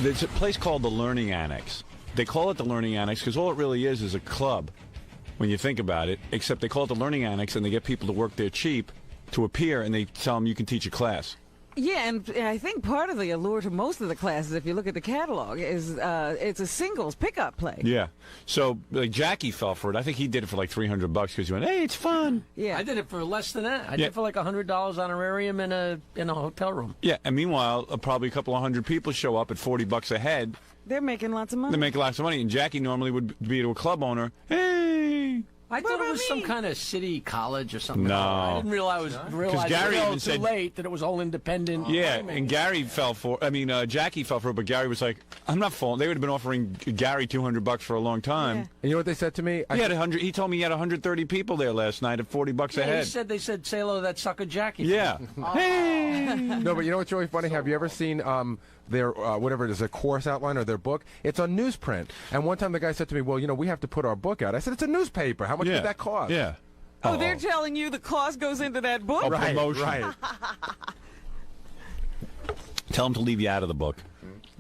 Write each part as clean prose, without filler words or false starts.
There's a place called the Learning Annex. They call it the Learning Annex because all it really is a club when you think about it, except they call it the Learning Annex and they get people to work there cheap to appear and they tell them you can teach a class. Yeah, and I think part of the allure to most of the classes, if you look at the catalog, is it's a singles pickup play. Yeah. So, like, Jackie fell for it. I think he did it for like $300 because he went, hey, it's fun. Yeah. I did it for less than that. I did it for like $100 honorarium in a hotel room. Yeah, and meanwhile, probably a couple of hundred people show up at $40 a head. They're making lots of money. They make lots of money, and Jackie normally would be to a club owner, hey. I thought it was some kind of city college or something. No. I didn't realize Gary even too said, late that it was all independent. Yeah, and Gary fell for Jackie fell for it, but Gary was like, I'm not falling. They would have been offering Gary $200 for a long time. Yeah. And you know what they said to me? He told me he had 130 people there last night at $40 a head. They said, say hello to that sucker Jackie. Yeah. Hey. No, but you know what's really funny? Have you ever seen their, whatever it is, a course outline or their book? It's on newsprint. And one time the guy said to me, well, you know, we have to put our book out. I said, it's a newspaper. How much did that cost? Yeah. Oh, they're telling you the cost goes into that book? Oh, promotion. Right. Tell him to leave you out of the book.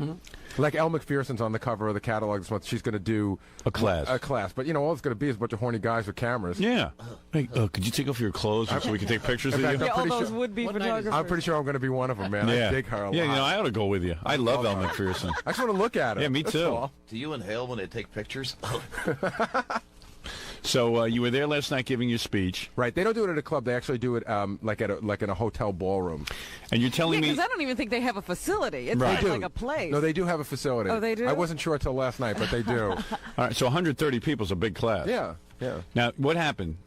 Mm-hmm. Like Elle McPherson's on the cover of the catalog this month. She's going to do a class. But, you know, all it's going to be is a bunch of horny guys with cameras. Yeah. Hey, could you take off your clothes so we can take pictures of you? Yeah, all those would-be photographers. I'm pretty sure I'm going to be one of them, man. Yeah. I dig her a lot. Yeah, you know, I ought to go with you. I love Elle McPherson. I just want to look at her. Yeah, me too. All. Do you inhale when they take pictures? So you were there last night giving your speech. Right. They don't do it at a club. They actually do it like in a hotel ballroom. And you're telling me... because I don't even think they have a facility. It's Right. like a place. No, they do have a facility. Oh, they do? I wasn't sure until last night, but they do. All right, so 130 people is a big class. Yeah, yeah. Now, what happened?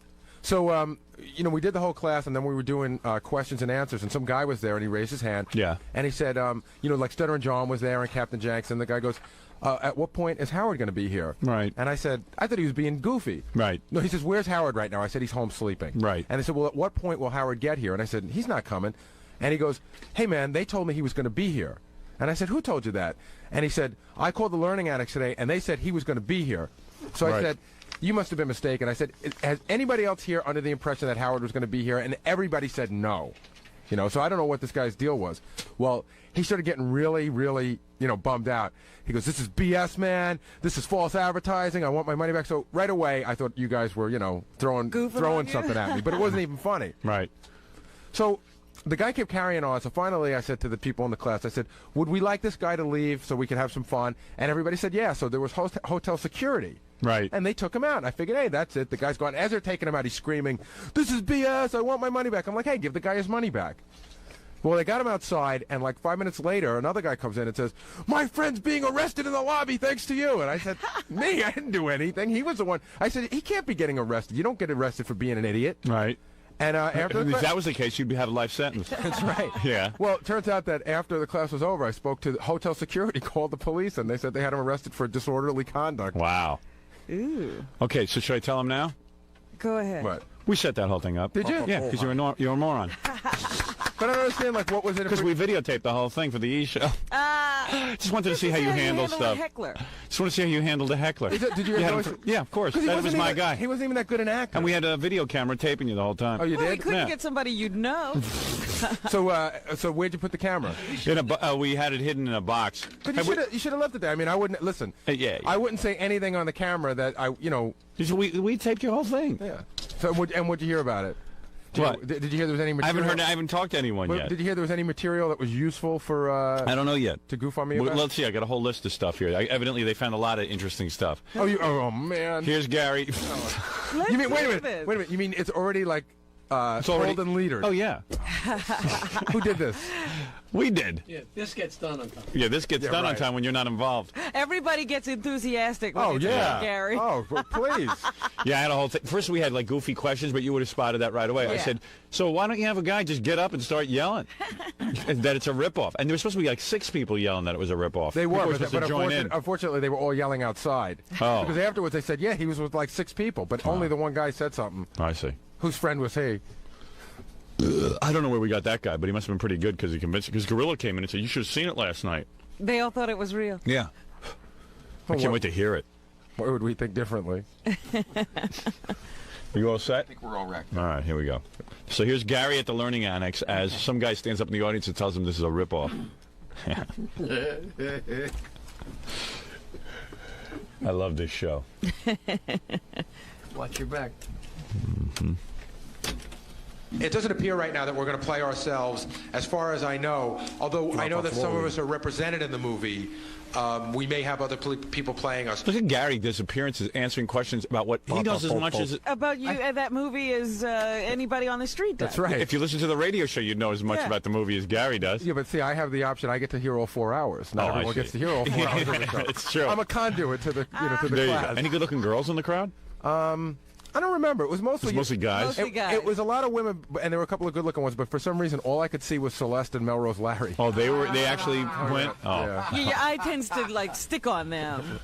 So, you know, we did the whole class, and then we were doing questions and answers, and some guy was there, and he raised his hand. Yeah. And he said, you know, like Stutter and John was there, and Captain Jenks, and the guy goes, at what point is Howard going to be here? Right. And I said, I thought he was being goofy. Right. No, he says, where's Howard right now? I said, he's home sleeping. Right. And they said, well, at what point will Howard get here? And I said, he's not coming. And he goes, hey, man, they told me he was going to be here. And I said, who told you that? And he said, I called the Learning Annex today, and they said he was going to be here. So I said, you must have been mistaken. I said, has anybody else here under the impression that Howard was going to be here? And everybody said no. You know, so I don't know what this guy's deal was. Well, he started getting really, really, you know, bummed out. He goes, this is BS, man. This is false advertising. I want my money back. So right away, I thought you guys were, you know, throwing something at me. But it wasn't even funny. Right. So the guy kept carrying on. So finally, I said to the people in the class, I said, would we like this guy to leave so we could have some fun? And everybody said, yeah. So there was hotel security. Right. And they took him out. And I figured, hey, that's it. The guy's gone. As they're taking him out, he's screaming, this is BS. I want my money back. I'm like, hey, give the guy his money back. Well, they got him outside, and like 5 minutes later, another guy comes in and says, my friend's being arrested in the lobby thanks to you. And I said, me? I didn't do anything. He was the one. I said, he can't be getting arrested. You don't get arrested for being an idiot. Right. And after if that was the case, you'd have a life sentence. That's right. Yeah. Well, it turns out that after the class was over, I spoke to the hotel security, called the police, and they said they had him arrested for disorderly conduct. Wow. Ooh. Okay, so should I tell him now? Go ahead. What? We set that whole thing up. Did you? Yeah, because you're a moron. But I don't understand, like, what was it? Because we videotaped the whole thing for the E-show. Just wanted to see how you handle stuff. Heckler. Just want to see how you handle the heckler. Did you had yeah, of course. That was my guy. He wasn't even that good an actor. And we had a video camera taping you the whole time. Oh, you Well, we did? couldn't Yeah. get somebody you'd know. So where'd you put the camera? We had it hidden in a box. But you should have left it there. I mean, I wouldn't listen. Yeah. I wouldn't say anything on the camera that We taped your whole thing. Yeah. So what'd you hear about it? What? Did you hear there was any I material? haven't heard. I haven't talked to anyone yet. Did you hear there was any material that was useful for? I don't know yet. To goof on me Well, about? let's see. I got a whole list of stuff here. Evidently, they found a lot of interesting stuff. Oh man. Here's Gary. You mean wait a minute? You mean it's already like sold and leadered? Oh yeah. Who did this? We did. Yeah, this gets done on time. Yeah, this gets done on right. time when you're not involved. Everybody gets enthusiastic when it's about Gary. Oh, well, please. Yeah, I had a whole thing. First, we had like goofy questions, but you would have spotted that right away. I Yeah. said, so why don't you have a guy just get up and start yelling that it's a ripoff? And there was supposed to be like 6 people yelling that it was a ripoff. They were, supposed to join in. unfortunately, they were all yelling outside. Oh. Because afterwards they said, yeah, he was with like 6 people, but only the one guy said something. I see. Whose friend was he? I don't know where we got that guy, but he must have been pretty good because he convinced. Because Gorilla came in and said, "You should have seen it last night." They all thought it was real. Yeah. I can't wait to hear it. Why would we think differently? You all set? I think we're all wrecked. All right, here we go. So here's Gary at the Learning Annex as some guy stands up in the audience and tells him this is a ripoff. I love this show. Watch your back. It doesn't appear right now that we're going to play ourselves, as far as I know. Although I know that some of us are represented in the movie, we may have other people playing us. Look at Gary disappearances, answering questions about what he knows as much as about you that movie as anybody on the street does. That's right. If you listen to the radio show, you'd know as much about the movie as Gary does. Yeah, but see, I have the option. I get to hear all 4 hours. Not everyone gets to hear all 4 hours of the show. It's true. I'm a conduit to the, to the There you class. go. Any good-looking girls in the crowd? I don't remember. It was mostly guys. Mostly guys. It was a lot of women, and there were a couple of good-looking ones. But for some reason, all I could see was Celeste and Melrose Larry. Oh, they actually went. Oh, Yeah. Your eye tends to like stick on them.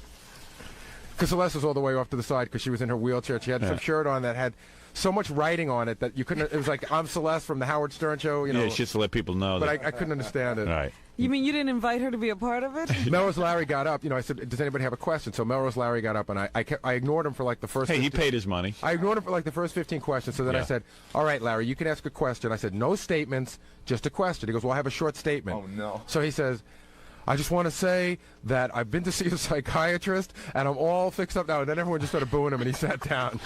Because Celeste was all the way off to the side because she was in her wheelchair. She had some shirt on that had so much writing on it that you couldn't. It was like, I'm Celeste from the Howard Stern show. You know. yeah, just to let people know. But that, I couldn't understand it. all right. You mean you didn't invite her to be a part of it? Melrose Larry got up. You know, I said, "Does anybody have a question?" So Melrose Larry got up, and I ignored him for like the first. Hey, he 15 paid his money. I ignored him for like the first 15 questions. So then I Yeah. said, "All right, Larry, you can ask a question." I said, "No statements, just a question." He goes, "Well, I have a short statement." Oh, no. So he says, "I just want to say that I've been to see a psychiatrist, and I'm all fixed up now." And then everyone just started booing him, and he sat down.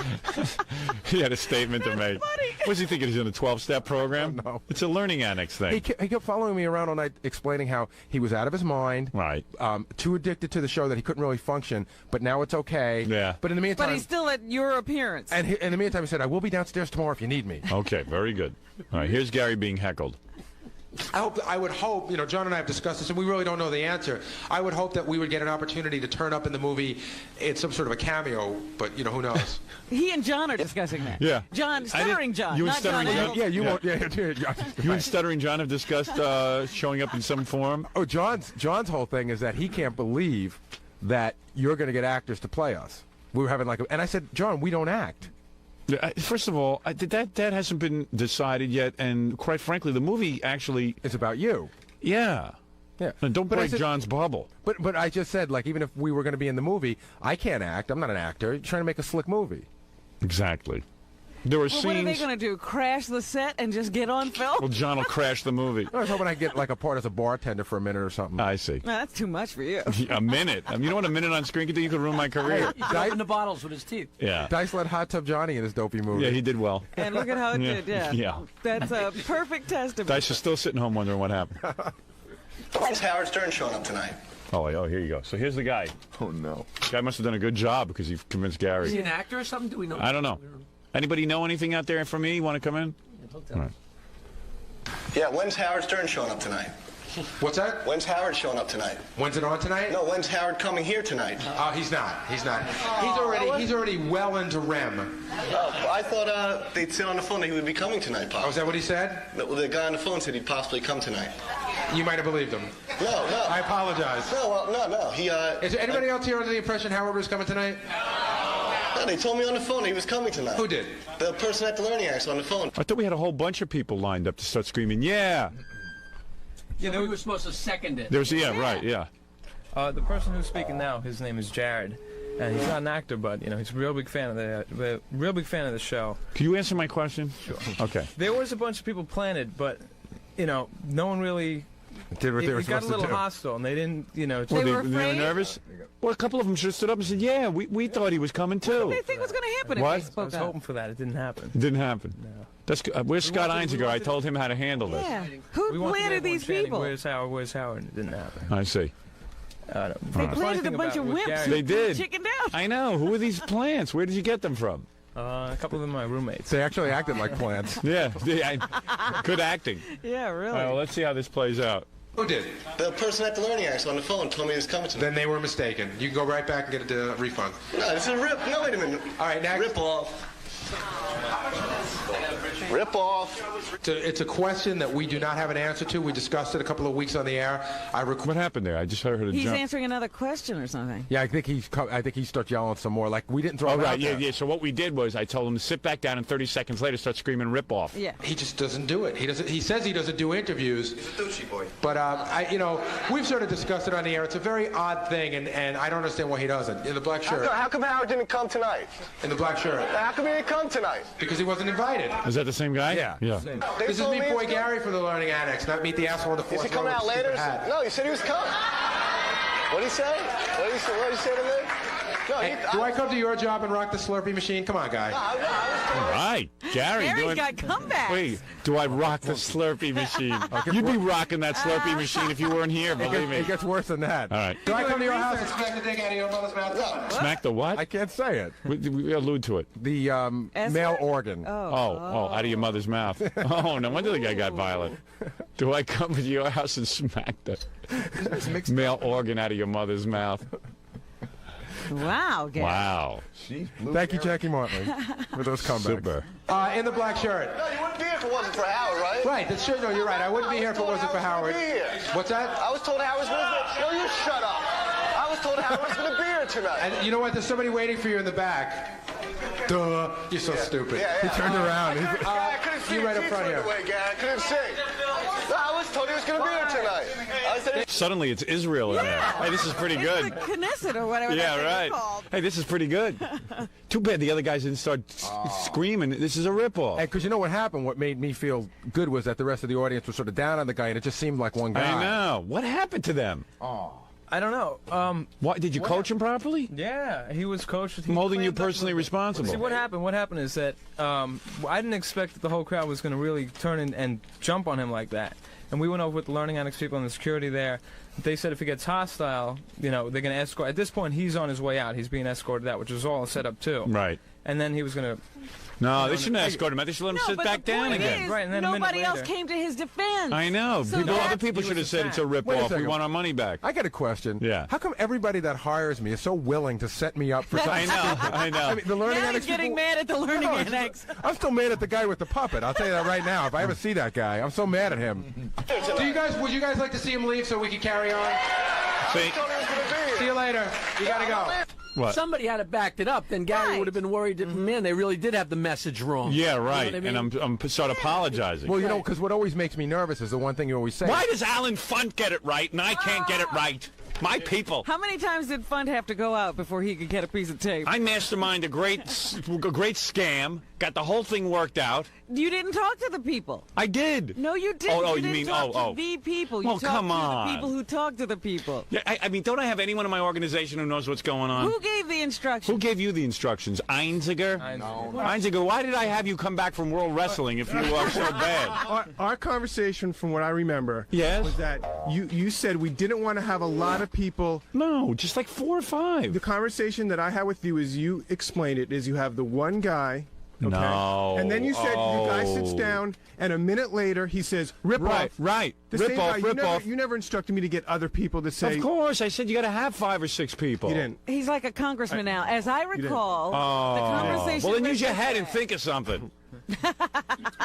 He had a statement to make. What's he thinking? He's in a 12-step program? No. It's a Learning Annex thing. He kept following me around all night, explaining how he was out of his mind, Right. too addicted to the show that he couldn't really function, but now it's okay. Yeah. But in the meantime, But he's still at your appearance. and in the meantime, he said, "I will be downstairs tomorrow if you need me." Okay, very good. All right, here's Gary being heckled. I would hope, you know, John and I have discussed this, and we really don't know the answer. I would hope that we would get an opportunity to turn up in the movie in some sort of a cameo, but, you know, who knows? He and John are discussing that. Yeah. John, stuttering John. you and not Stuttering John. John? Adams. Yeah, you Yeah. won't. Yeah. You and Stuttering John have discussed showing up in some form? Oh, John's whole thing is that he can't believe that you're going to get actors to play us. We were having like, and I said, "John, we don't act." First of all, that hasn't been decided yet, and quite frankly, the movie actually, It's about you. yeah. Yeah. And don't But I break said- John's bubble. But I just said, like, even if we were going to be in the movie, I can't act. I'm not an actor. You're trying to make a slick movie. Exactly. There were Well, what are they scenes. going to do? Crash the set and just get on film? Well, John will crash the movie. I was hoping I'd get like a part as a bartender for a minute or something. I see. No, that's too much for you. A minute. You know what a minute on screen could do? You could ruin my career. He opened the bottles with his teeth. Yeah. Dice let Hot Tub Johnny in his dopey movie. Yeah, he did well. And look at how it Yeah. did, yeah. Yeah. That's a perfect testament. Dice is still sitting home wondering what happened. When's Howard Stern showing up tonight? Oh, here you go. So here's the guy. Oh, no. Guy must have done a good job because he convinced Gary. Is he an actor or something? Do we know? I don't know. Anybody know anything out there for me? Want to come in? Don't tell us. Yeah, when's Howard Stern showing up tonight? What's that? When's Howard showing up tonight? When's it on tonight? No, when's Howard coming here tonight? He's not. He's not. He's already well into REM. Oh, I thought they'd said on the phone that he would be coming tonight, Oh, possibly. is that what he said? Well, the guy on the phone said he'd possibly come tonight. You might have believed him. No. I apologize. No. He, Is there anybody else here under the impression Howard was coming tonight? No, they told me on the phone he was coming tonight. Who did? The person at the Learning Annex on the phone. I thought we had a whole bunch of people lined up to start screaming, yeah. Yeah, we were supposed to second it. There's, yeah, right, yeah. The person who's speaking now, his name is Jared, and he's not an actor, but you know he's a real big fan of the show. Can you answer my question? Sure. Okay. There was a bunch of people planted, but you know no one really. Did what they were It got supposed a little to do. hostile, and they didn't, you know. They were They were afraid? nervous? Well, a couple of them just stood up and said, yeah, we thought he was coming too. What do they think was going to happen What? if they I spoke was up? hoping for that. It didn't happen. It didn't happen. No. That's where's Scott wanted- we Einziger? I wanted- told him how to handle this. Yeah. Who We wanted planted everyone these chanting, people? Where's Howard? Where's Howard? It didn't happen. I see. They The funny planted a thing bunch of about- with wimps Gary- who They did. chickened out. I know. Who are these plants? Where did you get them from? A couple of them are my roommates. They actually acted like plants. Yeah. Good acting. Yeah, really. All right, well, let's see how this plays out. Who did? The person at the Learning Annex on the phone told me he was coming tonight. Then they were mistaken. You can go right back and get a refund. No, this is a rip. No, wait a minute. All right, next. Rip off. Rip off. It's a question that we do not have an answer to. We discussed it a couple of weeks on the air. What happened there? I just heard a He's jump. answering another question or something. Yeah, I think he started yelling some more. Like we didn't throw Oh, him right, out yeah, there. yeah. So what we did was I told him to sit back down, and 30 seconds later start screaming "rip off." Yeah. He just doesn't do it. He doesn't. He says he doesn't do interviews. He's a douchey boy. But we've sort of discussed it on the air. It's a very odd thing, and I don't understand why he doesn't. In the black shirt. How come Howard didn't come tonight? In the black shirt. How come he didn't come tonight? Because he wasn't invited. Is that the same guy? Yeah. Same. This is Meet Boy Gary from the Learning Annex, not Meet the Asshole in the Is fourth he coming row out with the later? stupid hat. No, he said he was coming. What did he say? What did he say to me? No, Hey, do I come to your job and rock the Slurpee machine? Come on, guy. All right, Gary. Gary's got comebacks. Wait, do I rock the Slurpee machine? You'd be rocking that Slurpee machine if you weren't here, believe me. It gets worse than that. All right. Do I come to your house and smack the dick out of your mother's mouth? Smack the what? I can't say it. We allude to it. The male organ. Oh, out of your mother's mouth. Oh, no wonder the guy got violent. Do I come to your house and smack the male organ out of your mother's mouth? Wow, Gary. Wow. Thank you, Jackie Martley, for those comebacks. Super. In the black shirt. No, you wouldn't be here if it wasn't for Howard, right? Right, that's true. No, you're right. I wouldn't be here if it wasn't for Howard. What's that? I was told Howard was going to be. No, you shut up. I was told Howard was going to be here tonight. And you know what? There's somebody waiting for you in the back. Duh. You're so stupid. Yeah. He turned around. I couldn't see you right up his front teeth here. right away, Gary. I couldn't see. No, I was told he was going to be here tonight. I said, Suddenly it's Israel in there. Hey, this is pretty It's good. the Knesset or whatever Yeah, that right. thing is called. Hey, this is pretty good. Too bad the other guys didn't start screaming. This is a ripoff. Because you know what happened? What made me feel good was that the rest of the audience was sort of down on the guy, and it just seemed like one guy. I know. What happened to them? I don't know. Why did you coach him properly? Yeah, he was coached. I'm holding you cleaned up personally a little bit. responsible. See, what happened? What happened is that I didn't expect that the whole crowd was going to really turn and jump on him like that. And we went over with the Learning Annex people and the security there. They said if he gets hostile, they're going to escort. At this point, he's on his way out. He's being escorted out, which was all set up too. Right. And then he was going to. No, they shouldn't escort him out. They should let him No, sit but back the down point again. is, Right, and then a minute nobody else later- came to his defense. I know. So Other that's- people He should have was said it's a Wait a ripoff. We second. want our money back. I got a question. Yeah. How come everybody that hires me is so willing to set me up for something? I know. I know. I mean, the Learning Now Annex he's getting people- mad at the Learning No, it's just- Annex. I'm still mad at the guy with the puppet. I'll tell you that right now. If I ever see that guy, I'm so mad at him. Would you guys like to see him leave so we can carry on? See? See you later. You gotta go. What? Somebody had it backed it up, then Gary Right. would have been worried that, man, they really did have the message wrong. Yeah, You know right. what I mean? And I'm start apologizing. Well, you know, because what always makes me nervous is the one thing you always say. Why does Alan Funt get it right and I can't get it right? My people. How many times did Fund have to go out before he could get a piece of tape? I masterminded a great scam, got the whole thing worked out. You didn't talk to the people. I did. No, you didn't. Oh, you you didn't mean- talk oh. to the people. You Well, talked come to on. the people who talk to the people. Yeah, I mean, don't I have anyone in my organization who knows what's going on? Who gave the Who instructions? gave you the instructions? Einziger? Einziger, why did I have you come back from World Wrestling if you are so bad? Our conversation, from what I remember, Yes? was that you said we didn't want to have a lot of people. No, just like 4 or 5. The conversation that I had with you is you explained it, is you have the one guy. Okay? No. And then you said the guy sits Oh. down, and a minute later he says, rip Right, off. right. The Rip same off, guy, rip off. You never instructed me to get other people to say. Of course, I said you got to have 5 or 6 people. You didn't. He's like a congressman now. As I recall, the conversation. Well, then went use your like head that. and think of something.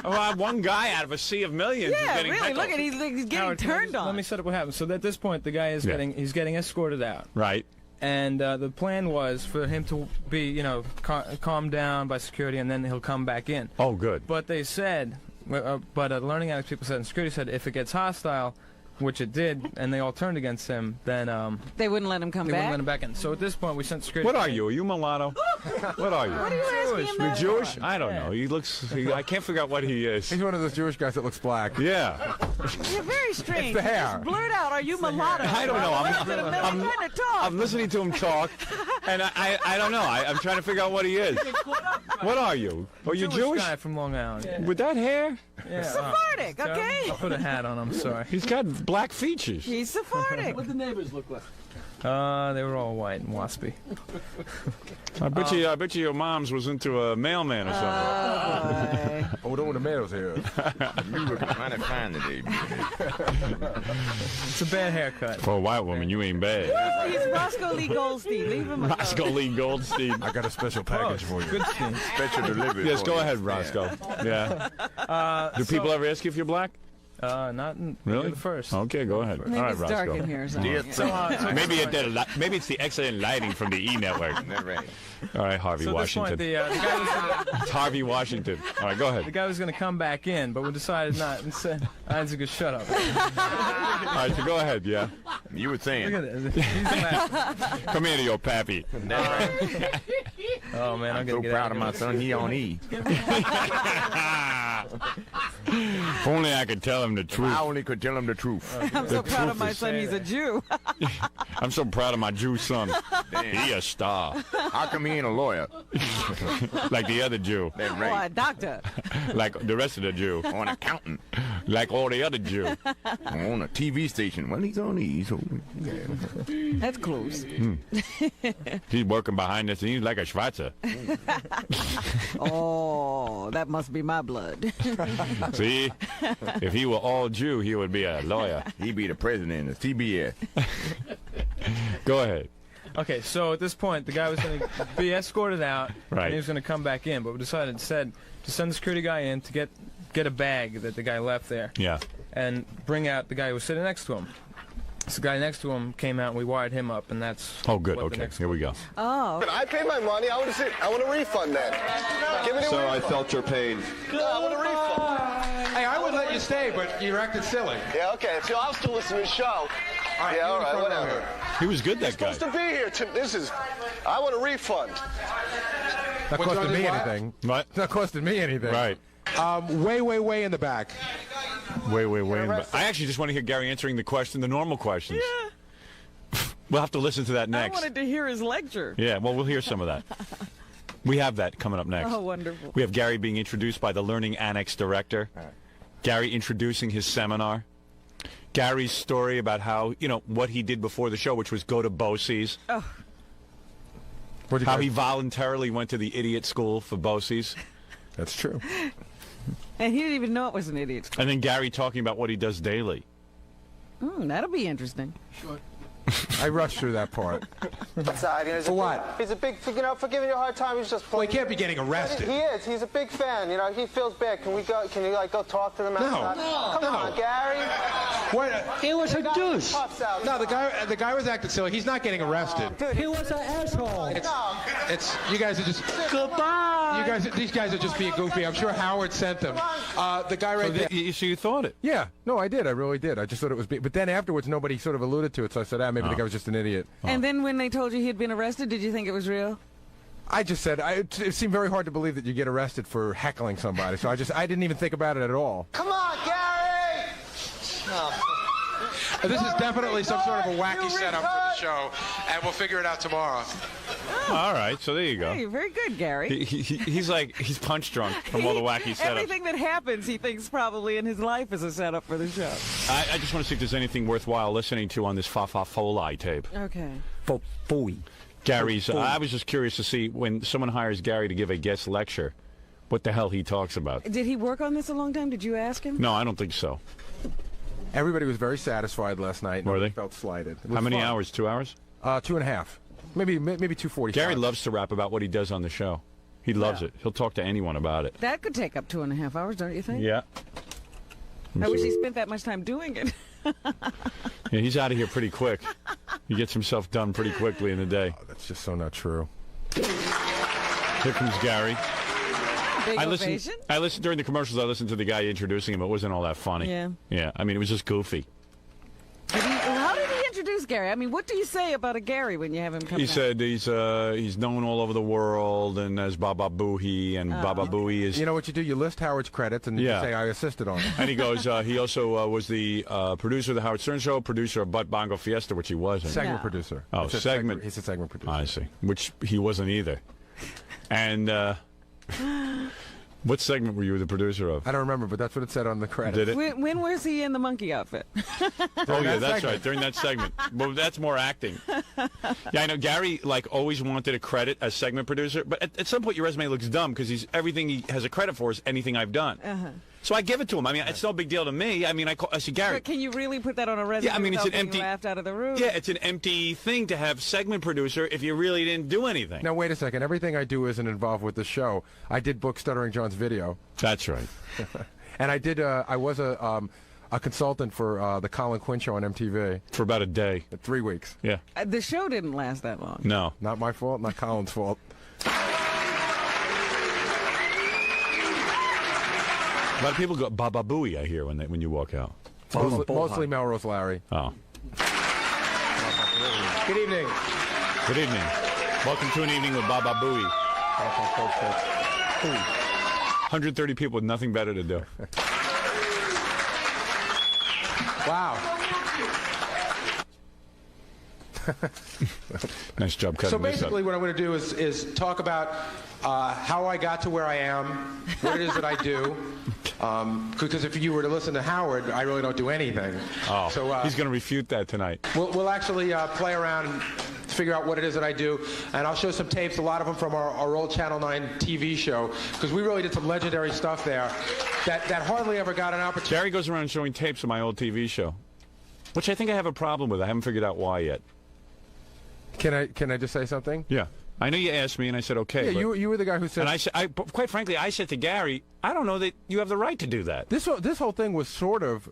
Well, one guy out of a sea of millions is Yeah, getting really. heckled. Look at he's getting Howard, turned on. Let me set up what happened. So at this point, the guy is Yeah. he's getting escorted out. Right. And the plan was for him to be, calmed down by security, and then he'll come back in. Oh, good. But they said, Learning Annex people said, and security said, if it gets hostile, which it did, and they all turned against him, then They wouldn't let him come they back. wouldn't let him back in. So at this point, we sent security. What are you? Are you mullato? What are you? What are you asking him You're that Jewish? for? I don't know. He looks. I can't figure out what he is. He's one of those Jewish guys that looks black. Yeah. You're very strange. the hair. Just blurt out, "Are you mulatto?" I don't know. I'm trying to talk. I'm listening to him talk, and I don't know. I'm trying to figure out what he is. What are you? Are you Jewish? Guy from Long Island. With that hair? Yeah. Sephardic, okay? I'll put a hat on. I'm sorry. He's got black features. He's Sephardic. What the neighbors look like? They were all white and waspy. I bet you your mom's was into a mailman or something. Oh, the tomatoes here. You looking mighty fine today, It's a bad haircut. For a white woman, you ain't bad. He's Roscoe Lee Goldstein. Leave him alone. Roscoe Lee Goldstein. I got a special package for you. Good thing. Special delivery. Yes, for go you. ahead, Roscoe. Yeah. Do people ever ask you if you're black? Not in Really? the first. Okay, go ahead. Maybe All right, it's dark Roscoe. in here. So. Maybe maybe it's the excellent lighting from the E Network. That's right. All right, Harvey So at this Washington. point, the guy was gonna, It's Harvey Washington. All right, go the ahead. guy was going to come back in, but we decided not. And said, Isaac, just shut up. All right, so go ahead. Yeah, You were saying. Look at this. He's laughing. come here to your pappy. That's right. Oh man, I'm I'm gonna so get proud out of my son. He on E. If only I could tell him the truth. I only could tell him the truth. I'm so proud of my is- son. He's a Jew. I'm so proud of my Jew son. Damn. He a star, How come he ain't a lawyer? like the other Jew, That's Or a right. doctor. like the rest of the Jew, Or an accountant. like all the other Jew. On a TV station. Well, he's on E. So, yeah. That's close. He's working behind us, and he's like a Schwarzer. Oh, that must be my blood. See, if he were all Jew, he would be a lawyer. He be the president of CBS. Go ahead. Okay, so at this point, the guy was going to be escorted out, Right. and he was going to come back in. But we decided instead to send the security guy in to get a bag that the guy left there, Yeah. and bring out the guy who was sitting next to him. So the guy next to him came out, and we wired him up, and that's. Oh, good. what the Okay, next here we go. Oh, I paid my money. I want a refund then. Give me the So I refund. felt your pain. No, I want a refund. Hey, I would let you stay, but you acted silly. Yeah, okay. So I'll still listen to the show. right, Yeah, you all in right, front row whatever. here. He was good, that guy. Supposed to be here. I want a refund. Not What's costing on me his what? anything. What? It's not costing me anything. Right. Way in the back. Wait. I actually just want to hear Gary answering the question, the normal questions. yeah. We'll have to listen to that I next. wanted to hear his lecture. Yeah, well, we'll hear some of that. We have that coming up next. Oh, wonderful. We have Gary being introduced by the Learning Annex director. Gary introducing his seminar. Gary's story about how, what he did before the show, which was go to BOCES. What'd you How guys- he voluntarily went to the idiot school for BOCES. That's true. And he didn't even know it was an idiot. And then Gary talking about what he does daily. That'll be interesting. I rushed through that part. For what? He's a big, for giving you a hard time. He's just Well, he can't be getting arrested. He is. He's a big fan. He feels bad. Can you go talk to him outside? Come on, Gary. What? He was a douche. Puffs out. No, the guy was acting silly. He's not getting arrested. Dude, He was an asshole. It's you guys are just Goodbye. these guys are just being goofy. I'm sure Howard sent them. The guy right there. So you thought it? Yeah, no, I did. I really did. I just thought it was. But then afterwards, nobody sort of alluded to it, so I said, maybe the guy was just an idiot. And then when they told you he'd been arrested, did you think it was real? I just said it seemed very hard to believe that you get arrested for heckling somebody. So I didn't even think about it at all. come on, Gary. This is definitely some sort of a wacky You setup for the show, and we'll figure it out tomorrow. All right, so there you go. Hey, very good, Gary. He's punch drunk from all the wacky setups. Everything that happens, he thinks probably in his life is a setup for the show. I just want to see if there's anything worthwhile listening to on this Fa-Fa-Folai tape. Okay. Gary's. I was just curious to see when someone hires Gary to give a guest lecture, what the hell he talks about. Did he work on this a long time? Did you ask him? No, I don't think so. Everybody was very satisfied last night. Were Nobody they? felt slighted. It was How many fun. hours? 2 hours? 2.5. Maybe 2:45. Gary loves to rap about what he does on the show. He loves it. He'll talk to anyone about it. That could take up 2.5 hours, don't you think? Yeah. I wish he spent that much time doing it. Yeah, he's out of here pretty quick. He gets himself done pretty quickly in the day. That's just so not true. Here comes Gary. Big I ovation. listened during the commercials. I listened to the guy introducing him. It wasn't all that funny. Yeah. Yeah. I mean, it was just goofy. How did he introduce Gary? I mean, what do you say about a Gary when you have him come He down? said he's known all over the world and as Baba Booey, and Baba Booey is. You know what you do? You list Howard's credits and Yeah. you say I assisted on it. And he goes, he also was the producer of the Howard Stern Show, producer of Butt Bongo Fiesta, which he wasn't. Segment No. producer. Oh, He said segment. He's a segment producer. I see. Which he wasn't either. And what segment were you the producer of? I don't remember, but that's what it said on the credits. Did it? When was he in the monkey outfit? Oh, yeah, that that's segment. right. During that segment. Well, that's more acting. Yeah, I know. Gary, always wanted a credit as segment producer, but at some point your resume looks dumb because everything he has a credit for is anything I've done. So I give it to him. I mean, it's no big deal to me. I mean, I said, Gary. But can you really put that on a resume Yeah, I mean, it's without an being empty- laughed out of the room? Yeah, it's an empty thing to have segment producer if you really didn't do anything. Now, wait a second. Everything I do isn't involved with the show. I did book Stuttering John's video. That's right. And I did. I was a a consultant for the Colin Quinn show on MTV. For about a day. 3 weeks. Yeah. The show didn't last that long. No. Not my fault, not Colin's fault. A lot of people go Baba Booey, I hear, when you walk out. Mostly Melrose Larry. Oh. Good evening. Good evening. Welcome to an evening with Baba Booey. 130 people with nothing better to do. Wow. Nice job cutting So this basically up. what I'm going to do is talk about how I got to where I am, what it is that I do. Because if you were to listen to Howard, I really don't do anything. Oh, so he's going to refute that tonight. we'll actually play around and figure out what it is that I do, and I'll show some tapes, a lot of them from our old Channel 9 TV show, because we really did some legendary stuff there that hardly ever got an opportunity. Gary goes around showing tapes of my old TV show, which I think I have a problem with. I haven't figured out why yet. Can I just say something? Yeah. I know you asked me, and I said okay. Yeah, you were the guy who said. And I said, quite frankly, I said to Gary, I don't know that you have the right to do that. This whole thing was sort of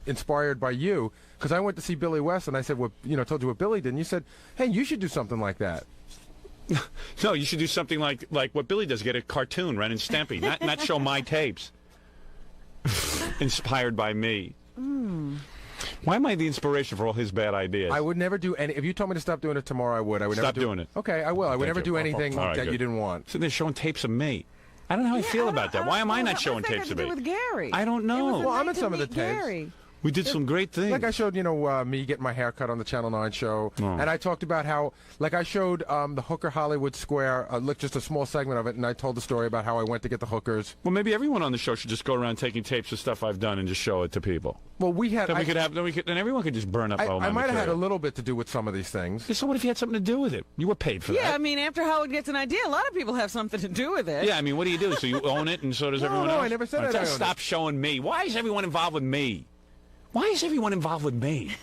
inspired by you, because I went to see Billy West, and I said, told you what Billy did, and you said, hey, you should do something like that. No, you should do something like what Billy does, get a cartoon, Ren and Stimpy, not show my tapes. Inspired by me. Why am I the inspiration for all his bad ideas? I would never do any. If you told me to stop doing it tomorrow, I would. I would Stop never doing it. Okay, I will. I would Thank never you. do anything All right, that good. you didn't want. So they're showing tapes of me. I don't know how I feel about that. Why am I not showing tapes of me? With Gary. I don't know. Well, I'm in some of the tapes. Gary. We did some great things. Like I showed, me getting my hair cut on the Channel 9 show. Oh. And I talked about how, like I showed the Hooker Hollywood Square, just a small segment of it, and I told the story about how I went to get the hookers. Well, maybe everyone on the show should just go around taking tapes of stuff I've done and just show it to people. Well, we had... Then everyone could just burn up all my I might have had a material. little bit to do with some of these things. Yeah, so what if you had something to do with it? You were paid for that. Yeah, I mean, after Howard gets an idea, a lot of people have something to do with it. Yeah, I mean, what do you do? So you own it, and so does everyone else? No, I never said I owned Stop showing me. Why is everyone involved with me? Why is everyone involved with me?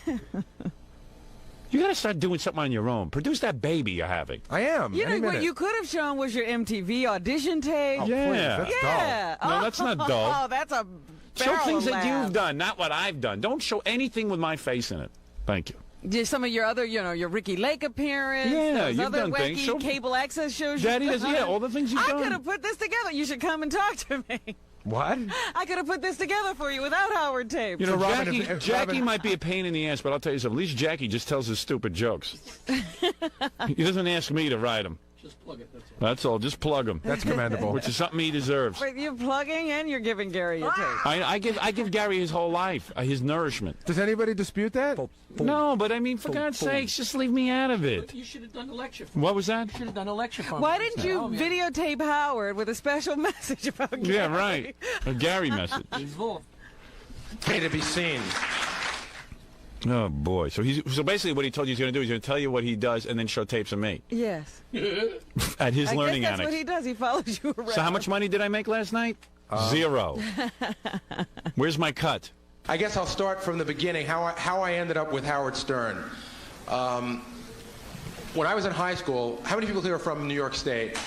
You got to start doing something on your own. Produce that baby you're having. I am. You know what you could have shown was your MTV audition tape. Oh, Yeah. please, that's Yeah. dull. No, that's not dull. Oh, that's a Show barrel things of that laughs. you've done, not what I've done. Don't show anything with my face in it. Thank you. Just some of your other, your Ricky Lake appearance. Yeah, those you've other done wacky things. Show- cable access shows. Daddy you've does, done. yeah, all the things you've I done. could have put this together. You should come and talk to me. What? I could have put this together for you without Howard tapes. You know, Robin, Jackie, if Jackie Robin- might be a pain in the ass, but I'll tell you something. At least Jackie just tells his stupid jokes. He doesn't ask me to write them. Just plug it. That's all. That's all. Just plug them. That's commendable. Which is something he deserves. Wait, you're plugging and you're giving Gary your tape. I give Gary his whole life, his nourishment. Does anybody dispute that? No, but I mean, for God's sakes, just leave me out of it. You should have done a lecture. For What was that? You should have done a lecture for Why me. didn't you videotape Howard with a special message about Gary? Yeah, right. A Gary message. Involved. Pay to be seen. Oh boy. So basically, what he told you he's going to do, he's going to tell you what he does, and then show tapes of me Yes. at his I Learning guess that's Annex. what he does. He follows you around. So how much money did I make last night? 0. Where's my cut? I guess I'll start from the beginning, how I ended up with Howard Stern. When I was in high school, how many people here are from New York State?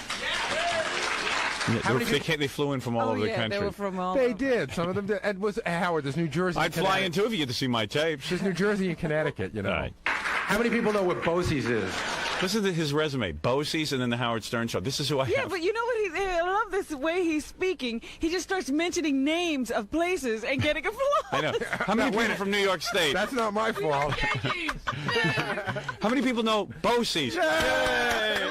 How many They flew in from all over the country. They were from all They over. did. Some of them did. And was Howard, there's New Jersey. I'd and fly Connecticut. in too if you get to see my tapes. There's New Jersey and Connecticut, All right. How many people know what Bosie's is? Listen to his resume. Bosie's and then the Howard Stern Show. This is who I Yeah, have. but you know what? I love this way he's speaking. He just starts mentioning names of places and getting applause. I know. How many people from New York State? That's not my fault. How many people know Bosie's? Yay!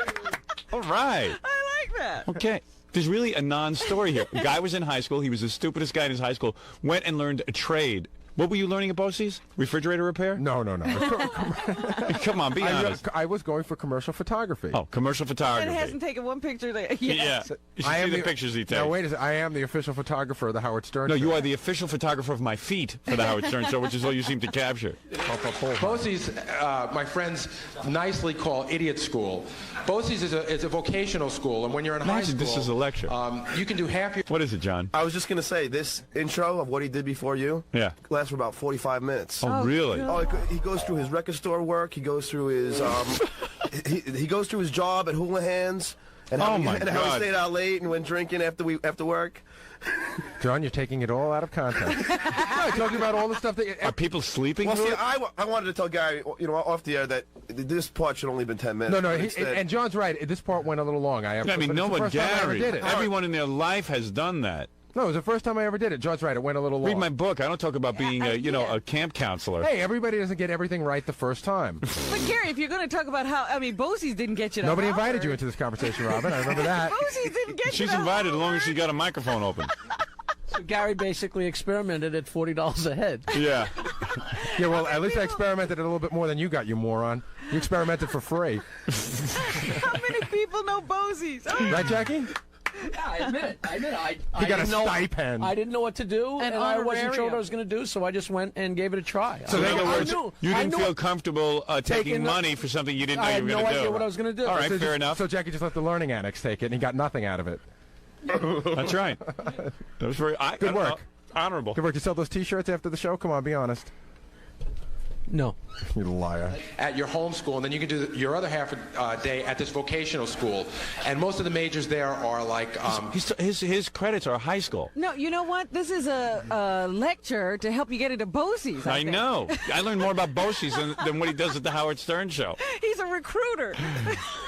All right. I like that. Okay. There's really a non-story here. A guy was in high school. He was the stupidest guy in his high school. Went and learned a trade. What were you learning at Bosie's? Refrigerator repair? No. Come on, be honest. I was going for commercial photography. Oh, commercial And photography. hasn't taken one picture there. Yeah. Yes. You should see the pictures he takes. No, wait a second. I am the official photographer of the Howard Stern No, Show. you are the official photographer of my feet for the Howard Stern Show, which is all you seem to capture. Bosie's, my friends nicely call idiot school. Bosie's is a vocational school, and when you're in high Imagine school, this is a lecture. You can do half your. What is it, John? I was just going to say, this intro of what he did before you Yeah. lasts for about 45 minutes. Oh, really? Oh, he goes through his record store work. He goes through his he goes through his job at Houlihan's and how, Oh, my and how he God. stayed out late and went drinking after work. John, you're taking it all out of context. right, talking about all the stuff that... Are people sleeping Well, through see, it? I wanted to tell Gary, off the air that this part should only been 10 minutes. No, but instead- and John's right. This part went a little long. I mean, but no it's the one, first time I ever Gary. did it. Everyone in their life has done that. No, it was the first time I ever did it. John's right. It went a little long. Read my book. I don't talk about being, a camp counselor. Hey, everybody doesn't get everything right the first time. But Gary, if you're going to talk about how, Bosie's didn't get you to Nobody Harvard. invited you into this conversation, Robin. I remember that. Bosie's didn't get you She's to invited as long as Harvard. she got a microphone open. So Gary basically experimented at $40 a head. Yeah. Yeah, well, at least I experimented a little bit more than you got, you moron. You experimented for free. How many people know Bosie's? Oh. Right, Jackie? Yeah, I admit it. He got a didn't know- stipend. I didn't know what to do, An and I wasn't sure what honorarium. I was going to do, so I just went and gave it a try. So in other words, knew- you I didn't knew- feel comfortable taking Taking the- money for something you didn't know I you had were no going to do. idea what I was going to do. All right, So fair just- enough. So Jackie just let the Learning Annex take it, and he got nothing out of it. That's right. That was very Good work. Honorable. Good work. You sell those T-shirts after the show? Come on, be honest. No. You liar. At your home school, and then you can do your other half a day at this vocational school. And most of the majors there are like... His credits are high school. No, you know what? This is a lecture to help you get into Bosie's. I think. know. I learned more about Bosie's than what he does at the Howard Stern show. He's a recruiter.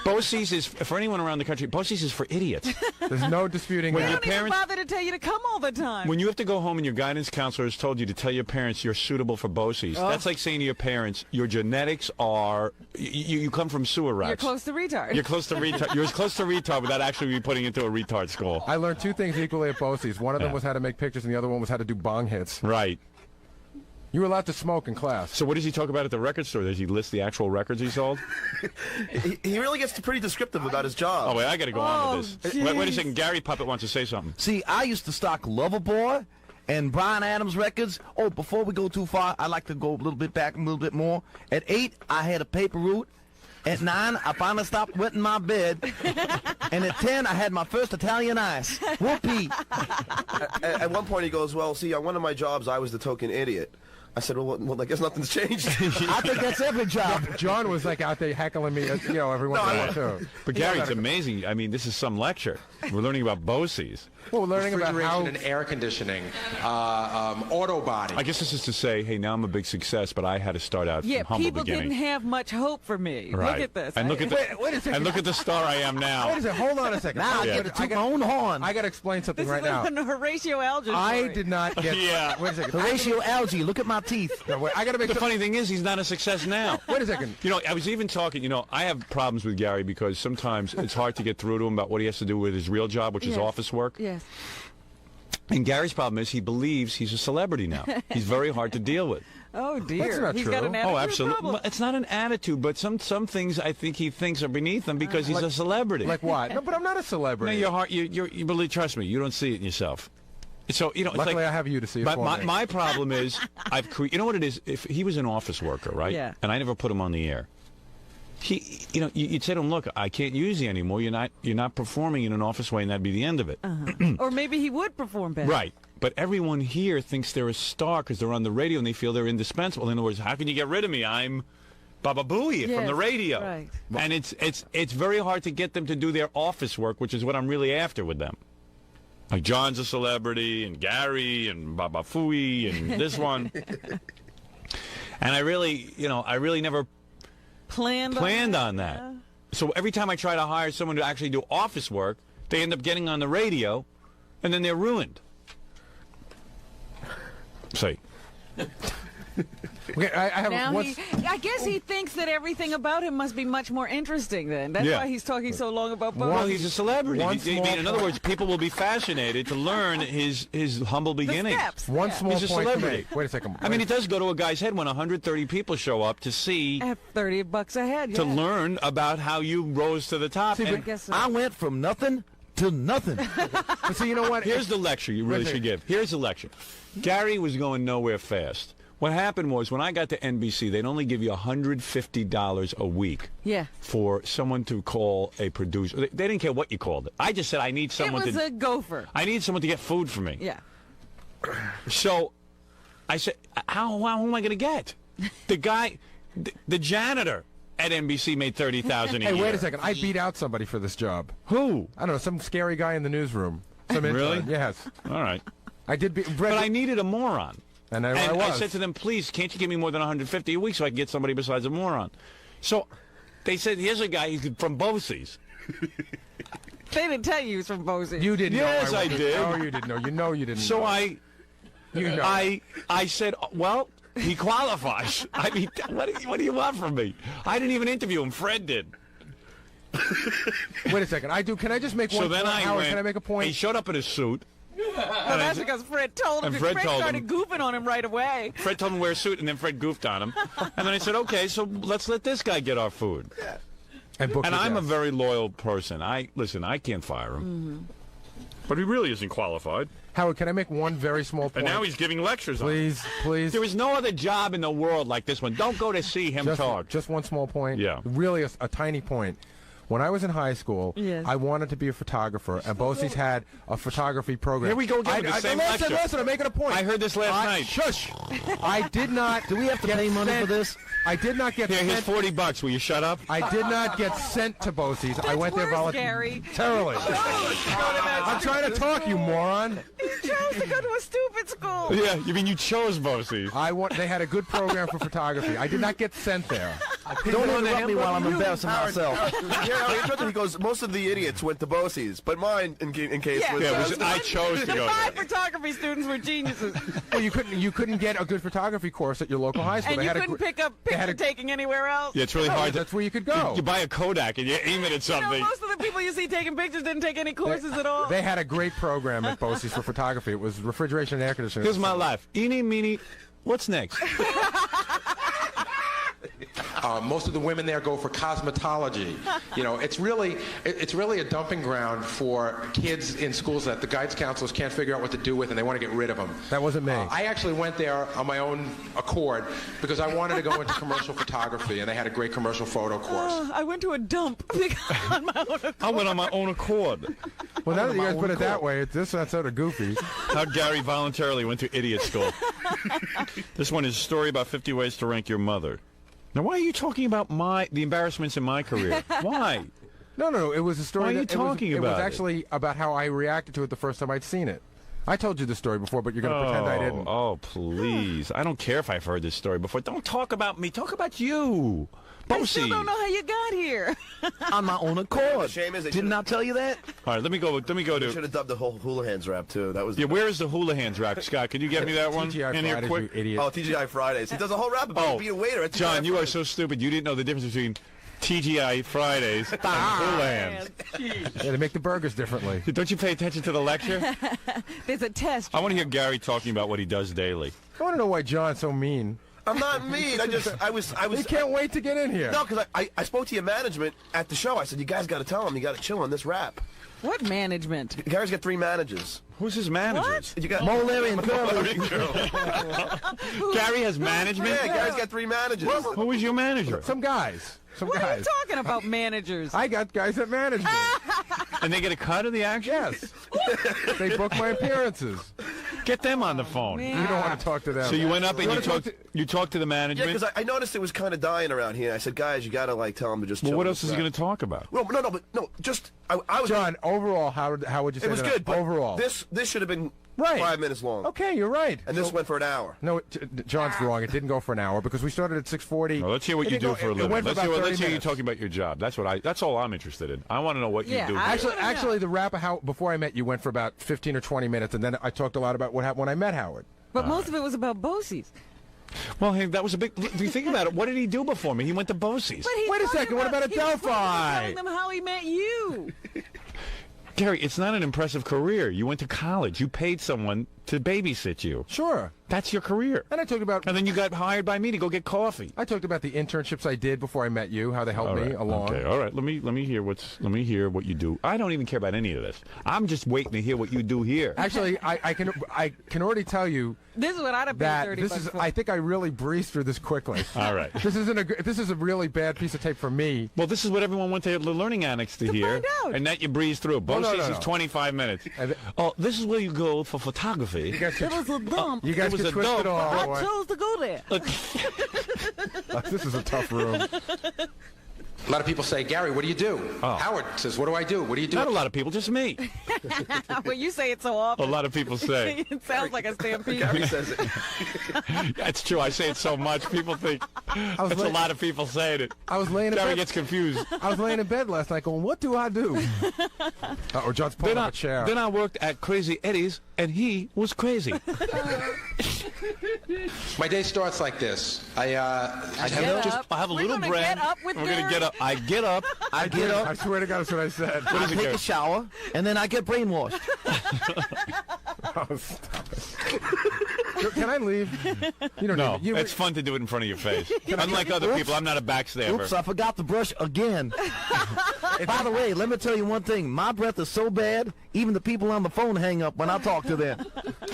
Bosie's is, for anyone around the country, Bosie's is for idiots. There's no disputing When They your don't even parents... bother to tell you to come all the time. When you have to go home and your guidance counselor has told you to tell your parents you're suitable for Bosie's, that's like saying to your parents, your genetics are, you come from sewer rats. You're close to retard. You're close to retard. You're as close to retard without actually be putting into a retard school. I learned two things equally at Bosie's. One of them was how to make pictures, and the other one was how to do bong hits. Right. You were allowed to smoke in class. So what does he talk about at the record store? Does he list the actual records he sold? he really gets pretty descriptive about his job. Oh, wait, I got to go on with this. Wait a geez. second. Gary Puppet wants to say something. See, I used to stock Loverboy and Bryan Adams records. Oh, before we go too far, I'd like to go a little bit back, a little bit more. At 8, I had a paper route. At 9, I finally stopped wetting my bed. And at 10, I had my first Italian ice. Whoopee. At one point he goes, well, see, on one of my jobs, I was the token idiot. I said, well, I guess nothing's changed. I think that's every job. John was like out there heckling me, every once in a while too. But Gary, it's amazing. I mean, this is some lecture. We're learning about Bosie's. Well, we're learning about how... refrigeration and air conditioning, auto body. I guess this is to say, hey, now I'm a big success, but I had to start out Yeah, from humble people beginning. didn't have much hope for me. Right. Look at this. And look at the Wait a second. and look at the star I am now. Wait a second. Hold on a second. Now I get to toot my own horn. I got to explain something This right is now. an Horatio Alger I story. did not get... Yeah. Wait a second. Horatio Algae, look at my teeth. No, wait, I got to make... The funny thing is, he's not a success now. Wait a second. You know, I was even talking, I have problems with Gary because sometimes it's hard to get through to him about what he has to do with his real job, which is Yes. office work. Yes. And Gary's problem is he believes he's a celebrity now. He's very hard to deal with. Oh, dear. That's not He's true. got an attitude Oh, absolutely. problem. It's not an attitude, but some things I think he thinks are beneath him because he's a celebrity. Like what? No, but I'm not a No, celebrity. you're hard. You believe. Trust me, you don't see it in yourself. So it's Luckily, like, I have you to see it But for me. my problem is you know what it is? If he was an office worker, right? Yeah. And I never put him on the air. You'd say to him, look, I can't use you anymore. You're not performing in an office way, and that'd be the end of it. Or maybe he would perform better. Right. But everyone here thinks they're a star because they're on the radio and they feel they're indispensable. In other words, how can you get rid of me? I'm Baba Booey from Yes, the radio. right. And it's very hard to get them to do their office work, which is what I'm really after with them. Like John's a celebrity, and Gary, and Baba Fooey, and this one. And I really never Planned on that. Yeah. So every time I try to hire someone to actually do office work, they end up getting on the radio, and then they're ruined. Say. Okay, I have Now what's, I guess he thinks that everything about him must be much more interesting then. That's Yeah. why he's talking so long about both. Well, he's a celebrity. One I mean, small in other words, people will be fascinated to learn his humble the beginnings. steps. one yeah. small He's a point to celebrity. make. Wait a second. I mean, it does go to a guy's head when 130 people show up to see, At $30 a head. to yeah. learn about how you rose to the top. See, And I guess so. I went from nothing to nothing. But see, you know what? here's the lecture you really should give. Here's the lecture. Gary was going nowhere fast. What happened was when I got to NBC, they'd only give you $150 a week Yeah. for someone to call a producer. They didn't care what you called it. I just said I need It someone was to. a gopher. I need someone to get food for me. Yeah. So I said, how who am I going to get? The guy, the janitor at NBC made $30,000 a year. Hey, wait a second. I beat out somebody for this job. Who? I don't know, some scary guy in the newsroom. Some Really? intern. Yes. All right. I did beat... But I needed a moron. And I was. I said to them, please, can't you give me more than 150 a week so I can get somebody besides a moron? So they said, here's a guy from Bosie's. They didn't tell you he was from Boise. You didn't know. Yes, I did. No, you didn't know. You know you didn't know. So I said, well, he qualifies. I mean, what do you want from me? I didn't even interview him. Fred did. Wait a second. Can I just make one So then point? Howard, can I make a point? He showed up in a suit. Well, that's because Fred told him. And Fred told started goofing on him right away. Fred told him to wear a suit, and then Fred goofed on him. And then I said, okay, so let's let this guy get our food. Yeah. And I'm a very loyal person. Listen, I can't fire him. But he really isn't qualified. Howard, can I make one very small point? And now he's giving lectures on it. Please. There is no other job in the world like this one. Don't go to see him talk. Just one small point. Yeah. Really a tiny point. When I was in high school, Yes. I wanted to be a photographer, and Bosie's had a photography program. Here we go again with the same lecture. Listen, I'm making a point. I heard this last night. Shush! I did not. Do we have to pay money for this? I did not get Here's sent. $40. Will you shut up? I did not get sent to Bosie's. I went there Gary. voluntarily. I'm trying to talk, you moron. He chose to go to a stupid school. Yeah, you mean you chose Bosie's. They had a good program for photography. I did not get sent there. Don't interrupt me while I'm embarrassing myself. He goes, most of the idiots went to Bosie's, but mine, in case, Yeah. was... Yeah, I chose to The go 5 there. photography students were geniuses. Well, you couldn't get a good photography course at your local high school. And They you had a couldn't gr- pick up they had picture taking anywhere else. Yeah, it's really hard. That's where you could go. You buy a Kodak and you aim it at something. Most of the people you see taking pictures didn't take any courses at all. They had a great program at Bosie's for photography. It was refrigeration and air conditioning. Here's my life. Eeny, meeny. What's next? Most of the women there go for cosmetology. You know, it's really a dumping ground for kids in schools that the guidance counselors can't figure out what to do with, and they want to get rid of them. That wasn't me. I actually went there on my own accord because I wanted to go into commercial photography, and they had a great commercial photo course. I went to a dump on my own accord. I went on my own accord. Well, now that you guys put it that way, that's sort of goofy. How Gary voluntarily went to idiot school. This one is a story about 50 ways to rank your mother. Now, why are you talking about the embarrassments in my career? Why? No. It was a story. Why are you It was about it? actually about how I reacted to it the first time I'd seen it. I told you the story before, but you're going to pretend I didn't. Oh, please. I don't care if I've heard this story before. Don't talk about me. Talk about you. I still don't know how you got here. On my own accord. Shame is they Didn't I tell you that? All right, let me go They to... should have dubbed the whole hula hands rap, too. That was... Yeah, where is the hula hands rap? Scott, can you get me that one? TGI In here Fridays, quick. you idiot. Oh, TGI Fridays. He does a whole rap about being a waiter at TGI John, you are Fridays. so stupid. You didn't know the difference between TGI Fridays and hula hands. Yeah, they make the burgers differently. Don't you pay attention to the lecture? There's a test. I want to hear Gary talking about what he does daily. I want to know why John's so mean. I'm not mean. I was. He can't wait to get in here. No, because I spoke to your management at the show. I said, you guys got to tell him. You got to chill on this rap. What management? Gary's got 3 managers. Who's his managers? You got Mole, Larry, and Curly. Gary has management? Yeah, Gary's got 3 managers. Who was your manager? Some guys. What are you talking about, managers? I got guys that manage me. And they get a cut of the action? Yes. They book my appearances. Get them on the phone. man. You don't want to talk to them. So you went up and wanna you talked to the Yeah, management? because I noticed it was kind of dying around here. I said, guys, you got to tell him to just chill. Well, what on else this is he rap. going to talk about? Well, no, just I was. John, overall, how would you say It was that? good, but overall. this should have been Right. 5 minutes long. Okay, you're right. And this went for an hour. No, John's wrong. It didn't go for an hour because we started at 6:40. Well, let's hear what you do for a living. Went for Let's about 30 hear you minutes. talking about your job. That's all I'm interested in. I want to know what you Yeah, do. I- here. Actually, the rap how before I met you went for about 15 or 20 minutes, and then I talked a lot about what happened when I met Howard. But most of it was about Bosie's. Well, hey, that was a big. Do you think about it? What did he do before me? He went to Bosie's. But he's Wait a talking second, what about he was Adelphi? telling them how he met you. Gary, it's not an impressive career. You went to college. You paid someone to babysit you. Sure. That's your career. And I talked about. And then you got hired by me to go get coffee. I talked about the internships I did before I met you, how they helped All me right. along. Okay, all right. Let me hear what you do. I don't even care about any of this. I'm just waiting to hear what you do here. Actually, I can already tell you This is what I'd have paid that 30 this bucks is. for. I think I really breezed through this quickly. All right. This is a really bad piece of tape for me. Well, this is what everyone went to the Learning Annex to hear. find out. And that you breeze through. no, Bosie's no, is no. 25 minutes. And Oh, this is where you go for photography. You guys It was a dump. you guys was can a twist dump. it all. I boy. chose to go there. This is a tough room. A lot of people say, Gary, what do you do? Oh. Howard says, what do I do? What do you do? Not a lot of people, just me. Well, you say it so often. A lot of people say. It sounds like a stampede. Gary says it. That's true. I say it so much. People think it's a lot of people saying it. I was laying in Gary bed. gets confused. I was laying in bed last night going, what do I do? Or John's pulling up a chair. Then I worked at Crazy Eddie's, and he was crazy. My day starts like this. I have a little gonna bread. get up with We're going to Gary? get up. I get up. I get up, I swear to God, that's what I said. I is it, take Gary? a shower, and then I get brainwashed. Oh, stop it. Can I leave? You don't No, need it. it's fun to do it in front of your face. Unlike other people, I'm not a backstabber. Oops, I forgot to brush again. By the way, let me tell you one thing. My breath is so bad, even the people on the phone hang up when I talk to them.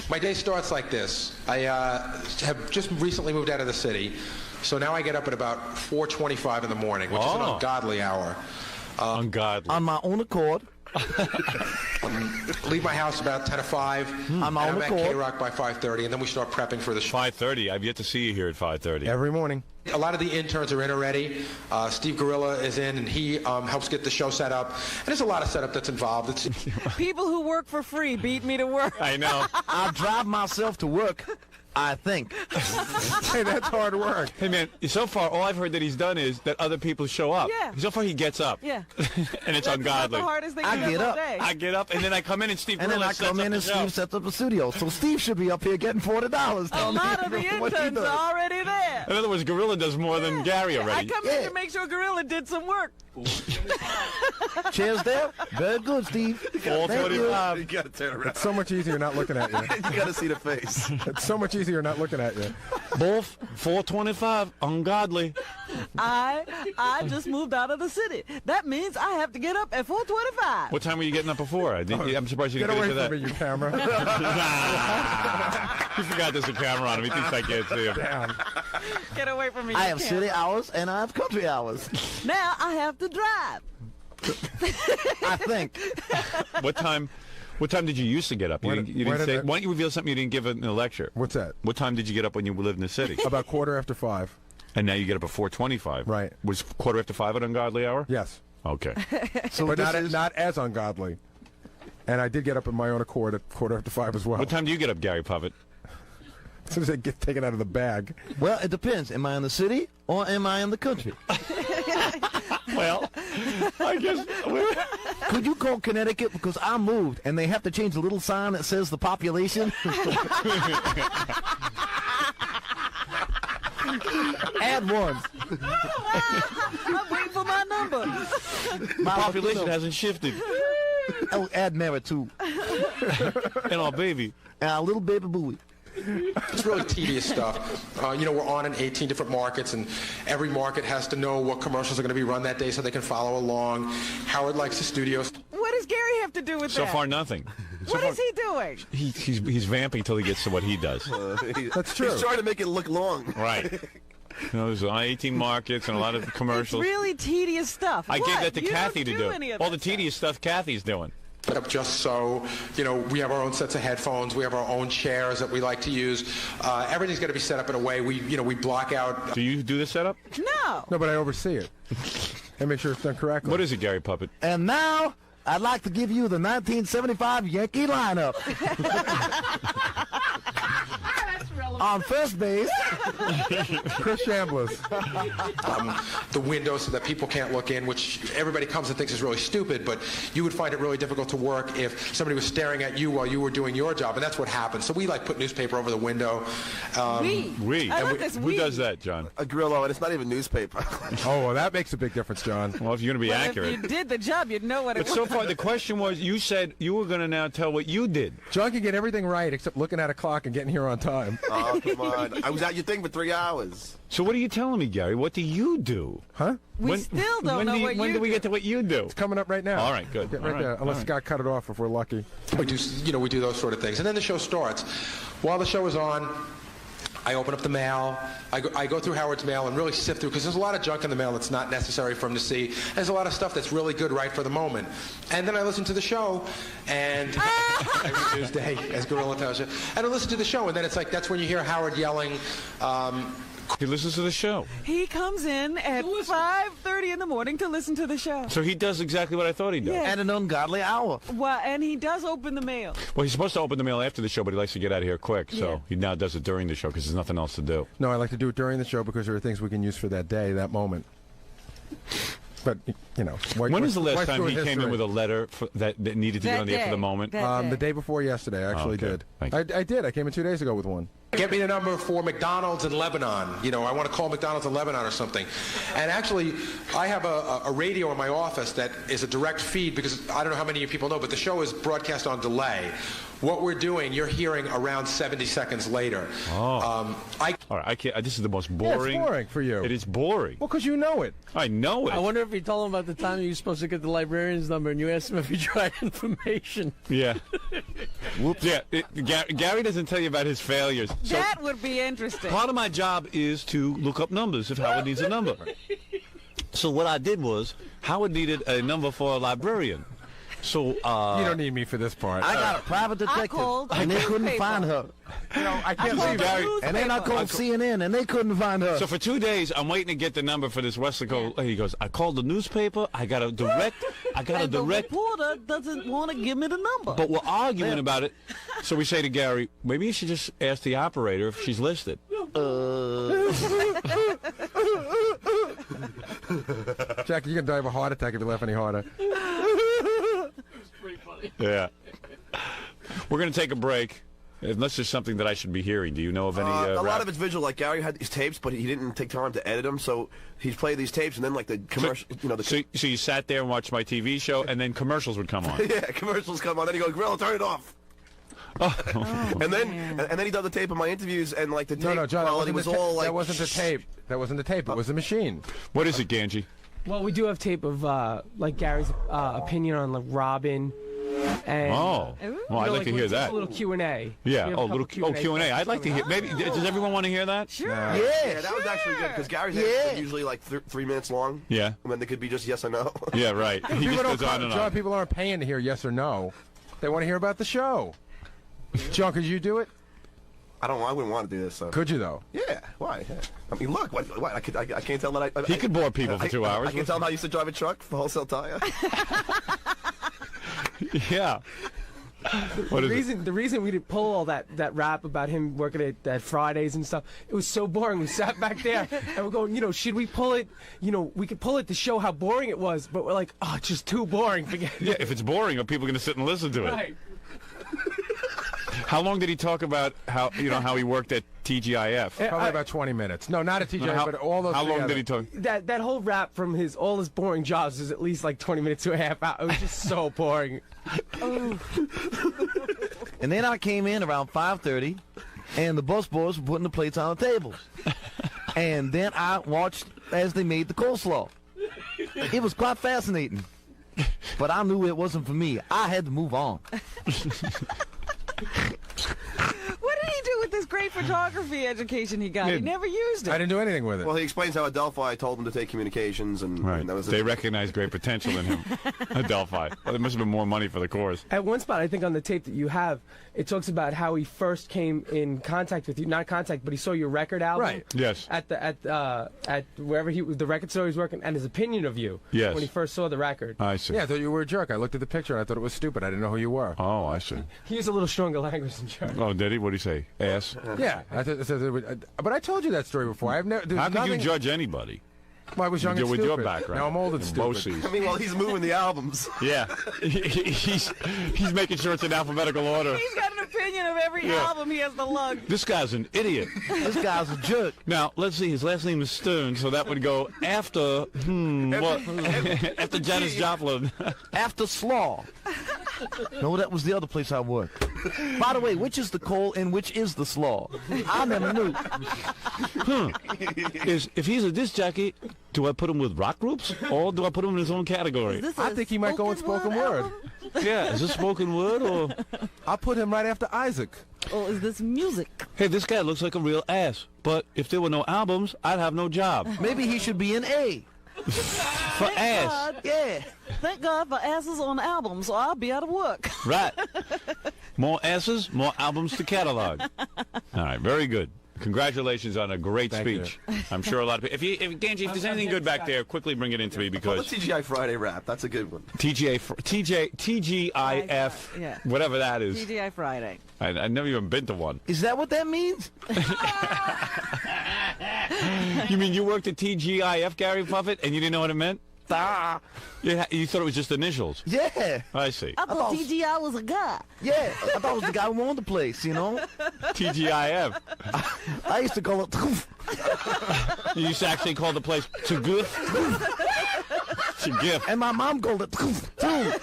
My day starts like this. I have just recently moved out of the city, so now I get up at about 4:25 in the morning, which is an ungodly hour. Ungodly. On my own accord. Leave my house about 10 to 5. On my own I'm at accord. K-Rock by 5:30, and then we start prepping for the show. 5:30. I've yet to see you here at 5:30. Every morning. A lot of the interns are in already. Steve Gorilla is in, and he helps get the show set up. And there's a lot of setup that's involved. It's People who work for free beat me to work. I know. I drive myself to work, I think. Hey, that's hard work. Hey, man, so far, all I've heard that he's done is that other people show up. Yeah. So far, he gets up. Yeah. And it's That's ungodly. Not the hardest thing I to do get all up. day. I get up, and then I come in, and Steve And then Gorilla I sets come up in the and show. Steve sets up the studio. So Steve should be up here getting $40. A telling me lot of the what he interns does. are already there. In other words, Gorilla does more than Gary I already. come in to make sure Gorilla did some work. Chairs there? Very good, Steve. Thank you. 4:25. You gotta turn around. It's so much easier not looking at you. You gotta see the face. It's so much easier not looking at you. Both 4:25. Ungodly. I just moved out of the city. That means I have to get up at 4:25. What time were you getting up before? I'm surprised you Get didn't away get into from me, that. you camera. He forgot there's a camera on him. He thinks I can't see him. Damn. Get away from me. I you have can't. city hours and I have country hours. Now I have to drive. I think. What time did you used to get up? You Where didn't, did- you where didn't did say. it- Why don't you reveal something you didn't give in the lecture? What's that? What time did you get up when you lived in the city? About 5:15. And now you get up at 4:25. Right. Was 5:15 an ungodly hour? Yes. Okay. So But this not as ungodly. And I did get up on my own accord at 5:15 as well. What time do you get up, Gary Puppet? As soon as I get taken out of the bag. Well, it depends. Am I in the city or am I in the country? Well, I guess. Could you call Connecticut because I moved and they have to change the little sign that says the population? Add one. I'm waiting for my number. The population hasn't shifted. Oh, add merit too. And our baby. And a little baby booey. It's really tedious stuff. We're on in 18 different markets, and every market has to know what commercials are going to be run that day so they can follow along. Howard likes the studios. What does Gary have to do with So that? far, nothing. What is he doing? He's vamping till he gets to what he does. That's true. He's trying to make it look long. Right. There's 18 markets and a lot of commercials. It's really tedious stuff. I gave that to You Kathy don't to do. any of All that the tedious stuff Kathy's doing. Set up just so, we have our own sets of headphones. We have our own chairs that we like to use. Everything's got to be set up in a way we block out. Do you do the setup? No. No, but I oversee it. And make sure it's done correctly. What is it, Gary Puppet? And now, I'd like to give you the 1975 Yankee lineup. On first base, Chris Chambliss. The window so that people can't look in, which everybody comes and thinks is really stupid, but you would find it really difficult to work if somebody was staring at you while you were doing your job, and that's what happens. So we put newspaper over the window. We. I like this Who we. does that, John? A Grillo, and it's not even newspaper. Oh, well, that makes a big difference, John. Well, if you're going to be Well, accurate. if you did the job, you'd know what it But was. so far, the question was, you said you were going to now tell what you did. John can get everything right except looking at a clock and getting here on time. Oh, come on. I was at your thing for 3 hours. So what are you telling me, Gary? What do you do? Huh? We still don't know what When you do we do. get to what you do? It's coming up right now. All right, good. Get All right right, there. all Unless right. Scott cut it off if we're lucky. We do those sort of things. And then the show starts. While the show is on, I open up the mail. I go through Howard's mail and really sift through, because there's a lot of junk in the mail that's not necessary for him to see. There's a lot of stuff that's really good right for the moment. And then I listen to the show, and every Tuesday, as Gorilla tells you. And I listen to the show, and then it's like, that's when you hear Howard yelling, He listens to the show. He comes in at 5:30 in the morning to listen to the show. So he does exactly what I thought he does. Yeah. At an ungodly hour. Well, and he does open the mail. Well, he's supposed to open the mail after the show, but he likes to get out of here quick, so Yeah. he now does it during the show because there's nothing else to do. No, I like to do it during the show because there are things we can use for that day, that moment. But, you know. When was the last time he came in with a letter that needed to That get on the air for day. the moment? That The day before yesterday, I actually Okay. did. Thank you. I did. I came in 2 days ago with one. Get me the number for McDonald's in Lebanon. You know, I want to call McDonald's in Lebanon or something. And actually, I have a radio in my office that is a direct feed because I don't know how many of you people know, but the show is broadcast on delay. What we're doing, you're hearing around 70 seconds later. All right, I can't. This is the most Yeah, boring. it's boring for you. It is boring. Well, because you know it. I know it. I wonder if he told him about the time you were supposed to get the librarian's number and you asked him if he tried information. Yeah. Whoops. Yeah. Gary doesn't tell you about his failures. So That would be interesting. part of my job is to look up numbers if Howard needs a number. So what I did was Howard needed a number for a librarian. So You don't need me for this part. I got a private detective, called and they couldn't newspaper. find her. You know, I can't called leave the Gary. newspaper. And then I called CNN, and they couldn't find her. So for 2 days, I'm waiting to get the number for this Westlaco. He goes, I called the newspaper. I got a direct. And the reporter doesn't want to give me the number. But we're arguing about it. So we say to Gary, maybe you should just ask the operator if she's listed. Jack, you can die of a heart attack if you laugh any harder. Yeah. We're going to take a break. Unless there's something that I should be hearing. Do you know of any? A rap? lot of it's visual. Like Gary had these tapes, but he didn't take time to edit them, so he's played these tapes, and then like the commercial, you know, the So you sat there and watched my TV show, and then commercials would come on. yeah, commercials come on. Then he goes, "Gorilla, turn it off." and then he does the tape of my interviews, and like the tape No, John, quality was all like that wasn't the tape. That wasn't the tape. It was the machine. What is it, Ganji? Well, we do have tape of like Gary's opinion on like Robin. And, Oh, well, I'd like to hear just that. A little Q&A. Yeah. We have a Oh, couple little Q&A. I'd like to hear. Maybe does everyone want to hear that? Sure. Yeah, that was actually good because Gary's answers are usually like 3 minutes long. Yeah. And then they could be just yes or no. Yeah. Right. He People just don't goes on and John, on. people aren't paying to hear yes or no. They want to hear about the show. John, could you do it? I wouldn't want to do this. So. Could you though? Yeah. Why? Yeah. I mean, look. What? I can't tell that He could bore people for 2 hours. I can tell him how I used to drive a truck for wholesale tire. Yeah. What is it? The reason we didn't pull all that rap about him working at Fridays and stuff, it was so boring. We sat back there and we're going, you know, should we pull it? You know, we could pull it to show how boring it was, but we're like, oh, it's just too boring. Forget it. Yeah. If it's boring, are people going to sit and listen to it? Right. How long did he talk about how he worked at TGIF? Probably about 20 minutes. No, not at TJ, but all those. How long together. did he talk? That whole rap from all his boring jobs is at least like 20 minutes to a half hour. It was just so boring. And then I came in around 5:30, and the bus boys were putting the plates on the tables. And then I watched as they made the coleslaw. It was quite fascinating. But I knew it wasn't for me. I had to move on. What did he do with this great photography education he got? He never used it. I didn't do anything with it. Well, he explains how at Delphi told him to take communications, and that was They recognized great potential in him at Delphi. Well, there must have been more money for the course. At one spot, I think on the tape that you have, it talks about how he first came in contact with you. Not contact, but he saw your record album. Right. Yes. At wherever the record store he was working, and his opinion of you. Yes. When he first saw the record. I see. Yeah, I thought you were a jerk. I looked at the picture and I thought it was stupid. I didn't know who you were. Oh, I see. He used a little stronger language than jerk. Oh, did he? What did he say? Ass? Yeah, but I told you that story before. I've never. How could you judge anybody? Well, I was young and with stupid. your background. Now I'm old and stupid. Bosse's. I mean, well, he's moving the albums. Yeah. He's making sure it's in alphabetical order. He's got an opinion of every album he has to lug. This guy's an idiot. This guy's a jerk. Now, let's see. His last name is Stern, so that would go after, what? After Janis Joplin. After Slaw. No, that was the other place I worked. By the way, which is the coal and which is the slaw? I never knew. If he's a disc jockey, do I put him with rock groups or do I put him in his own category? I think he might go in spoken word. Yeah, is this spoken word or? I'll put him right after Isaac. Or is this music? Hey, this guy looks like a real ass. But if there were no albums, I'd have no job. Maybe he should be an A. For ass. God. Yeah. Thank God for asses on albums, so I'll be out of work. Right. More asses, more albums to catalog. All right, very good. Congratulations on a great speech. I'm sure a lot of people. If Ganji, if there's anything good back there, quickly bring it in to me because TGI Friday rap. That's a good one. TGIF, whatever that is. TGI Friday. I've never even been to one. Is that what that means? You mean you worked at TGIF, Gary Puffett, and you didn't know what it meant? You thought it was just initials. Yeah. I see. I thought TGI was a guy. Yeah, I thought it was the guy who owned the place, you know? TGIF. I used to call it Toof. You used to actually call the place Tuguf? Tuguf. And my mom called it Toof, too.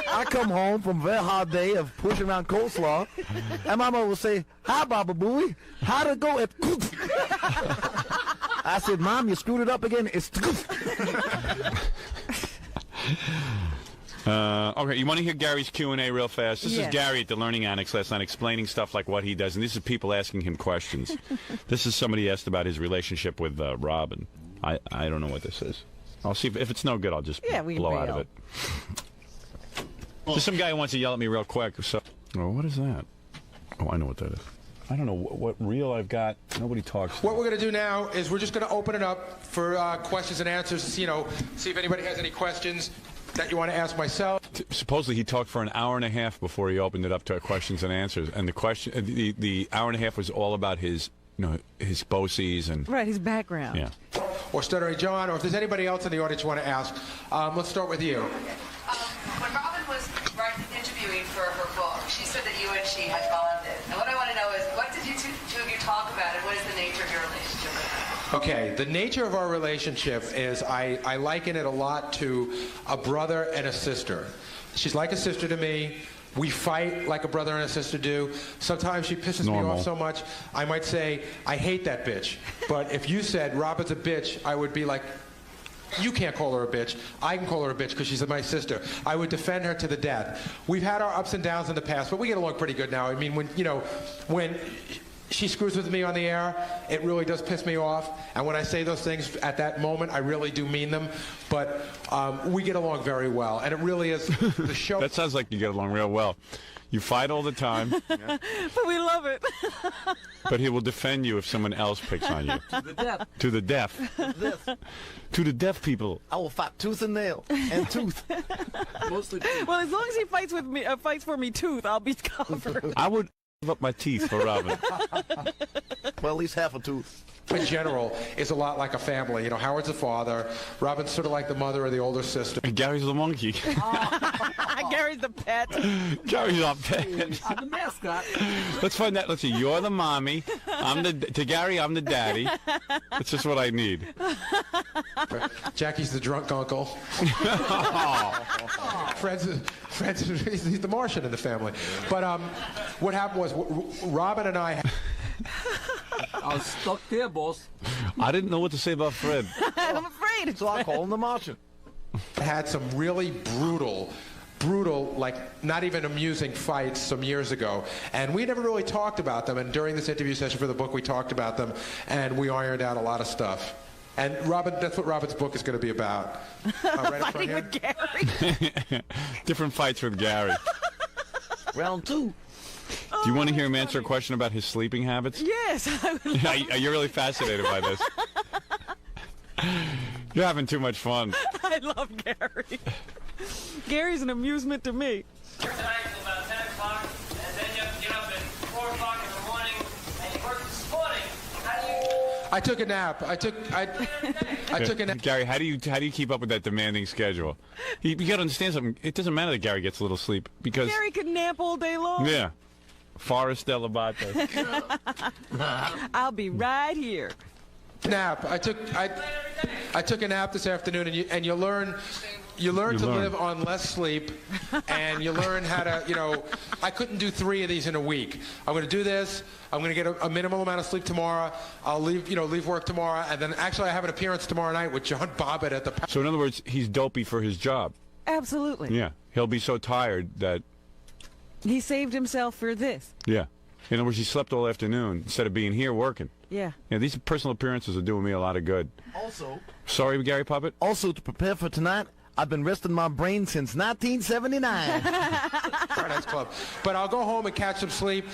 I come home from a very hard day of pushing around coleslaw, and my mom would say, "Hi, Baba Booey. How'd it go at Toof?" I said, "Mom, you screwed it up again. It's Toof." Okay, you want to hear Gary's Q&A real fast? This is Gary at the Learning Annex last night explaining stuff like what he does, and this is people asking him questions. This is somebody asked about his relationship with Robin. I don't know what this is. I'll see if it's no good. I'll just blow out of it. There's some guy who wants to yell at me real quick. So, what is that? Oh, I know what that is. I don't know what reel I've got. Nobody talks. What we're going to do now is we're just going to open it up for questions and answers. You know, see if anybody has any questions that you want to ask myself. Supposedly he talked for an hour and a half before he opened it up to questions and answers, and the hour and a half was all about his his BOCES and his background. Yeah. Or Stuttering John, or if there's anybody else in the audience you want to ask. Let's start with you. When Robin was interviewing for her book, she said that you and she had bonded. And what I want to know is, what did you two of you talk about, and what is the nature of your relationship with her? Okay, the nature of our relationship is I liken it a lot to a brother and a sister. She's like a sister to me. We fight like a brother and a sister do. Sometimes she pisses me off so much, I might say, I hate that bitch. But if you said, Robin's a bitch, I would be like, you can't call her a bitch. I can call her a bitch because she's my sister. I would defend her to the death. We've had our ups and downs in the past, but we get along pretty good now. I mean, when she screws with me on the air, it really does piss me off. And when I say those things at that moment, I really do mean them. But we get along very well. And it really is the show. That sounds like you get along real well. You fight all the time. But we love it. But he will defend you if someone else picks on you. To the death. To the deaf. To the deaf people. I will fight tooth and nail. And tooth. Mostly tooth. Well, as long as he fights with me, fights for me tooth, I'll be covered. I would give up my teeth for Robin. Well, at least half a tooth. In general, is a lot like a family. You know, Howard's the father. Robin's sort of like the mother or the older sister. And Gary's the monkey. Gary's the pet. Gary's our pet. I'm the mascot. Let's find that. Let's see. You're the mommy. To Gary, I'm the daddy. That's just what I need. Jackie's the drunk uncle. Fred's he's the Martian in the family. But what happened was Robin and I. I was stuck there, boss. I didn't know what to say about Fred. I'm afraid. So I call him the Martian. Had some really brutal, like not even amusing fights some years ago. And we never really talked about them. And during this interview session for the book, we talked about them. And we ironed out a lot of stuff. And Robin, that's what Robin's book is going to be about. Right up front here. Fighting with Gary. Different fights with Gary. Round 2. Do you want to hear him answer a question about his sleeping habits? Yes. You're really fascinated by this. You're having too much fun. I love Gary. Gary's an amusement to me. Tonight till about 10 o'clock, and then you have to get up at 4 o'clock in the morning, and you work this morning. How do you... I took a nap. I took a nap. Gary, how do you keep up with that demanding schedule? You got to understand something. It doesn't matter that Gary gets a little sleep because Gary could nap all day long. Yeah, Forest Dell'Abate. I'll be right here. Nap. I took a nap this afternoon, and you learn to live on less sleep, and you learn how to, I couldn't do 3 of these in a week. I'm going to do this. I'm going to get a minimal amount of sleep tomorrow. I'll leave work tomorrow, and then actually I have an appearance tomorrow night with John Bobbitt at the. So in other words, he's dopey for his job. Absolutely. Yeah, he'll be so tired that. He saved himself for this. Yeah. In other words, he slept all afternoon instead of being here working. Yeah. Yeah, these personal appearances are doing me a lot of good. Also. Sorry, Gary Puppet? Also, to prepare for tonight, I've been resting my brain since 1979. Paradise Club. But I'll go home and catch some sleep.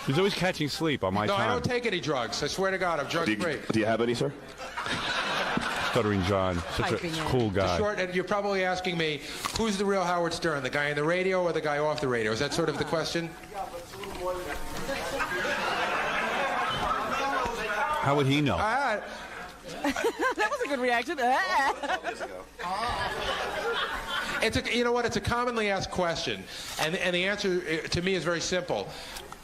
He's always catching sleep on my No, time. I don't take any drugs. I swear to God, I'm drug-free. Do you have any, sir? Stuttering John, such a cool guy. Short, and you're probably asking me, who's the real Howard Stern, the guy in the radio or the guy off the radio? Is that sort of the question? How would he know? That was a good reaction. You know what? It's a commonly asked question, and the answer to me is very simple.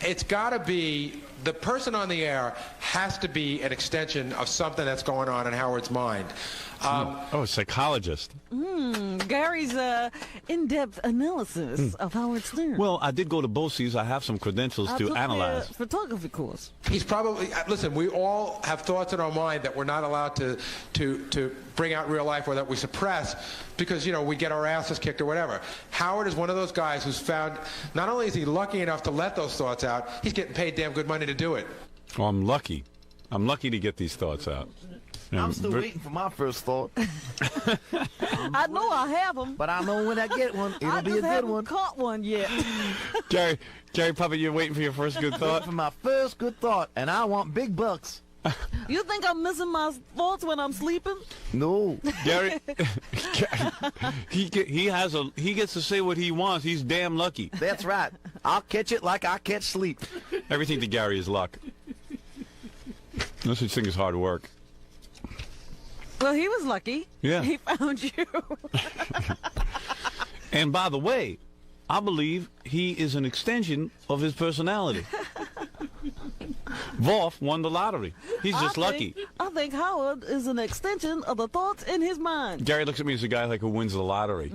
It's got to be the person on the air has to be an extension of something that's going on in Howard's mind. A psychologist. Gary's in-depth analysis of Howard Stern. Well, I did go to BOCES. I have some credentials to analyze. Photography course. He's probably listen. We all have thoughts in our mind that we're not allowed to bring out in real life, or that we suppress because we get our asses kicked or whatever. Howard is one of those guys who's found. Not only is he lucky enough to let those thoughts out, he's getting paid damn good money to do it. Well, I'm lucky. I'm lucky to get these thoughts out. I'm still waiting for my first thought. I know I have them. But I know when I get one, it'll be a good one. I just haven't caught one yet. Gary Puppet, you're waiting for your first good thought? For my first good thought, and I want big bucks. You think I'm missing my thoughts when I'm sleeping? No. Gary, he gets to say what he wants. He's damn lucky. That's right. I'll catch it like I catch sleep. Everything to Gary is luck. No such thing as hard work. Well, he was lucky. Yeah. He found you. And by the way, I believe he is an extension of his personality. Voff won the lottery. He's just lucky. I think Howard is an extension of the thoughts in his mind. Gary looks at me as a guy like who wins the lottery.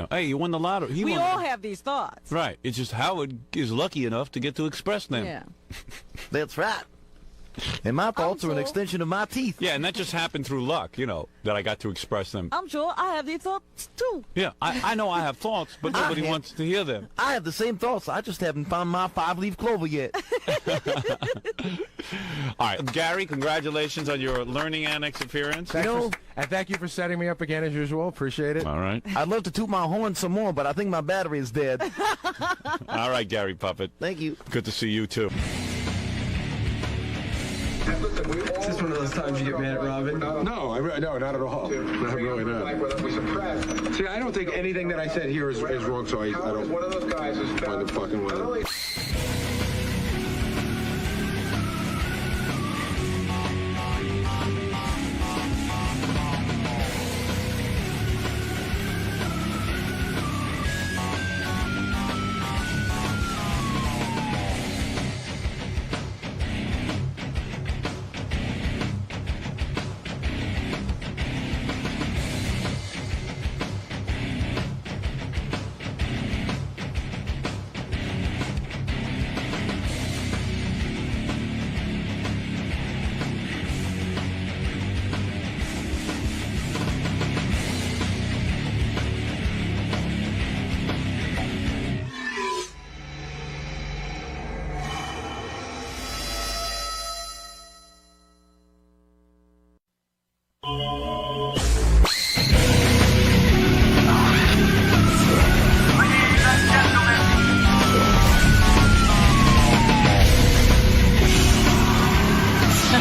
Hey, you won the lottery. We all have these thoughts. Right. It's just Howard is lucky enough to get to express them. Yeah. That's right. And my thoughts are an extension of my teeth. Yeah, and that just happened through luck, that I got to express them. I'm sure I have these thoughts, too. Yeah, I know I have thoughts, but nobody wants to hear them. I have the same thoughts. I just haven't found my 5-leaf clover yet. All right, Gary, congratulations on your Learning Annex appearance. And thank you for setting me up again as usual. Appreciate it. All right. I'd love to toot my horn some more, but I think my battery is dead. All right, Gary Puppet. Thank you. Good to see you, too. Is this one of those times you get mad at Robin? No, no, not at all. I'm really not. See, I don't think anything that I said here is wrong, so I don't one of those guys who's find the fucking one.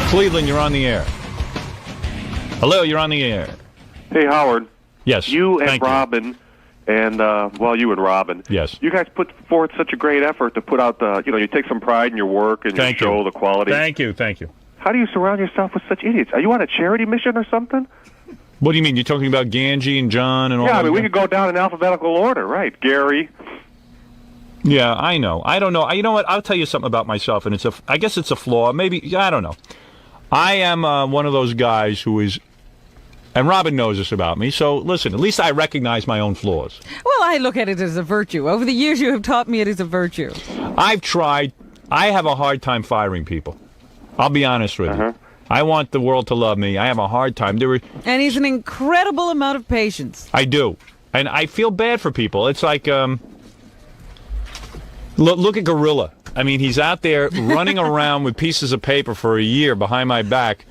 Cleveland, you're on the air. Hello, you're on the air. Hey, Howard. Yes. You and thank Robin, and, you and Robin. Yes. You guys put forth such a great effort to put out you take some pride in your work and you show the quality. Thank you. How do you surround yourself with such idiots? Are you on a charity mission or something? What do you mean? You're talking about Ganji and John and all that? Yeah, I mean, we could go down in alphabetical order, right? Gary. Yeah, I know. I don't know. You know what? I'll tell you something about myself, and I guess it's a flaw. Maybe, I don't know. I am one of those guys who is, and Robin knows this about me, so listen, at least I recognize my own flaws. Well, I look at it as a virtue. Over the years, you have taught me it is a virtue. I've tried. I have a hard time firing people. I'll be honest with you. I want the world to love me. I have a hard time. And he's an incredible amount of patience. I do. And I feel bad for people. It's like, look at Gorilla. I mean, he's out there running around with pieces of paper for a year behind my back,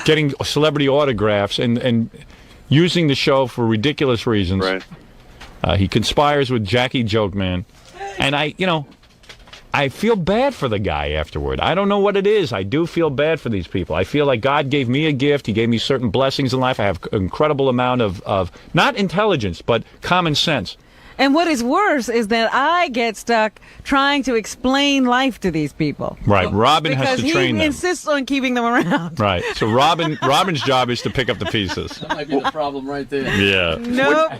getting celebrity autographs, and using the show for ridiculous reasons. Right. He conspires with Jackie Jokeman. And I feel bad for the guy afterward. I don't know what it is. I do feel bad for these people. I feel like God gave me a gift. He gave me certain blessings in life. I have an incredible amount of not intelligence, but common sense. And what is worse is that I get stuck trying to explain life to these people. Right. Robin has to train Because them. he insists on keeping them around. Right. So Robin's job is to pick up the pieces. That might be the problem right there. Yeah. Nope.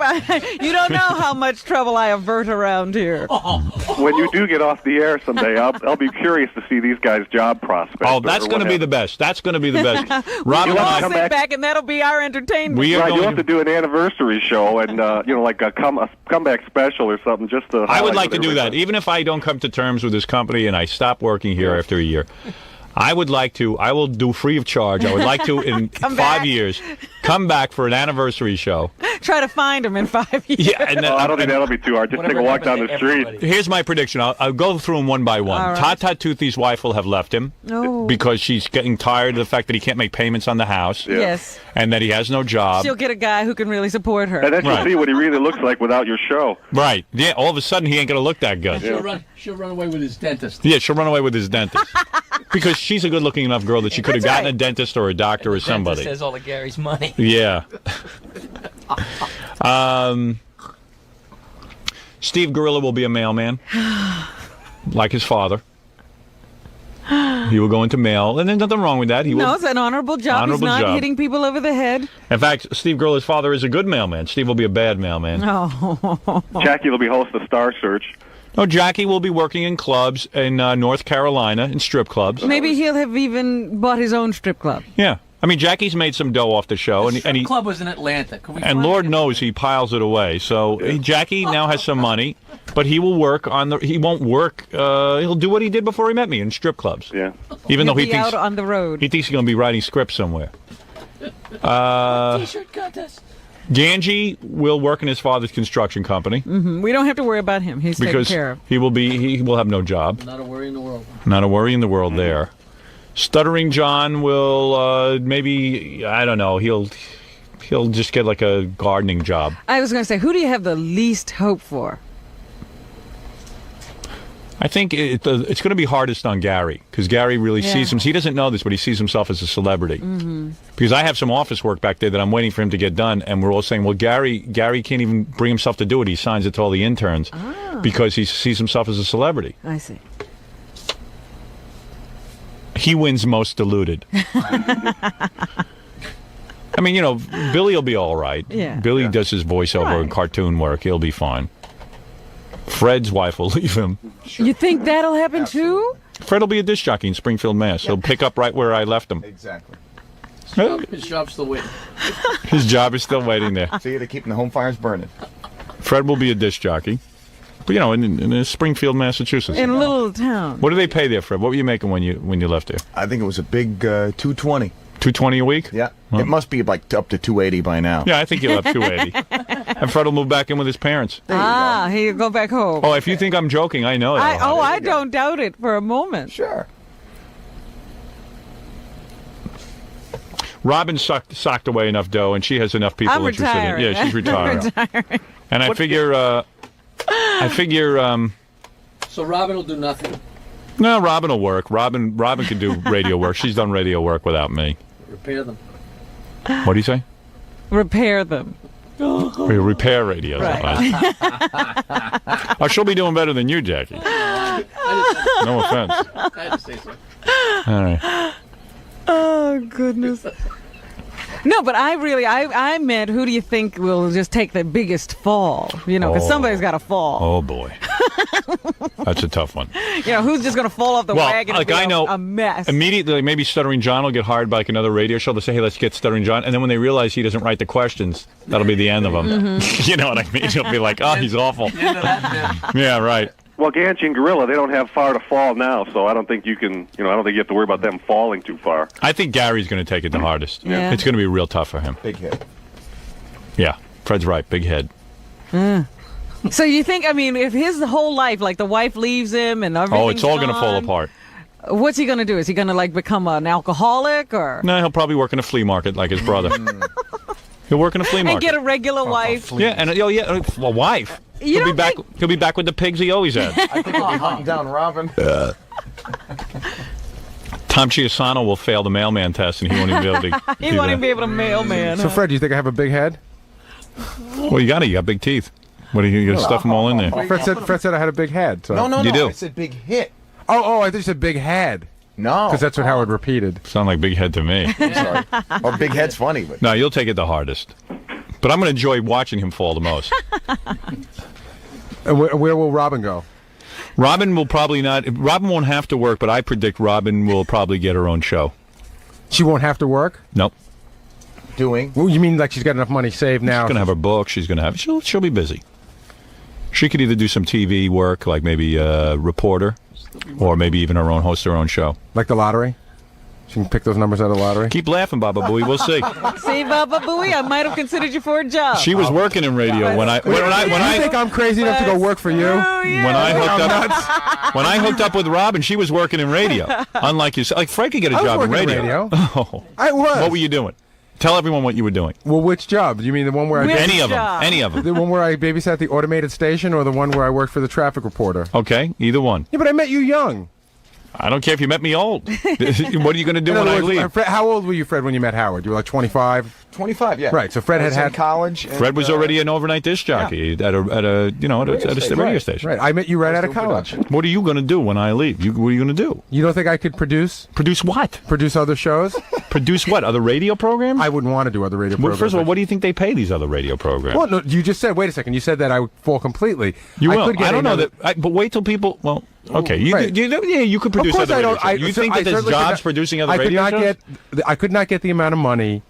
You don't know how much trouble I avert around here. When you do get off the air someday, I'll be curious to see these guys' job prospects. Oh, that's going to be the best. That's going to be the best. Robin We'll and all I sit back and that'll be our entertainment. We are Right, going you'll have to do an anniversary show and like a comeback special or something. Just to I would highlight like to what do that, everybody- even if I don't come to terms with this company and I stop working here after a year. I would like to. I will do free of charge. I would like to, in 5 years, come back for an anniversary show. Try to find them in 5 years. Yeah, and then, I don't think that'll be too hard. Just take a walk down the street. Here's my prediction. I'll go through them one by one. All right. Tata Toothy's wife will have left him because she's getting tired of the fact that he can't make payments on the house. Yeah. Yes. And that he has no job. She'll get a guy who can really support her. And then you'll see what he really looks like without your show. Right. Yeah, all of a sudden he ain't going to look that good. She'll run away with his dentist. Yeah, she'll run away with his dentist. Because she's a good-looking enough girl that she could have gotten a dentist or a doctor or somebody. Dentist has all of Gary's money. Yeah. Steve Gorilla will be a mailman, like his father. He will go into mail, and there's nothing wrong with that. He will. No, it's an honorable job. Honorable He's not job. hitting people over the head. In fact, Steve Gorilla's father is a good mailman. Steve will be a bad mailman. Oh. Jackie will be host of Star Search. No, Jackie will be working in clubs in North Carolina, in strip clubs. Maybe he'll have even bought his own strip club. Yeah. I mean, Jackie's made some dough off the show, and The club was in Atlanta. Could we and find Lord knows he piles it away. So Jackie now has some money, but he will work on the. He won't work. He'll do what he did before he met me in strip clubs. Yeah. Even though He'll he be thinks out on the road. he thinks he's going to be writing scripts somewhere. T-shirt contest? Ganji will work in his father's construction company We don't have to worry about him. He's taken because care of. he will have no job. Not a worry in the world. Not a worry in the world there. Stuttering John will maybe, I don't know, he'll just get like a gardening job. I was going to say, who do you have the least hope for? I think it's going to be hardest on Gary because Gary really Yeah. sees him. He doesn't know this, but he sees himself as a celebrity. Because I have some office work back there that I'm waiting for him to get done, and we're all saying, well, Gary can't even bring himself to do it. He signs it to all the interns because he sees himself as a celebrity. I see. He wins most diluted. I mean, Billy will be all right. Yeah. Billy does his voiceover and cartoon work. He'll be fine. Fred's wife will leave him. You think that'll happen too? Fred will be a disc jockey in Springfield, Mass. He'll pick up right where I left him. Exactly. His job's still waiting. His job is still waiting there. See, they're keeping the home fires burning. Fred will be a disc jockey. But, in Springfield, Massachusetts. In a little town. What do they pay there, Fred? What were you making when you left there? I think it was a big $220. $220 a week? Yeah. It must be like up to $280 by now. Yeah, I think he'll have $280. And Fred will move back in with his parents. He'll go back home. Oh, if you think I'm joking, I know that. I don't doubt it for a moment. Sure. Robin socked away enough dough, and she has enough people I'm interested retiring. in it. Yeah, she's retiring. And I figure. So Robin will do nothing. No, Robin will work. Robin can do radio work. She's done radio work without me. Repair them. What do you say? Repair them. We repair radios. Right. Oh, she'll be doing better than you, Jackie. No offense. I had to say so. All right. Oh, goodness. No, but I meant, who do you think will just take the biggest fall? Because somebody's got to fall. Oh, boy. That's a tough one. Who's just going to fall off the wagon and be a mess? Immediately, maybe Stuttering John will get hired by like another radio show. They'll say, hey, let's get Stuttering John. And then when they realize he doesn't write the questions, that'll be the end of him. You know what I mean? He'll be like, oh, he's awful. Yeah, right. Well, Ganji and Gorilla, they don't have far to fall now, so I don't think you can, I don't think you have to worry about them falling too far. I think Gary's going to take it the hardest. Yeah. It's going to be real tough for him. Big hit. Yeah, Fred's right. Big head. So you think, if his whole life, like the wife leaves him and everything's Oh, it's all going to fall gone, apart. What's he going to do? Is he going to become an alcoholic or? No, he'll probably work in a flea market like his brother. He'll work in a flea market. And get a regular wife. Yeah, and a wife. You He'll be back with the pigs he always had. I think I'll be hunting down Robin. Tom Chiasano will fail the mailman test, and he won't even be able to. He won't even be able to mailman. So, Fred, do you think I have a big head? Well, you got big teeth. What are you going to stuff them all in there? Fred said I had a big head. So. No. You do. I said big hit. Oh, I thought you said big head. No. Because that's what Howard repeated. Sound like big head to me. Sorry. Or big head's funny. But. No, you'll take it the hardest. But I'm going to enjoy watching him fall the most. And where will Robin go? Robin will probably not. Robin won't have to work, but I predict Robin will probably get her own show. She won't have to work? Nope. Doing? Well, you mean like she's got enough money saved now? She's going to have her book. She's going to have. She'll be busy. She could either do some TV work, like maybe a reporter, or maybe even her own host her own show. Like the lottery? She can pick those numbers out of the lottery? Keep laughing, Baba Booey. We'll see. See, Baba Booey, I might have considered you for a job. She was working in radio when I think I'm crazy enough to go work for you? When I hooked up with Robin, she was working in radio. Unlike you, like Fred could get a job in radio. Oh. I was. What were you doing? Tell everyone what you were doing. Well, which job? Do you mean the one where Any of them. The one where I babysat the automated station, or the one where I worked for the traffic reporter? Okay, either one. Yeah, but I met you young. I don't care if you met me old. What are you going to do when I leave? Fred, how old were you, Fred, when you met Howard? You were like 25? 25, yeah. Right, so Fred had college. Fred was already an overnight disc jockey at a radio station. Right, I met you right out of college. What are you going to do when I leave? What are you going to do? You don't think I could produce? Produce what? Produce other shows? Produce what? Other radio programs? I wouldn't want to do other radio programs. First of all, what do you think they pay these other radio programs? Well, no, you just said, wait a second, you said that I would fall completely. You will. I don't know that. But wait till people, well, okay. You could produce other radio shows. You think that there's jobs producing other radio shows? I could not get the amount of money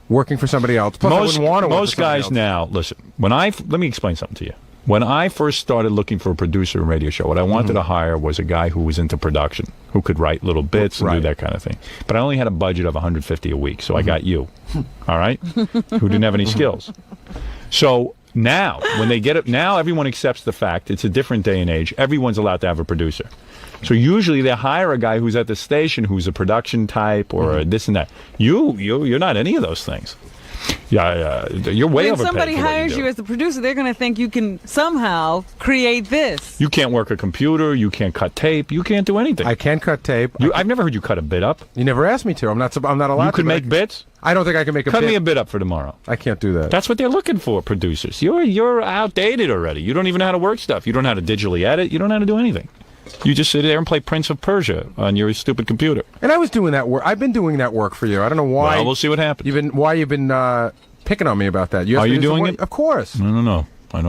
working for somebody else. Plus, I wouldn't want to work most for somebody guys else. now, listen, let me explain something to you. When I first started looking for a producer in a radio show, what I wanted to hire was a guy who was into production, who could write little bits and do that kind of thing. But I only had a budget of $150 a week, so I got you, all right, who didn't have any skills. So now, when they get it, now everyone accepts the fact it's a different day and age. Everyone's allowed to have a producer. So usually they hire a guy who's at the station who's a production type or this and that. You're not any of those things. Yeah, you're way overpaid. When somebody for what hires you as the producer, they're going to think you can somehow create this. You can't work a computer. You can't cut tape. You can't do anything. I can cut tape. I've never heard you cut a bit up. You never asked me to. I'm not allowed to. You could make bits? I don't think I can make a bit. Cut me a bit up for tomorrow. I can't do that. That's what they're looking for, producers. You're outdated already. You don't even know how to work stuff. You don't know how to digitally edit. You don't know how to do anything. You just sit there and play Prince of Persia on your stupid computer. And I was doing that work. I've been doing that work for you. I don't know why. Well, we'll see what happens. You've been picking on me about that. Are you doing it? Of course. I don't know. Oh,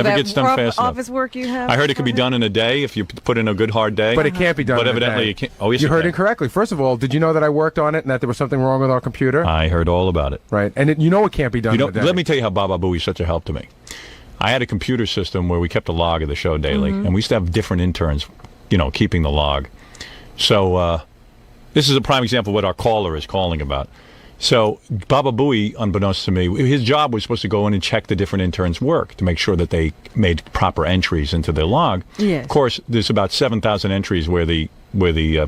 Never gets done fast enough. office work you have? I heard it could be done in a day if you put in a good hard day. But it can't be done But in a evidently day. it can't. Oh, yes, you it heard can. incorrectly. First of all, did you know that I worked on it and that there was something wrong with our computer? I heard all about it. Right. And it can't be done in a day. Let me tell you how Baba Booey is such a help to me. I had a computer system where we kept a log of the show daily, and we used to have different interns, keeping the log. So this is a prime example of what our caller is calling about. So Baba Booey, unbeknownst to me, his job was supposed to go in and check the different interns' work to make sure that they made proper entries into their log. Yes. Of course, there's about 7,000 entries where the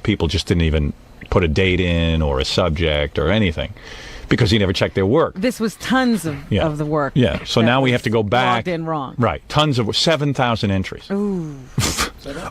people just didn't even put a date in or a subject or anything because he never checked their work. This was tons of the work. Yeah. So now we have to go back. Logged in wrong. Right. Tons of 7,000 entries. Ooh.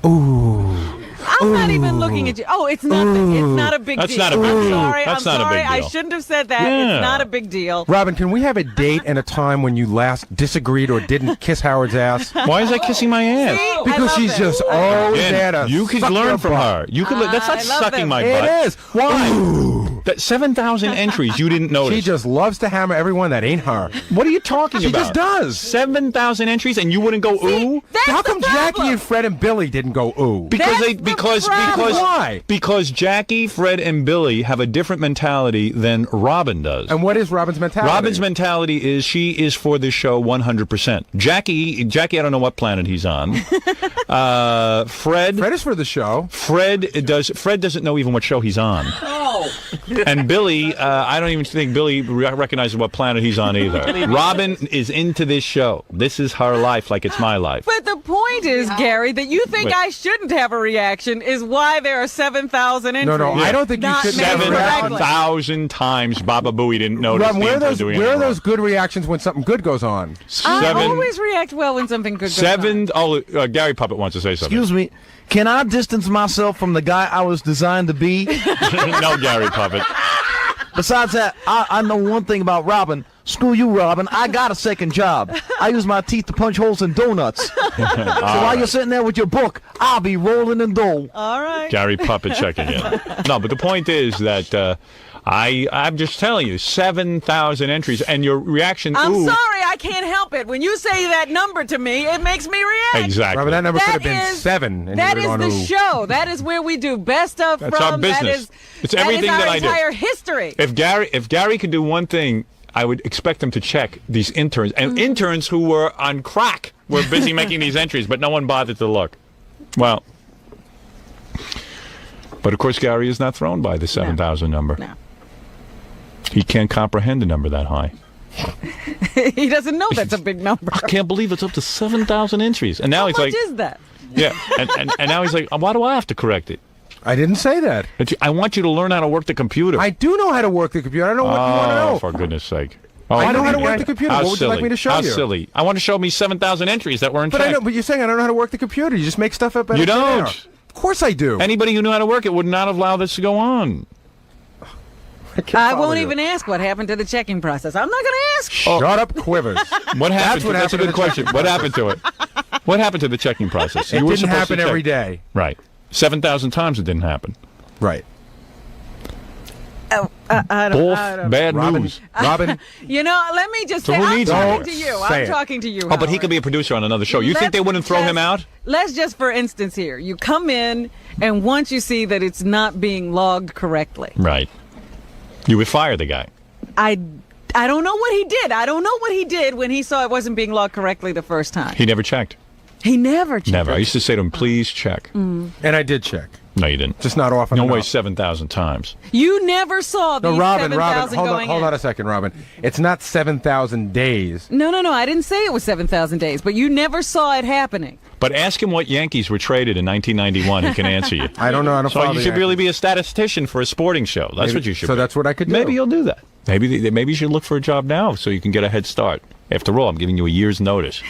Ooh. I'm not even looking at you. Oh, it's nothing. It's not a big That's deal. not a big I'm deal. sorry. That's I'm not a sorry. big deal. I shouldn't have said that. Yeah. It's not a big deal. Robin, can we have a date and a time when you last disagreed or didn't kiss Howard's ass? Why is that kissing my ass? See? Because she's just always there to you could suck learn your from butt. her. You could. That's not I love sucking them. my It butt. is. Why? That 7,000 entries you didn't notice. She just loves to hammer everyone that ain't her. What are you talking She about? just does. 7,000 entries and you wouldn't go ooh? How come Jackie and Fred and Billy didn't go ooh? Why? Because Jackie, Fred, and Billy have a different mentality than Robin does. And what is Robin's mentality? Robin's mentality is she is for this show 100%. Jackie, I don't know what planet he's on. Fred is for the show. Fred doesn't know even what show he's on. Oh. And Billy, I don't even think Billy recognizes what planet he's on either. Robin is into this show. This is her life like it's my life. But the point point is, Gary, that you think Wait. I shouldn't have a reaction is why there are 7,000 entries. No, I don't think you Not should made have a reaction. 7,000 times Baba Booey didn't notice. Rob, the where intern doing are anything those good reactions when something good goes on? I always react well when something good goes on. Gary Puppet wants to say something. Excuse me. Can I distance myself from the guy I was designed to be? No, Gary Puppet. Besides that, I know one thing about Robin. Screw you, Robin. I got a second job. I use my teeth to punch holes in donuts. So while you're sitting there with your book, I'll be rolling in dough. All right. Gary Puppet checking in. No, but the point is that I'm just telling you, 7,000 entries, and your reaction. I'm ooh, sorry, I can't help it. When you say that number to me, it makes me react. Exactly. Robin, that number That could have been is- 7. And That you is would the have gone, ooh. show. That is where we do best of That's from. our business. It's everything that is that our I do. entire history. If Gary could do one thing, I would expect him to check these interns. And interns who were on crack were busy making these entries, but no one bothered to look. Well, but of course, Gary is not thrown by the 7,000 number. No. He can't comprehend a number that high. He doesn't know that's a big number. I can't believe it's up to 7,000 entries. And now How he's much like, is that? yeah, and now he's like, why do I have to correct it? I didn't say that. I want you to learn how to work the computer. I do know how to work the computer. I don't know what you want to know. For goodness sake. I know how to work the computer. How What would you like me to show How you? silly. I want to show me 7,000 entries that weren't But checked. I know. But you're saying I don't know how to work the computer. You just make stuff up. Out You of thin air. don't. Of course I do. Anybody who knew how to work it would not have allowed this to go on. I won't even ask what happened to the checking process. I'm not going to ask. Shut up, Quivers. What happened? That's That's a good question. What happened to it? What happened to the checking process? It You were didn't supposed to happen every check. day. Right. 7,000 times it didn't happen. Right. I don't. Bad Robin, news. Robin. You know, let me just So say, who I'm needs talking it? to you. Say I'm it. talking to you. Oh, but he Howard. could be a producer on another show. You think they wouldn't throw him out? Let's just, for instance, here. You come in, and once you see that it's not being logged correctly, Right. You would fire the guy. I don't know what he did. I don't know what he did when he saw it wasn't being logged correctly the first time. He never checked. He never checked. Never. I used to say to him, please check. Mm. And I did check. No, you didn't. Just not often No way enough. 7,000 times. You never saw these No, Robin, 7,000 hold going on in. a second, Robin. It's not 7,000 days. No. I didn't say it was 7,000 days, but you never saw it happening. But ask him what Yankees were traded in 1991. He can answer you. I don't know how to So follow you the should really Yankees. be a statistician for a sporting show. That's Maybe- what you should so be. that's what I could do. Maybe you'll do that. Maybe you should look for a job now so you can get a head start. After all, I'm giving you a year's notice.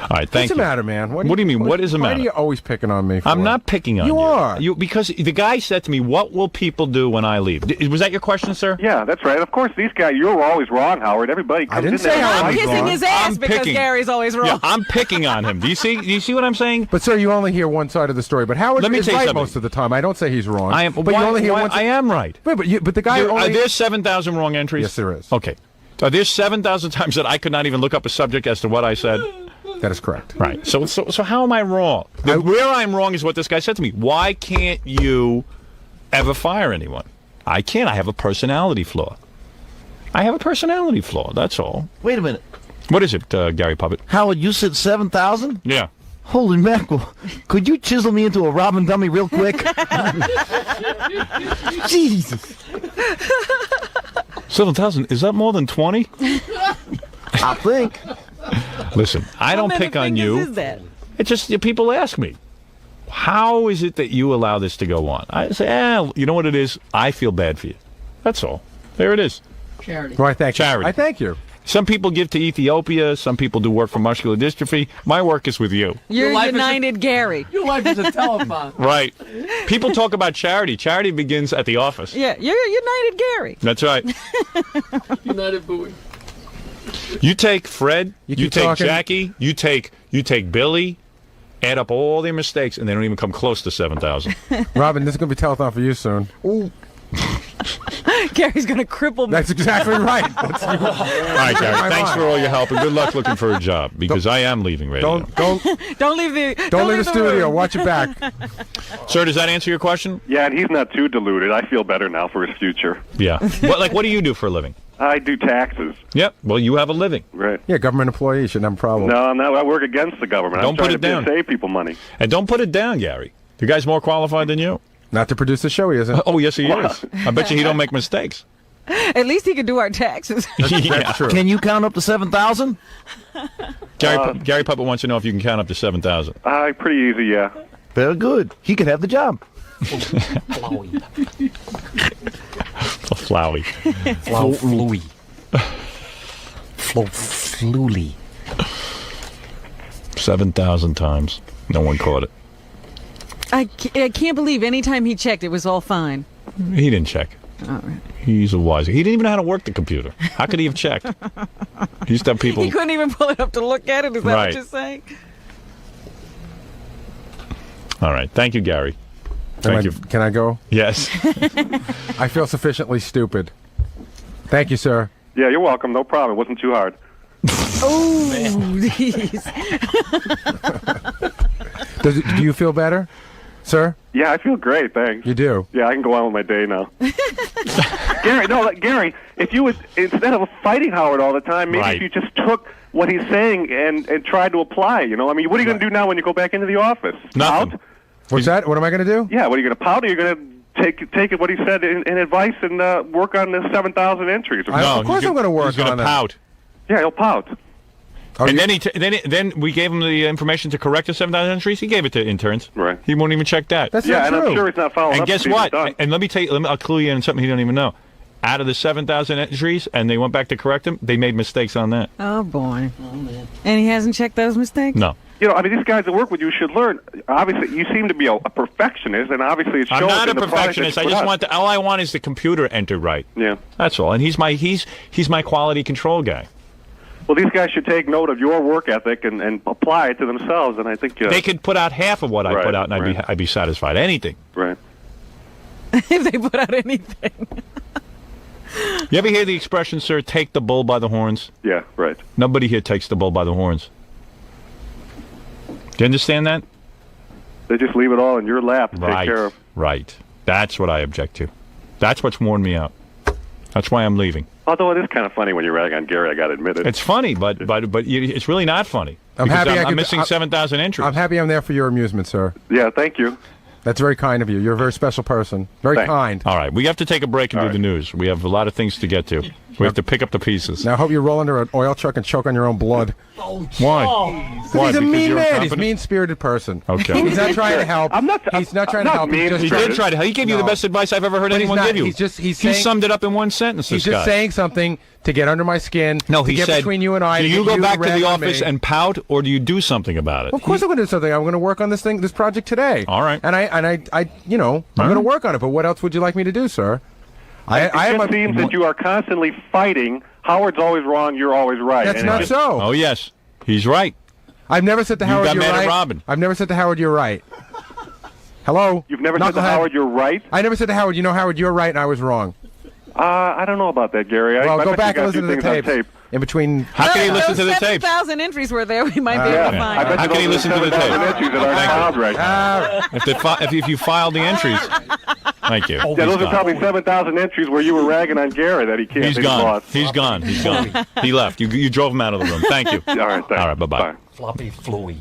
All right, thank What's you. the matter, man? What do you mean? What is the Why matter? are you always picking on me? For? I'm not picking on you. You are. Because the guy said to me, "What will people do when I leave?" Was that your question, sir? Yeah, that's right. Of course, these guys, you're always wrong, Howard. Everybody comes didn't in say there. I I'm was kissing wrong. his ass I'm because picking. Gary's always wrong. Yeah, I'm picking on him. Do you see what I'm saying? But sir, you only hear one side of the story. But Howard Let me is tell you right something. most of the time. I don't say he's wrong. I am. But why- you only hear why- one. I am right. Wait, but the guy Are only. there 7,000 wrong entries? Yes, there is. Okay. Are there 7,000 times that I could not even look up a subject as to what I said? That is correct. Right. So how am I wrong? Where I'm wrong is what this guy said to me. Why can't you ever fire anyone? I can't. I have a personality flaw. That's all. Wait a minute. What is it, Gary Puppet? Howard, you said 7,000? Yeah. Holy mackerel. Could you chisel me into a Robin dummy real quick? Jesus. 7,000. Is that more than 20? I think. Listen, I How don't many pick on fingers you. is that? It's just people ask me, how is it that you allow this to go on? I say, you know what it is? I feel bad for you. That's all. There it is. Charity. Well, I thank Charity. you. I thank you. Some people give to Ethiopia. Some people do work for muscular dystrophy. My work is with you. You're Your life is a- United Gary. Your life is a telethon. Right. People talk about charity. Charity begins at the office. Yeah, you're United Gary. That's right. United Bowie. You take Fred, you keep take talking. Jackie, you take Billy, add up all their mistakes, and they don't even come close to 7,000. Robin, this is going to be telethon for you soon. Gary's going to cripple me. That's exactly right. That's All right, Gary. Thanks for all your help, and good luck looking for a job, because I am leaving radio. Don't leave the Don't leave the studio. room. Watch it back. Sir, does that answer your question? Yeah, and he's not too deluded. I feel better now for his future. Yeah. What do you do for a living? I do taxes. Yep. Well, you have a living. Right. Yeah, government employee shouldn't have a problem. No, I'm not. I work against the government. Don't I'm put trying it down. to save people money. And don't put it down, Gary. The guy's more qualified than you. Not to produce the show, he isn't. Oh, yes, he is. I bet you he don't make mistakes. At least he could do our taxes. That's true. Can you count up to 7,000? Gary Puppet wants to know if you can count up to 7,000. Pretty easy, yeah. Very good. He could have the job. Flowey. Flowey. Flowey. 7,000 times. No one caught it. I can't believe any time he checked, it was all fine. He didn't check. All right. He's a wise. He didn't even know how to work the computer. How could he have checked? He used to have people. He couldn't even pull it up to look at it. Is that Right. what you're saying? All right. Thank you, Gary. Thank you. Can I go? Yes. I feel sufficiently stupid. Thank you, sir. Yeah, you're welcome. No problem. It wasn't too hard. Oh, jeez. Do you feel better, sir? Yeah, I feel great, thanks. You do? Yeah, I can go on with my day now. Gary, if you would, instead of fighting Howard all the time, maybe if you just took what he's saying and tried to apply, you know? I mean, what are you going to do now when you go back into the office? Nothing. Pout? What's that? What am I going to do? Yeah, what are you going to pout, or are you going to take what he said in advice and work on the 7,000 entries? Of course I'm going to work He's going on to it. pout. Yeah, he'll pout. And then we gave him the information to correct the 7,000 entries. He gave it to interns. Right. He won't even check that. That's yeah, not and true. I'm sure he's not following And up. guess what? And let me tell you, I'll clue you in something he don't even know. Out of the 7,000 entries, and they went back to correct them, they made mistakes on that. Oh, boy. And he hasn't checked those mistakes? No. You know, I mean, these guys that work with you should learn. Obviously, you seem to be a perfectionist, and obviously it shows. I'm not a in the product that perfectionist. you I put just out. want all I want is the computer entered right. Yeah. That's all. And he's my quality control guy. Well, these guys should take note of your work ethic and apply it to themselves, and I think They could put out half of what I put out, and I'd be satisfied. Anything. Right. If they put out anything. You ever hear the expression, sir, take the bull by the horns? Yeah, right. Nobody here takes the bull by the horns. Do you understand that? They just leave it all in your lap to Right. take care of. Right. That's what I object to. That's what's worn me out. That's why I'm leaving. Although it is kind of funny when you rag on Gary, I got to admit it. It's funny, but it's really not funny. I'm because happy I'm missing 7,000 entries. I'm happy I'm there for your amusement, sir. Yeah, thank you. That's very kind of you. You're a very special person. Very kind. All right, we have to take a break and do the news. We have a lot of things to get to. We have to pick up the pieces. Now, I hope you roll under an oil truck and choke on your own blood. Why? Why? He's a Because mean you're man. He's a incompetent? mean-spirited person. Okay. He's not trying to help. He's not trying to help. He did try to help. He gave you the best advice I've ever heard But he's anyone not. give you. He's he saying- summed it up in one sentence. He's this just guy. saying something to get under my skin. No, to he get said, between you and I. do to you get go back to rag the on office me. and pout, or do you do something about it? Well, of course I'm going to do something. I'm going to work on this project today. All right. And I you know, I'm going to work on it. But what else would you like me to do, sir? It just seems that you are constantly fighting. Howard's always wrong. You're always right. That's And it not just- so. Oh, yes. He's right. I've never said to You Howard, got you're mad at right. Robin. I've never said to Howard, you're right. Hello? You've never said to Knucklehead. Howard, you're right? I never said to Howard, you know, Howard, you're right and I was wrong. I don't know about that, Gary. Well, I go bet back you and got a listen few to the things on tapes. tape. In between. How can he listen to the tapes? 7,000 entries were there. We might be able to find I it. bet How can he listen to the tape? Entries that aren't filed right now. If you filed the entries, thank you. Yeah, those are probably 7,000 entries where you were ragging on Gary that he can't. He's that gone. lost. He's gone. He's gone. He left. You drove him out of the room. Thank you. All right. Thanks. All right. Bye-bye. Floppy Fluey.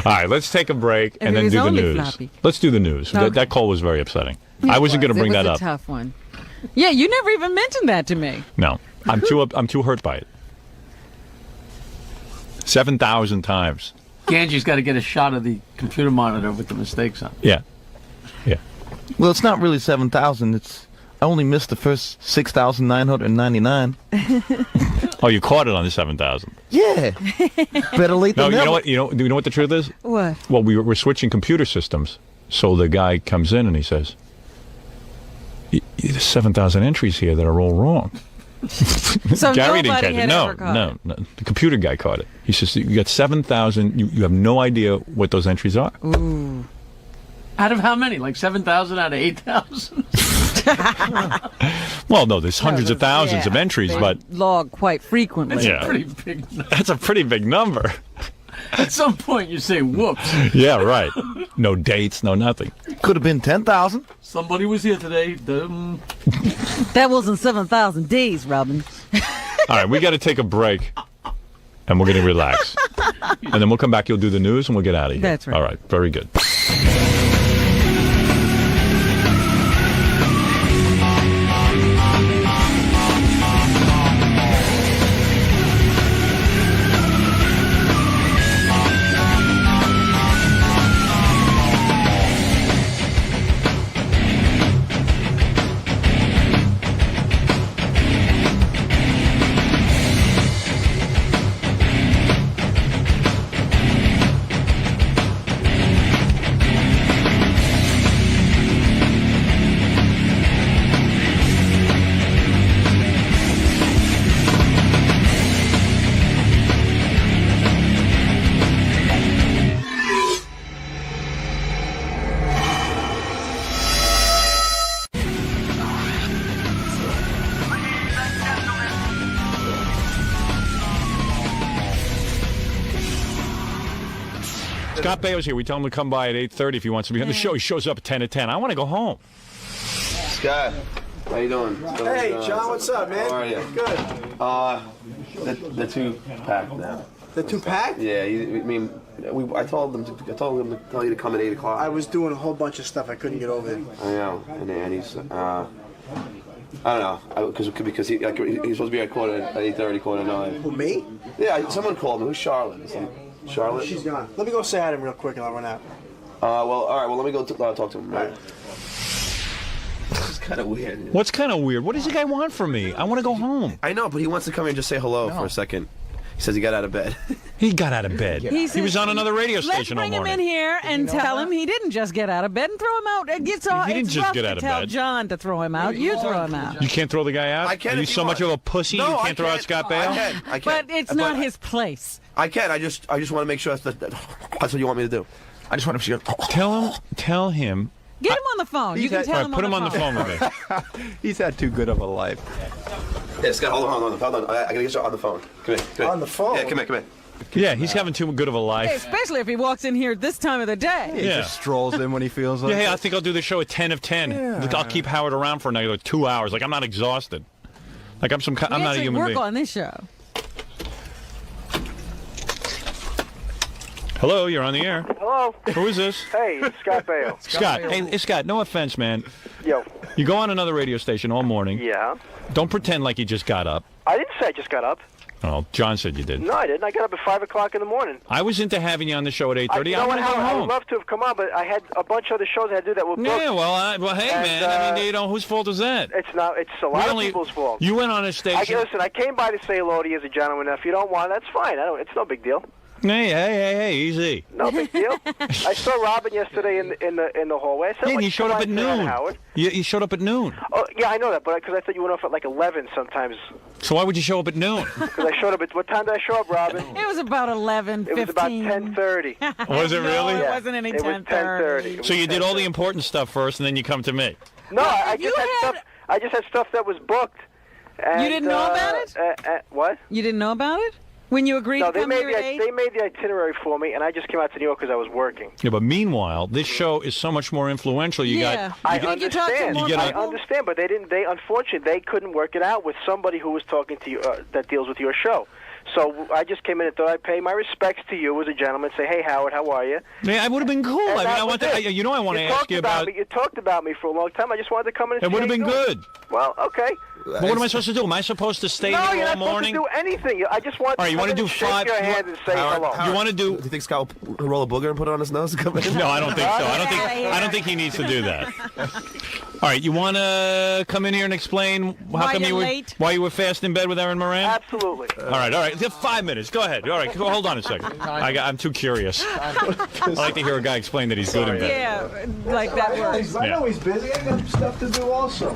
All right. Let's take a break and If then it was do the only news. floppy. Let's do the news. Okay. That call was very upsetting. I wasn't going to bring it that was up. a tough one. Yeah, you never even mentioned that to me. No, I'm too hurt by it. 7,000 times. Ganji's got to get a shot of the computer monitor with the mistakes on. Yeah. Well, it's not really 7,000. It's I only missed the first 6,999. Oh, you caught it on the 7,000. Yeah. Better late No, than you never. know what? Do you know what the truth is? What? Well, we're switching computer systems. So the guy comes in and he says, "There's 7,000 entries here that are all wrong." So Gary didn't nobody catch it. had No, ever caught no, no. The computer guy caught it. He says, "You got 7,000. You have no idea what those entries are." Ooh. Out of how many? Like 7,000 out of 8,000? Well, no, there's hundreds of thousands of entries, they but log quite frequently. That's Yeah. a pretty big number. that's a pretty big number. At some point, you say, whoops. Yeah, right. No dates, no nothing. Could have been 10,000. Somebody was here today. That wasn't 7,000 days, Robin. All right, we got to take a break, and we're going to relax. And then we'll come back, you'll do the news, and we'll get out of here. That's right. All right, very good. Scott Baio's here. We tell him to come by at 8:30 if he wants to be on the show. He shows up at 10 to 10. I want to go home. Scott, how you doing? Hey, John, what's up, man? How are you? Good. The 2-pack now. The 2-pack? Yeah, I told him to tell you to come at 8 o'clock. I was doing a whole bunch of stuff. I couldn't get over there. I know, and he's I don't know, because he's supposed to be at 8:30, 8:45. Who, me? Yeah, someone called me. Who's Charlotte? Charlotte? She's gone. Let me go say hi to him real quick and I'll run out. Well, all right. Well, let me go talk to him. Right. This is kind of weird. What's kind of weird? What does the guy want from me? I want to go home. I know, but he wants to come here and just say hello for a second. He says he got out of bed. He got out of bed. He was on another radio station all Let's bring him morning. in here and tell him he didn't just get out of bed and throw him out. He didn't just get out of tell bed. John to throw him out. You throw him out. You can't throw the guy out? I can Are you if you so much of want. a pussy No, you I can't throw out Scott Baio? I can. But it's not his place. I can. I just want to make sure that's what you want me to do. I just want to Tell him. Get him on the phone. You can tell him put him on the phone with me. He's had too good of a life. Yeah, Scott, hold on. I gotta get you on the phone. Come here. On the phone? Yeah, come here. Yeah, he's having too good of a life. Especially if he walks in here this time of the day. He just strolls in when he feels like Yeah, hey, it. I think I'll do the show at 10 of 10. I'll keep Howard around for another 2 hours. Like, I'm not exhausted. Like, I'm not a human work being. on this show. Hello, you're on the air. Hello. Who is this? Hey, it's Scott Baio. Scott. Hey, Scott, no offense, man. Yo. You go on another radio station all morning. Yeah. Don't pretend like you just got up. I didn't say I just got up. Oh, John said you did. No, I didn't. I got up at 5 o'clock in the morning. I was into having you on the show at 8:30. You I know want what, to go Howard? I home. would love to have come on, but I had a bunch of other shows I had to do that were booked. Yeah, well, hey, And, man. I mean, whose fault is that? It's a lot of people's fault. You went on a station. Listen, I came by to say hello to you as a gentleman. If you don't want it, that's fine. It's no big deal. Hey, easy. No big deal. I saw Robin yesterday in the hallway. I said, Yeah, and you showed up at "Come on, noon. Howard." You showed up at noon. Oh, yeah, I know that, but because I thought you went off at like 11 sometimes. So why would you show up at noon? Because I showed up at what time did I show up, Robin? It was about 11:15. It was about 10:30. Was it really? No, it wasn't any It was 10:30. So you did all the important stuff first, and then you come to me. No, I just had stuff that was booked. And, You didn't know about it? What? You didn't know about it? When you agreed No, to come here at 8? they made the itinerary for me, and I just came out to New York because I was working. Yeah, but meanwhile, this show is so much more influential. I understand. I understand, but unfortunately, they couldn't work it out with somebody who was talking to you that deals with your show. So I just came in and thought I'd pay my respects to you as a gentleman. Say, hey, Howard, how are you? Yeah, it would have been cool. And I mean, that I want was to. it. You know, I want to ask talked you about. me. You talked about me for a long time. I just wanted to come in and It see would have how been you doing. good. Well, okay. But what am I supposed to do? Am I supposed to stay No, here you're all not supposed morning? to do anything. I just want All right, you want wanna to do shake 5 your hand and say hello. You want to do? Do you think Scott will roll a booger and put it on his nose and come in? No, I don't think so. I don't think he needs to do that. All right, you want to come in here and explain Why you're late? why you were fast in bed with Aaron Moran? Absolutely. All right. 5 minutes. Go ahead. All right, hold on a second. I'm too curious. I like to hear a guy explain that he's good in bed. Yeah, like that works. I know he's busy. I got stuff to do also.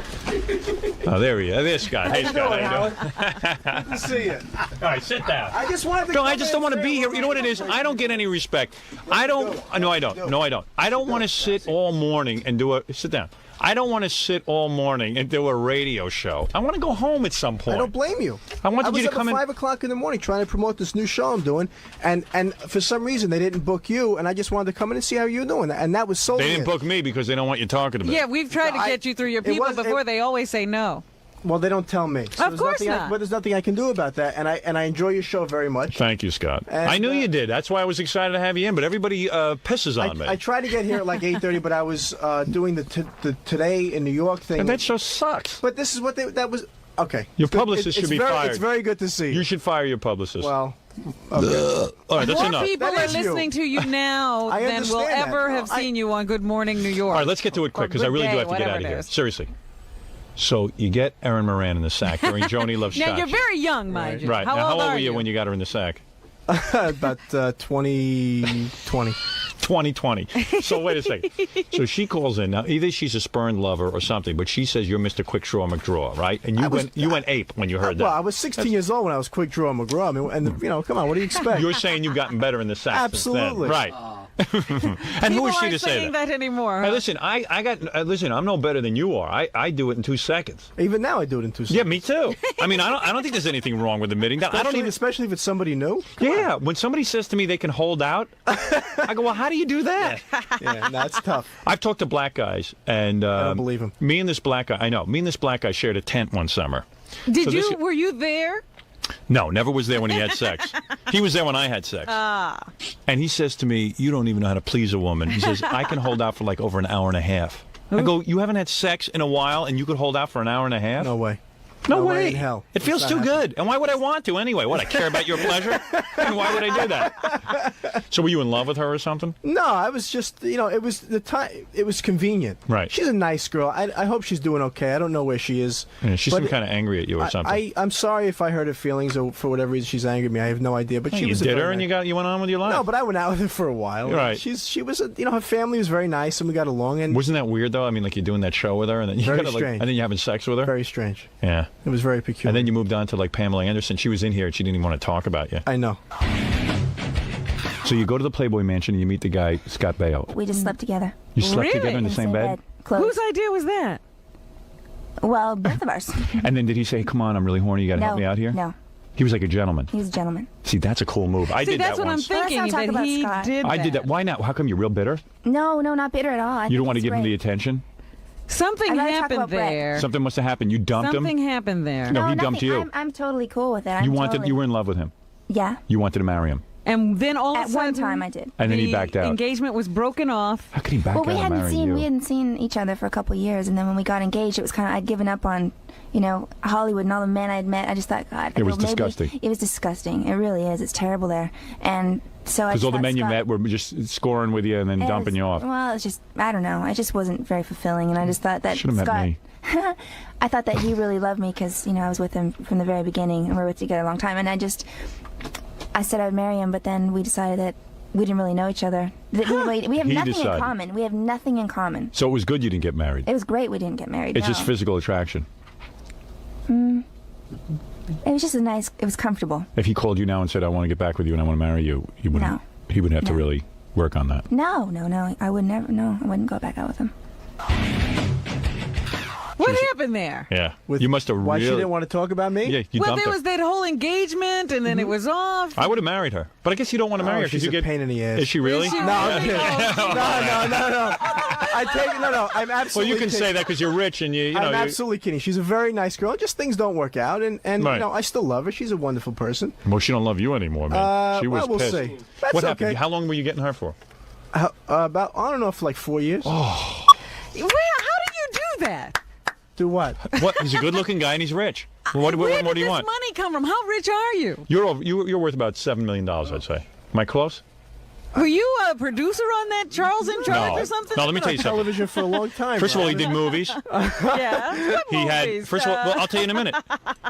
Oh, there he is. There's Scott. Hey, Scott. How you doing? Good to see you. All right, sit down. I just wanted to. No, I just don't want to be here. You know what it is? I don't get any respect. I don't. No, I don't. No, I don't. I don't want to sit all morning and do a. Sit down. I don't want to sit all morning and do a radio show. I want to go home at some point. I don't blame you. I wanted you to come up in. at 5 o'clock in the morning trying to promote this new show I'm doing, and for some reason they didn't book you, and I just wanted to come in and see how you're doing, and that was so. They didn't book me because they don't want you talking to me. Yeah, we've tried to get you through your people before. They always say no. Well, they don't tell me. So Of course not. But there's nothing I can do about that, and I enjoy your show very much. Thank you, Scott. And, I knew you did. That's why I was excited to have you in. But everybody pisses on me. I tried to get here at like 8:30, but I was doing the Today in New York thing. And that show sucks. But this is what that was. Okay. Your publicist should be fired. It's very good to see you. You should fire your publicist. Well. Okay. All right, that's More enough. people are listening to you now I than will understand that. ever have seen you on Good Morning New York. All right, let's get to it quick because I really do have to get out of here. Seriously. So you get Aaron Moran in the sack during Joni Loves Now, Scotch. you're very young, mind you. Right. How Now, old how old are were you when you got her in the sack? About 2020. 2020. So wait a second. So she calls in. Now, either she's a spurned lover or something, but she says you're Mr. Quick Draw McDraw, right? And you went ape when you heard that. Well, I was 16 years old when I was Quick Draw McGraw. I mean, and come on, what do you expect? You're saying you've gotten better in the sack Absolutely. since then. Right. And who is she to say saying that anymore? Hey, Huh? listen, listen, I'm no better than you are. I do it in 2 seconds. Even now, I do it in 2 seconds. Yeah, me too. I mean, I don't think there's anything wrong with admitting that. Especially if it's somebody new. Yeah, when somebody says to me they can hold out, I go, well, how do you do that? Yeah, that's tough. I've talked to black guys, and I don't believe him. Me and this black guy shared a tent one summer. Were you there? No, never was there when he had sex. He was there when I had sex. And he says to me, you don't even know how to please a woman. He says, I can hold out for like over an hour and a half. I go, you haven't had sex in a while and you could hold out for an hour and a half? No way. No way. In hell. It feels too good. And why would I want to anyway? What, I care about your pleasure? And why would I do that? So were you in love with her or something? No, I was just, it was the time. It was convenient. Right. She's a nice girl. I hope she's doing okay. I don't know where she is. Yeah, she seemed kind of angry at you or something. I'm sorry if I hurt her feelings or for whatever reason she's angry at me. I have no idea. But she you was did her and you went on with your life. No, but I went out with her for a while. Right. She was, her family was very nice and we got along. And wasn't that weird though? I mean, like you're doing that show with her and then you very gotta, strange. and then you're having sex with her. Very strange. Yeah. It was very peculiar. And then you moved on to like Pamela Anderson. She was in here and she didn't even want to talk about you. I know. So you go to the Playboy Mansion and you meet the guy, Scott Baio. We just slept together. You slept together in the same bed? Close. Whose idea was that? Well, both of ours. And then did he say, come on, I'm really horny, you got to help me out here? No. He was like a gentleman. He was a gentleman. See, that's a cool move. I did that once. That's what I'm thinking, Let's not talk that about he Scott. did I did that. Why not? How come you're real bitter? No, not bitter at all. You don't want to give him the attention? Something happened there. Something must have happened. You dumped him? Something happened there. No, he dumped you. I'm totally cool with it. You were in love with him? Yeah. You wanted to marry him? And then all at of a sudden, one time I did. And then he backed out. Engagement was broken off. How could he back out and marry you? We hadn't seen each other for a couple of years, and then when we got engaged, it was kind of I'd given up on, Hollywood and all the men I'd met. I just thought, God, it was disgusting. It was disgusting. It really is. It's terrible there, and so because all the men you met were just scoring with you and then dumping you off. Well, it's just I don't know. It just wasn't very fulfilling, and I just thought that should have met me. I thought that he really loved me because I was with him from the very beginning, and we were together a long time, and I said I would marry him, but then we decided that we didn't really know each other. We have nothing in common. We have nothing in common. So it was good you didn't get married? It was great we didn't get married. It's just physical attraction. It was just it was comfortable. If he called you now and said, I want to get back with you and I want to marry you, he wouldn't have to really work on that. No. I would never, I wouldn't go back out with him. What happened there? Yeah. You must have Why really... she didn't want to talk about me? Yeah, you well, dumped there her. was that whole engagement, and then it was off. I would have married her. But I guess you don't want to marry her. She's a pain in the ass. Is she really? No, I'm kidding. No. I'm absolutely Well, you can kidding. say that because you're rich and you know... I'm absolutely kidding. She's a very nice girl. Just things don't work out, and right. I still love her. She's a wonderful person. Well, she don't love you anymore, man. She was we'll pissed. see. That's What okay. happened? How long were you getting her for? About, I don't know, for like 4 years. Oh. How do you do that? Do what? What? He's a good-looking guy and he's rich. What do you Where want? did this money come from? How rich are you? You're worth about $7 million, I'd say. Am I close? Were you a producer on that Charles in Charge or something? No, let me tell you something. Television for a long time. First of all, he did movies. Yeah. He had, first of all, well, I'll tell you in a minute.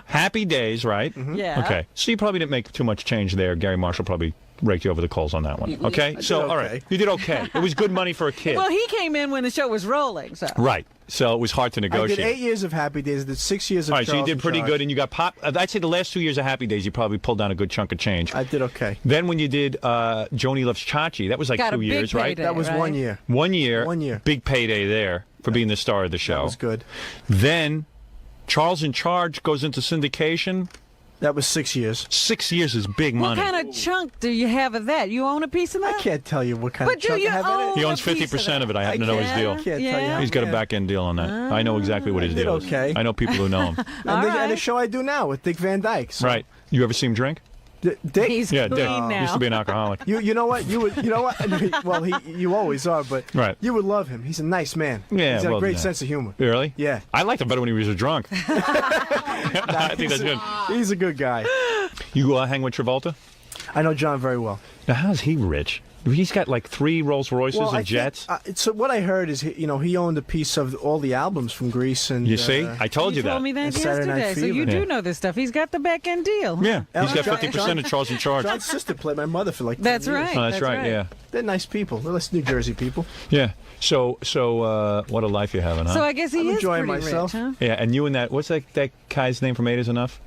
Happy Days, right? Yeah. Okay. So you probably didn't make too much change there. Gary Marshall probably raked you over the coals on that one. Okay? So, all right. You did okay. It was good money for a kid. Well, he came in when the show was rolling, so. Right. So it was hard to negotiate. I did 8 years of Happy Days. I did 6 years of All right, so you Charles did pretty in good, and you got pop. I'd say the last 2 years of Happy Days, you probably pulled down a good chunk of change. I did okay. Then when you did Joni Loves Chachi, that was like Got 2 a big years, right? payday, That was right? 1 year. 1 year. 1 year. Big payday there for being the star of the show. That was good. Then Charles in Charge goes into syndication. That was 6 years. 6 years is big What money. kind of chunk do you have of that? You own a piece of that? I can't tell you what kind But of do chunk you I have in own it. He owns a piece 50% of it. I happen to know his deal. I can't tell you. Yeah. He's got a back-end deal on that. I know exactly what his did deal is. okay. I know people who know him. And the show I do now with Dick Van Dyke. So. Right. You ever see him drink? Dick? He's Yeah, clean Dick. now. Used to be an alcoholic. You know what? You know what? Well, you always are, but Right. you would love him. He's a nice man. Yeah, He's got well, a great yeah. sense of humor. Really? Yeah. I liked him better when he was drunk. I think that's good. He's a good guy. You hang with Travolta? I know John very well. Now, how's he rich? He's got like 3 Rolls Royces Well, and jets. So what I heard is, he owned a piece of all the albums from Grease and. You see? I told you that. told me that And Saturday Night yesterday, so you Fever. do know this stuff. He's got the back end deal. Yeah, he's got John- 50% of Charles in Charge. John's sister played my mother for like 10 That's years. right. Oh, that's right, yeah. They're nice people. They're nice New Jersey people. Yeah. So what a life you're having, huh? So I guess he I'm is enjoying pretty myself. rich, huh? Yeah, and you and that, what's that guy's name from 8 is Enough?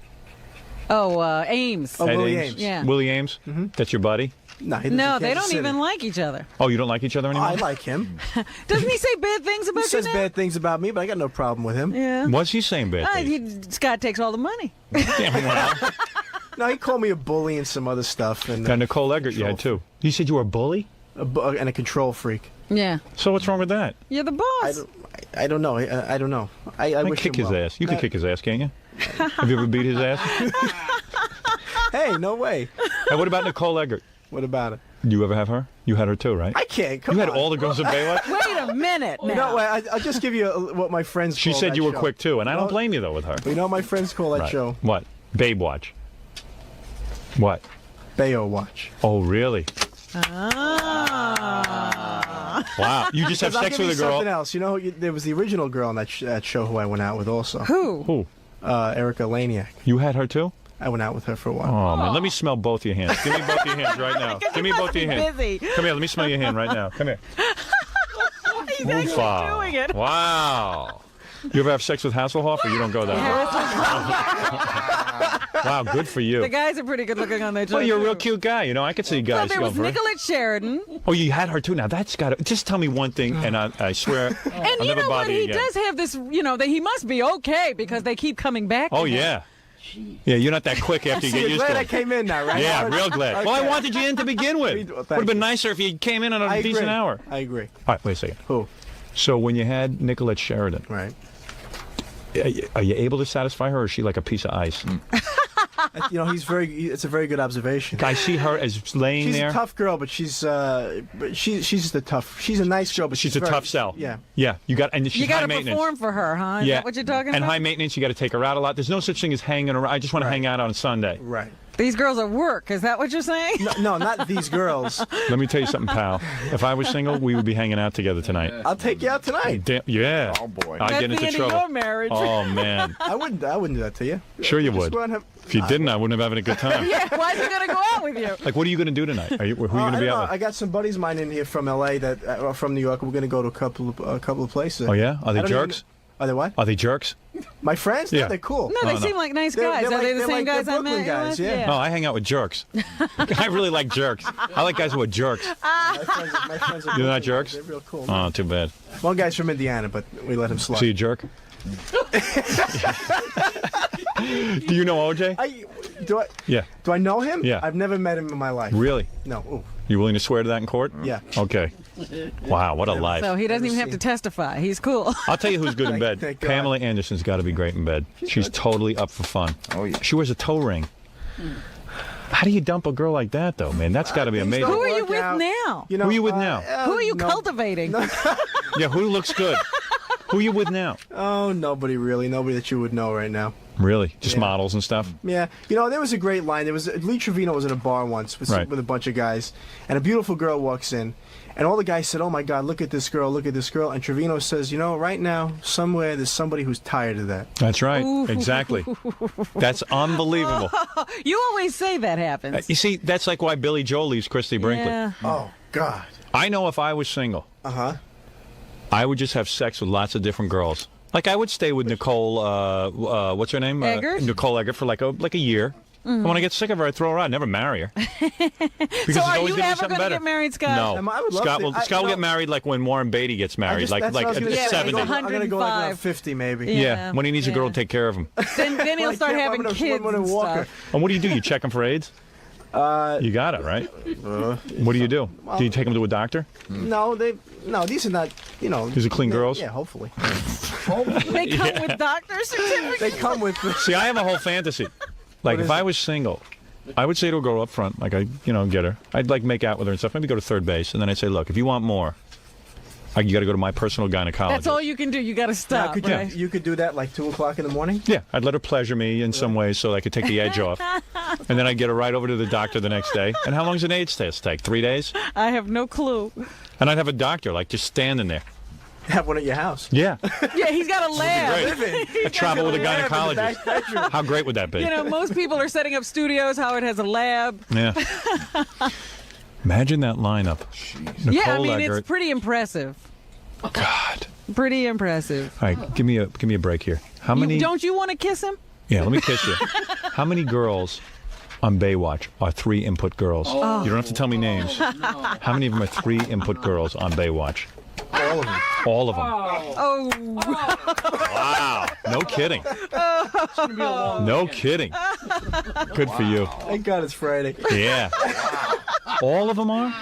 Oh, Ames. Oh, Ed Willie Ames. Yeah. Willie Ames? That's your buddy? No, he lives in No, they Kansas don't City. even like each other. Oh, you don't like each other anymore? I like him. Doesn't he say bad things about He you says now? bad things about me, but I got no problem with him. Yeah. What's he saying bad things? Scott takes all the money. No, he called me a bully and some other stuff. And Got Nicole Eggert you had too. He said you were a bully? And a control freak. Yeah. So what's wrong with that? You're the boss. I don't know. I don't know. I wish kick him his well. ass. You can kick his ass, can't you? Have you ever beat his ass? Hey, no way. And what about Nicole Eggert? What about it? You ever have her? You had her too, right? I can't. Come you had on. all the girls in Baywatch? Wait a minute. You know what? I'll just give you what my friends She call said that you were show. quick too, and I don't Well, blame you though with her. You know what my friends call that Right. show? What? Babe Watch. What? Bayo Watch. Oh, really? Wow. You just have 'Cause I'll sex give with you a girl. Something else. You know, there was the original girl on that show who I went out with also. Who? Erica Laniak. You had her too? I went out with her for a while. Oh, man. Let me smell both your hands. Give me both your hands right now. Give me both your hands. busy. Come here. Let me smell your hand right now. Come here. He's actually doing it. Wow. You ever have sex with Hasselhoff, or you don't go that far? Wow, good for you. The guys are pretty good looking on that show. Well, you're a real too. cute guy. You know, I could see So guys there going was for it. Nicolette Sheridan. Oh, you had her too. Now that's got to. Just tell me one thing, and I swear And I'll you never know what? bother you He again. does have this, that he must be okay because they keep coming back. Oh to him. yeah. Yeah, you're not that quick after you get You're used glad to I it. came in now, right? Yeah, real glad. Well, I Okay. wanted you in to begin with. Would have been nicer if you came in on a I decent agree. hour. I agree. All right, wait a second. Who? So when you had Nicolette Sheridan, right? Are you able to satisfy her, or is she like a piece of ice? It's a very good observation. I see her as laying She's there. a tough girl, but she's just a tough. She's a nice girl, but She's she's a very, tough sell. Yeah. Yeah, you got, and she's You got high to maintenance. perform for her, huh? Is Yeah, that what you're talking and about? high maintenance. You got to take her out a lot. There's no such thing as hanging around. I just want to hang out on Sunday. Right. These girls are work. Is that what you're saying? No, not these girls. Let me tell you something, pal. If I was single, we would be hanging out together tonight. I'll take you out tonight. Yeah. Oh boy. I'd That's get the into end trouble. of your marriage. Oh man. I wouldn't do that to you. Sure you Just would. go out and have- If you didn't, I wouldn't have having a good time. Yeah, why is he going to go out with you? Like, what are you going to do tonight? Who are you going to I be don't out know. with? I got some buddies of mine in here from L.A. that are from New York. We're going to go to a couple of places. Oh yeah? Are they I don't jerks? even- Are they what? Are they jerks? My friends? Yeah. They're cool. No, they seem like nice guys. Are they the same guys I met? guys, yeah. No, I hang out with jerks. I really like jerks. I like guys who are jerks. My friends are You're not jerks? They're real cool. Oh, too bad. One guy's from Indiana, but we let him slide. So you jerk? Do you know OJ? Do I know him? Yeah. I've never met him in my life. Really? No. Ooh. You willing to swear to that in court? Yeah. Okay. Wow, what a life. So he doesn't even have to testify. He's cool. I'll tell you who's good in bed. Thank God. Pamela Anderson's got to be great in bed. She's totally up for fun. Oh yeah. She wears a toe ring. How do you dump a girl like that, though, man? That's got to be Things amazing. Who are you work with out. now? You know, Who are you with now? Who are you cultivating? Yeah, who looks good? Who are you with now? Oh, nobody really. Nobody that you would know right now. Really? Just models and stuff? Yeah. You know, there was a great line. There was Lee Trevino was in a bar once with, Right. with a bunch of guys, and a beautiful girl walks in, and all the guys said, "Oh my God, look at this girl, look at this girl." And Trevino says, "You know, right now, somewhere there's somebody who's tired of that." That's right. Exactly. That's unbelievable. You always say that happens. You see, that's like why Billy Joel leaves Christy Brinkley. Yeah. Oh God. I know if I was single, I would just have sex with lots of different girls. Like I would stay with Nicole, what's her name? Eggert? Nicole Eggert for like a year. And when I get sick of her, I throw her out. I'd never marry her. Because So it's are always you gonna be ever something going to better. get married, Scott? No. I would love Scott to. will, Scott will you get know, married like when Warren Beatty gets married, that's what I was like gonna at say. 70. I'm gonna go like 105. 50 maybe. Yeah, when he needs a girl to take care of him. Then he'll start having kids and stuff. And what do? You check him for AIDS? You got it, right? What do you do? Do you take him to a doctor? No, these are not. You know. These are clean girls? Yeah, hopefully. They come with doctor certificates. They come with. See, I have a whole fantasy. Like, if I was single, I would say to a girl up front, like, get her. I'd, like, make out with her and stuff. Maybe go to third base. And then I'd say, look, if you want more, you got to go to my personal gynecologist. That's all you can do. You got to stop. Now, Right? you could do that like 2 o'clock in the morning. Yeah, I'd let her pleasure me in some ways so I could take the edge off. And then I'd get her right over to the doctor the next day. And how long does an AIDS test take? 3 days? I have no clue. And I'd have a doctor, like, just standing there. Have one at your house. Yeah. Yeah, he's got a lab. Great. I travel with a gynecologist. How great would that be? You know, most people are setting up studios. Howard has a lab. Yeah. Imagine that lineup. Nicole Yeah, I mean, Eggert. it's pretty impressive. God. Pretty impressive. All right, give me a break here. How many? Don't you want to kiss him? Yeah, let me kiss you. How many girls on Baywatch are 3 input girls. Oh. You don't have to tell me names. How many of them are 3 input girls on Baywatch? All of them. All of them. Oh. Wow. No kidding. No kidding. Good for you. Thank God it's Friday. Yeah. All of them are?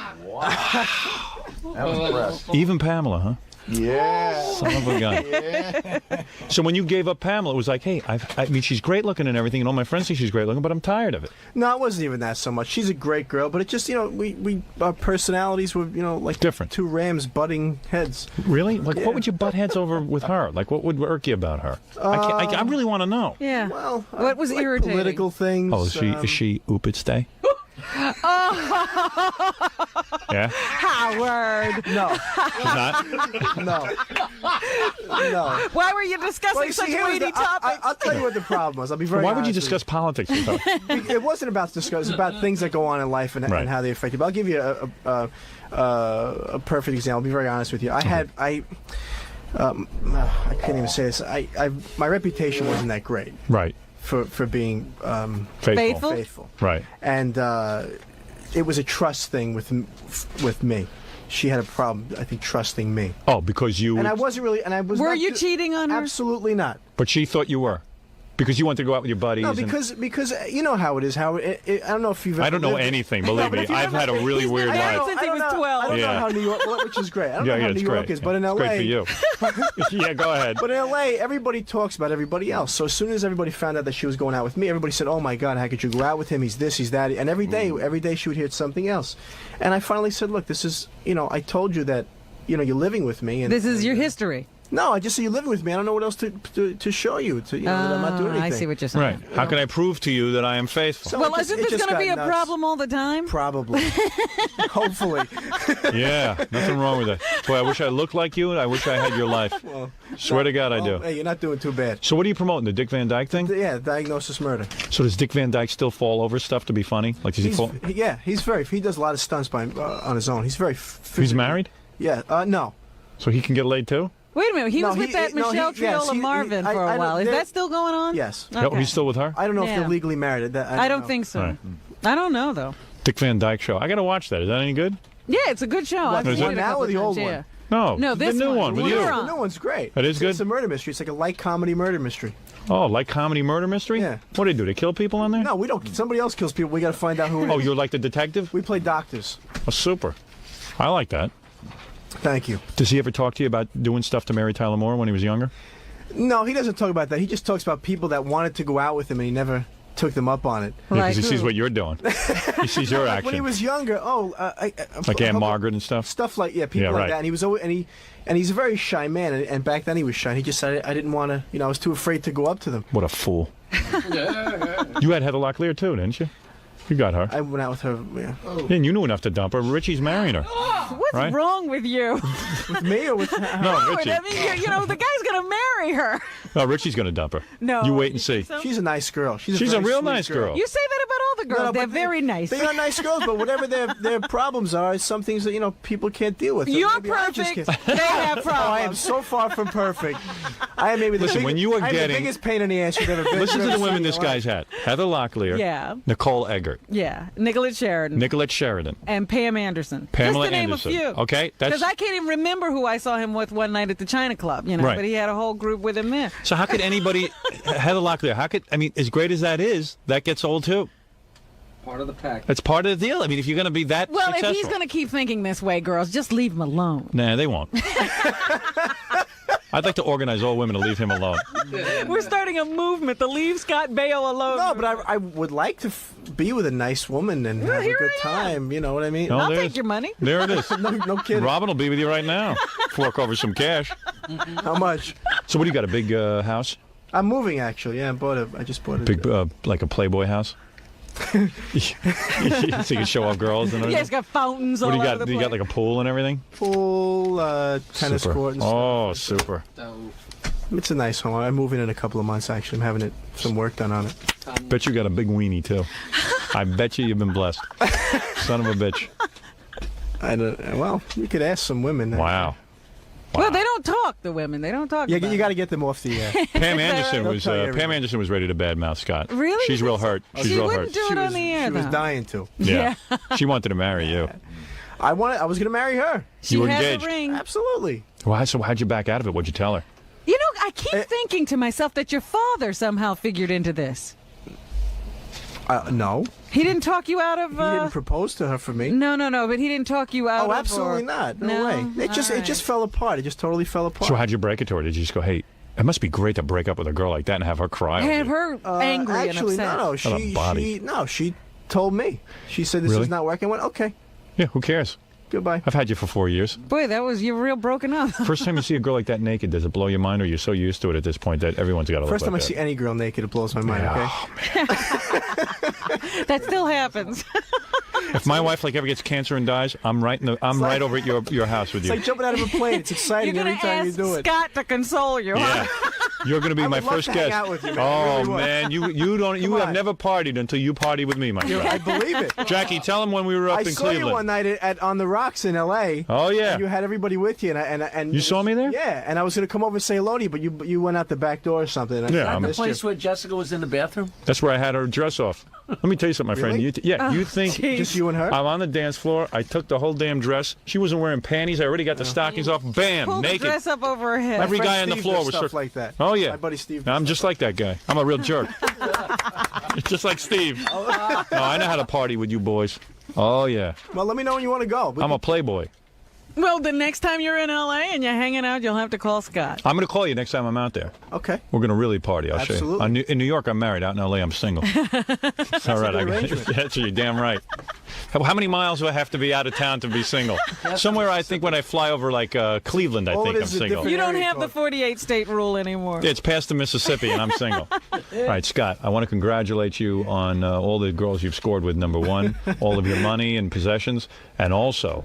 That was impressed. Even Pamela, huh? Yeah. Son of a gun. Yeah. So when you gave up Pamela, it was like, hey, I mean, she's great looking and everything, and all my friends think she's great looking, but I'm tired of it. No, it wasn't even that so much. She's a great girl, but it just, our personalities were, like different. 2 rams butting heads. Really? Like, what would you butt heads over with her? Like, what would irk you about her? I really want to know. Yeah. Well, what was like irritating? Political things. Oh, is she Oopit Stay? Yeah? Howard. No. She's not? No. No. Why were you discussing such weighty topics? I'll tell you what the problem was. I'll be very Why would you honest discuss politics with her? It wasn't about discuss. It's about things that go on in life and how they affect you. But I'll give you a perfect example. I'll be very honest with you. I can't even say this. My reputation wasn't that great. Right. For being faithful. Right. And it was a trust thing with me. She had a problem, I think, trusting me. Oh, because you... And I wasn't really... And I was. Were you cheating on her? Absolutely not. But she thought you were. Because you wanted to go out with your buddies. No, because you know how it is. I don't know if you've. I don't know anything. Believe me, I've had a really weird life. Since he was 12. I don't know how New York, which is great. I don't know how New York is, but in LA, it's great for you. Yeah, go ahead. But in LA, everybody talks about everybody else. So as soon as everybody found out that she was going out with me, everybody said, "Oh my God, how could you go out with him? He's this, he's that." And every day she would hear something else. And I finally said, "Look, this is, I told you that, you're living with me, and this is your history." No, I just say you're living with me. I don't know what else to show you. That I'm not doing anything. I see what you're saying. Right. How can I prove to you that I am faithful? So well, isn't this going to be a problem all the time? Probably. Hopefully. Yeah, nothing wrong with that. Boy, I wish I looked like you, and I wish I had your life. Well, Swear to God, I do. Hey, you're not doing too bad. So what are you promoting, the Dick Van Dyke thing? Yeah, diagnosis murder. So does Dick Van Dyke still fall over stuff to be funny? Like, does he fall? Yeah, he does a lot of stunts on his own. He's very... He's married? Yeah, no. So he can get laid too? Wait a minute, he was with that Michelle Triola Marvin for a while. Is that still going on? Yes. Okay. Oh, he's still with her? I don't know if they're legally married. I don't think so. Right. I don't know, though. Dick Van Dyke Show. I got to watch that. Is that any good? Yeah, it's a good show. I've seen it now or the old one? Yeah. No, this the new one with you. The new one's great. That is good? It's a murder mystery. It's like a light comedy murder mystery. Oh, like comedy murder mystery? Yeah. What do they do? They kill people on there? No, we don't. Somebody else kills people. We got to find out who it is. Oh, you're like the detective? We play doctors. Oh, super. I like that. Thank you. Does he ever talk to you about doing stuff to Mary Tyler Moore when he was younger? No, he doesn't talk about that. He just talks about people that wanted to go out with him and he never took them up on it. Yeah, because he sees what you're doing. He sees your action. When he was younger, like Aunt Margaret and stuff? Stuff like, people like that. And he was always, and he's a very shy man, and back then he was shy. He just said, I didn't want to, I was too afraid to go up to them. What a fool. You had Heather Locklear too, didn't you? You got her. I went out with her, yeah. And you knew enough to dump her. Richie's marrying her. What's wrong with you? With me or with her? No, Richie. I mean, the guy's going to marry her. No, Richie's going to dump her. No. You wait and see. So? She's a nice girl. She's a real nice girl. You say that about all the girls. They're very nice. They are nice girls, but whatever their problems are, some things that, people can't deal with. You're perfect. They have problems. Oh, I am so far from perfect. I am maybe the the biggest pain in the ass you've ever been. Listen to the women this guy's had. Heather Locklear. Yeah. Nicole Eggert. Yeah. Nicolette Sheridan. And Pam Anderson. Pamela Just to name Anderson. a few. Okay. Because I can't even remember who I saw him with one night at the China Club, Right. But he had a whole group with him there. So how could anybody, Heather Locklear, as great as that is, that gets old too. Part of the pack. It's part of the deal. If you're going to be that successful. If he's going to keep thinking this way, girls, just leave him alone. Nah, they won't. I'd like to organize all women to leave him alone. We're starting a movement to leave Scott Baio alone. No, but I would like to be with a nice woman and have a good time. You know what I mean? No, I'll take your money. There it is. No kidding. Robin will be with you right now. Fork over some cash. How much? So what do you got, a big house? I'm moving, actually. Yeah, I just bought a... Big, like a Playboy house? So you can show off girls and everything? Yeah, it's got fountains all over the place. You got like a pool and everything? Pool, tennis court and stuff. Oh, super. It's a nice home. I'm moving in a couple of months, actually. I'm having some work done on it. Bet you got a big weenie, too. I bet you've been blessed. Son of a bitch. Well, you could ask some women. Wow. Well, they don't talk. The women, they don't talk. Yeah, about you got to get them off the air. Pam Anderson They'll was tell you Pam Anderson was ready to badmouth Scott. Really? She's real hurt. She's She real wouldn't hurt. do it on the air, She was though. dying to. Yeah. She wanted to marry you. I was going to marry her. She You were has engaged. a ring. Absolutely. Well, so how'd you back out of it? What'd you tell her? You know, I keep thinking to myself that your father somehow figured into this. No. He didn't talk you out of. He didn't propose to her for me. No, but he didn't talk you out. Oh, of, absolutely or... not. No way. It just fell apart. It just totally fell apart. So how'd you break it to her? Did you just go, hey, it must be great to break up with a girl like that and have her cry? Have her angry Actually, and upset. no. She told me. She said this Really? is not working. I went, okay. Yeah, who cares? Goodbye. I've had you for 4 years. Boy, you were real broken up. First time you see a girl like that naked, does it blow your mind, or you're so used to it at this point that everyone's got to look First time like I that? see any girl naked, it blows my mind. Okay. That still happens. If my wife ever gets cancer and dies, I'm right over at your house with It's you. like jumping out of a plane. It's exciting You're every gonna time you ask do it. Scott to console you. Yeah. You're going to be I my would love first to hang guest. out with you, man. I Oh really would. man, you have never partied until you party with me, my friend. I believe it. Jackie, tell him when we were up I in saw you Cleveland. one night at On the Rocks in L.A. Oh yeah. And you had everybody with you, and You saw me there? Yeah, and I was going to come over and say hello to you, but you went out the back door or something. And Yeah, I I'm- The missed you. place where Jessica was in the bathroom? That's where I had her dress off. Let me tell you something, my friend. Really? You think Just you and her? I'm on the dance floor. I took the whole damn dress. She wasn't wearing panties. I already got the stockings off. Bam, Pull the naked. dress up over her head. Every My friend guy on the Steve floor does was stuff like that. Oh yeah. My buddy Steve. I'm just like that guy. I'm a real jerk. Just like Steve. No, I know how to party with you boys. Oh yeah. Well, let me know when you want to go. I'm a playboy. Well, the next time you're in L.A. and you're hanging out, you'll have to call Scott. I'm going to call you next time I'm out there. Okay. We're going to really party. I'll show you. Absolutely. In New York, I'm married. Out in L.A., I'm single. All right. That's you're damn right. How many miles do I have to be out of town to be single? Somewhere, I think, when I fly over, Cleveland, I think I'm single. You don't have the 48-state rule anymore. It's past the Mississippi, and I'm single. All right, Scott, I want to congratulate you on all the girls you've scored with, number one, all of your money and possessions, and also,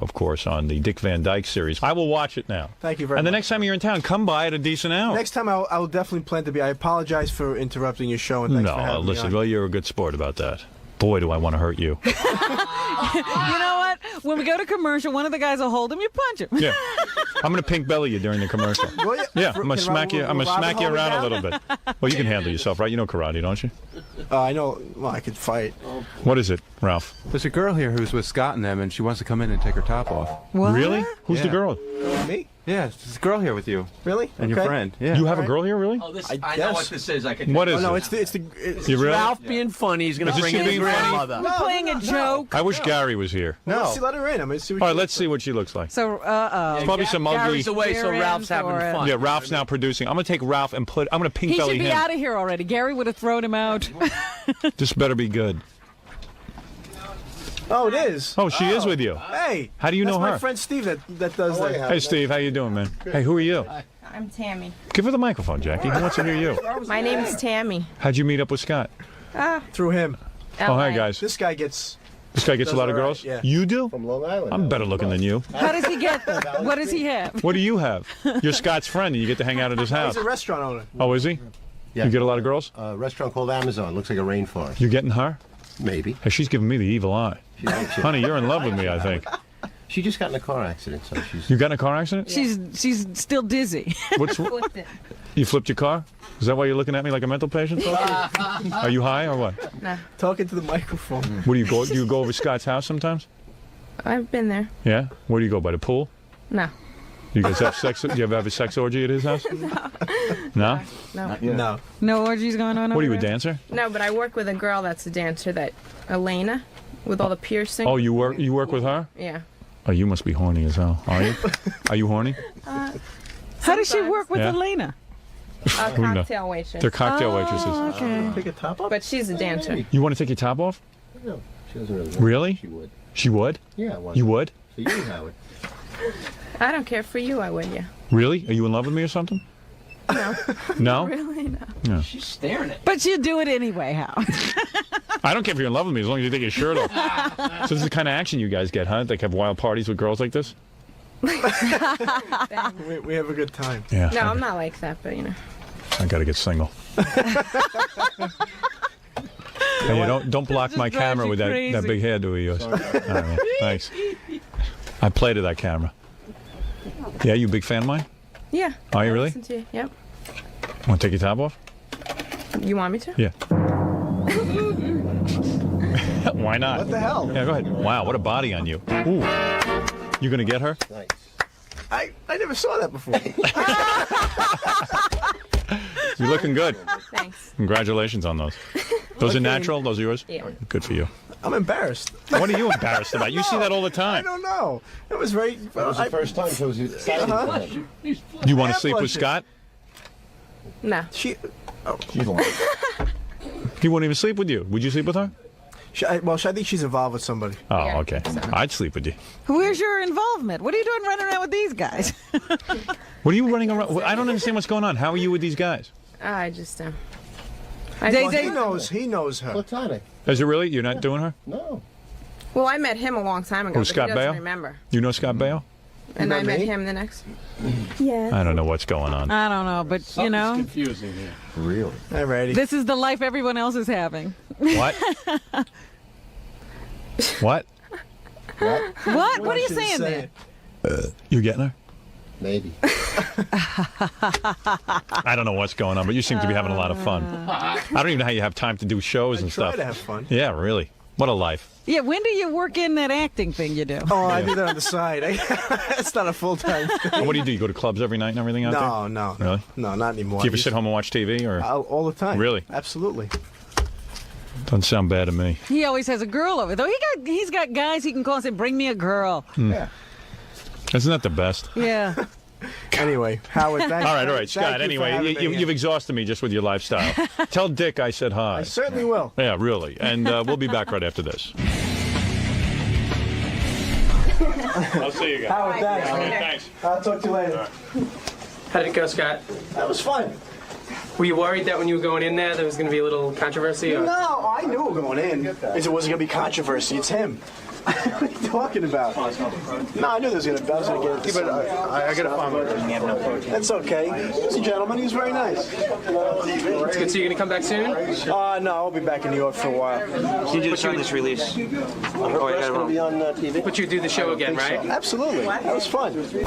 of course, on the Dick Van Dyke series. I will watch it now. Thank you very And much. the next time you're in town, come by at a decent hour. Next time, I will definitely plan to be. I apologize for interrupting your show, and thanks for having me listen, on. well, you're a good sport about that. Boy, do I want to hurt you. You know what? When we go to commercial, one of the guys will hold him. You punch him. Yeah. I'm going to pink belly you during the commercial. Will you? Yeah, I'm going to smack you. I'm going to smack you around a little bit. Well, you can handle yourself, right? You know karate, don't you? I know. Well, I could fight. What is it, Ralph? There's a girl here who's with Scott and them, and she wants to come in and take her top off. What? Really? Who's the Yeah. girl? Me? Yeah, there's a girl here with you. Really? And your Okay. friend. Yeah. You have a girl here, really? Oh, this, I I know guess. what this is. I can. What Oh, is no, it? it's You really? Ralph being funny. He's going Is to this bring you in his being funny? grandmother. We're playing a joke. I wish Gary was here. Let's let her in. I'm going to see what All right, she let's see what she looks like. So, It's probably some ugly. Gary's away, so Rear Ralph's ends having or- fun. Yeah, Ralph's now producing. I'm going to take Ralph and I'm going to pink he belly should be him. out of here already. Gary would have thrown him out. This better be good. Oh, it is. Oh, she is with you. Hey. How do you That's know my her? friend Steve that does that. Hey, Steve, how you doing, man? Hey, who are you? I'm Tammy. Give her the microphone, Jackie. Who wants to hear you? My name's Tammy. How'd you meet up with Scott? Through him. Oh, hi, guys. This guy gets. This guy gets a does lot of all right, girls? yeah. You do? From Long Island. I'm better looking than you. How does he get them? What does he have? What do you have? You're Scott's friend, and you get to hang out at his house. He's a restaurant owner. Oh, is he? Yeah. You get a lot of girls? A restaurant called Amazon. Looks like a rainforest. You getting her? Maybe. Hey, she's giving me the evil eye. She likes it. Honey, you're in love with me, I think. She just got in a car accident, so she's. You got in a car accident? She's still dizzy. What's Flipped it. You flipped your car? Is that why you're looking at me like a mental patient? Are you high or what? No, Talking to the microphone. What do you go? Do you go over Scott's house sometimes? I've been there. Yeah. Where do you go? By the pool? No. You guys have sex? Do you ever have a sex orgy at his house? No. No. No. No orgies going on What are over you, a there? dancer? No, but I work with a girl that's a dancer, that Elena, with all the piercing. Oh, you work with her? Yeah. Oh, you must be horny as hell. Are you? Are you horny? How does she work with Yeah. Elena? Who knows? Cocktail waitress. They're cocktail waitresses. Okay. Take a top off? But she's a dancer. You want to take your top off? No, she doesn't really. Really? She would. She would? Yeah, why You not? would? For you, Howard. I don't care. For you, I would, yeah. Really? Are you in love with me or something? No. No? Really, no. No. She's staring at But you do it anyway, Hal. I don't care if you're in love with me as long as you take your shirt off. So this is the kind of action you guys get, huh? Like have wild parties with girls like this? We have a good time. Yeah. No, I'm not like that, but you know. I gotta get single. Hey, you don't block my Just drives camera you with that crazy. big hairdo of yours. All right, man. Thanks. I play to that camera. Yeah, you a big fan of mine? Yeah. Are you really? Listen to you. Yep. Want to take your top off? You want me to? Yeah. Why not? What the hell? Yeah, go ahead. Wow, what a body on you. Ooh. You gonna get her? Nice. I never saw that before. You're looking good. Thanks. Congratulations on those. Those are natural? Those are yours? Yeah. Good for you. I'm embarrassed. What are you embarrassed about? You see that all the I time. don't know. It was very. That was the first time, so it was exciting. You want to sleep with Scott? No. She's lying. He won't even sleep with you. Would you sleep with her? I think she's involved with somebody. Oh, okay. I'd sleep with you. Where's your involvement? What are you doing running around with these guys? What are you running around? I don't understand what's going on. How are you with these guys? I just He knows her. Platonic. Is it really? You're not doing her? No. Well, I met him a long time ago. Oh, but Scott he doesn't Baio? remember. You know Scott Baio? And I met him the next. Yeah. I don't know what's going on. I don't know, but you know, confusing here. Really? Alrighty. this is the life everyone else is having. What? What? What? What are you saying there? You getting her? Maybe. I don't know what's going on, but you seem to be having a lot of fun. I don't even know how you have time to do shows and try stuff. to have fun. Yeah, really. What a life. Yeah, when do you work in that acting thing you do? Oh, I do that on the side. It's not a full-time thing. And what do? You go to clubs every night and everything out there? No. Really? No, not anymore. Do you ever sit home and watch TV? Or All the time. Really? Absolutely. Doesn't sound bad to me. He always has a girl over there. He's got guys he can call and say, "Bring me a girl." Yeah. Isn't that the best? Yeah. Anyway, Howard, thanks. All right, Scott. Anyway, you've exhausted me just with your lifestyle. Tell Dick I said hi. I certainly will. Yeah, really. And we'll be back right after this. I'll see you guys. Howard, thanks. Okay, thanks. I'll talk to you later. How did it go, Scott? That was fun. Were you worried that when you were going in there was going to be a little controversy? Or? No, I knew going in. It wasn't going to be controversy. It's him. What are you talking about? No, I knew there was going to be. I was going to get it. But I got to find him. That's okay. He's a gentleman. He's very nice. It's good. So you're going to come back soon? No, I'll be back in New York for a while. You just heard this release. Oh, I got it be on TV. But you do the show again, right? So. Absolutely. That was fun.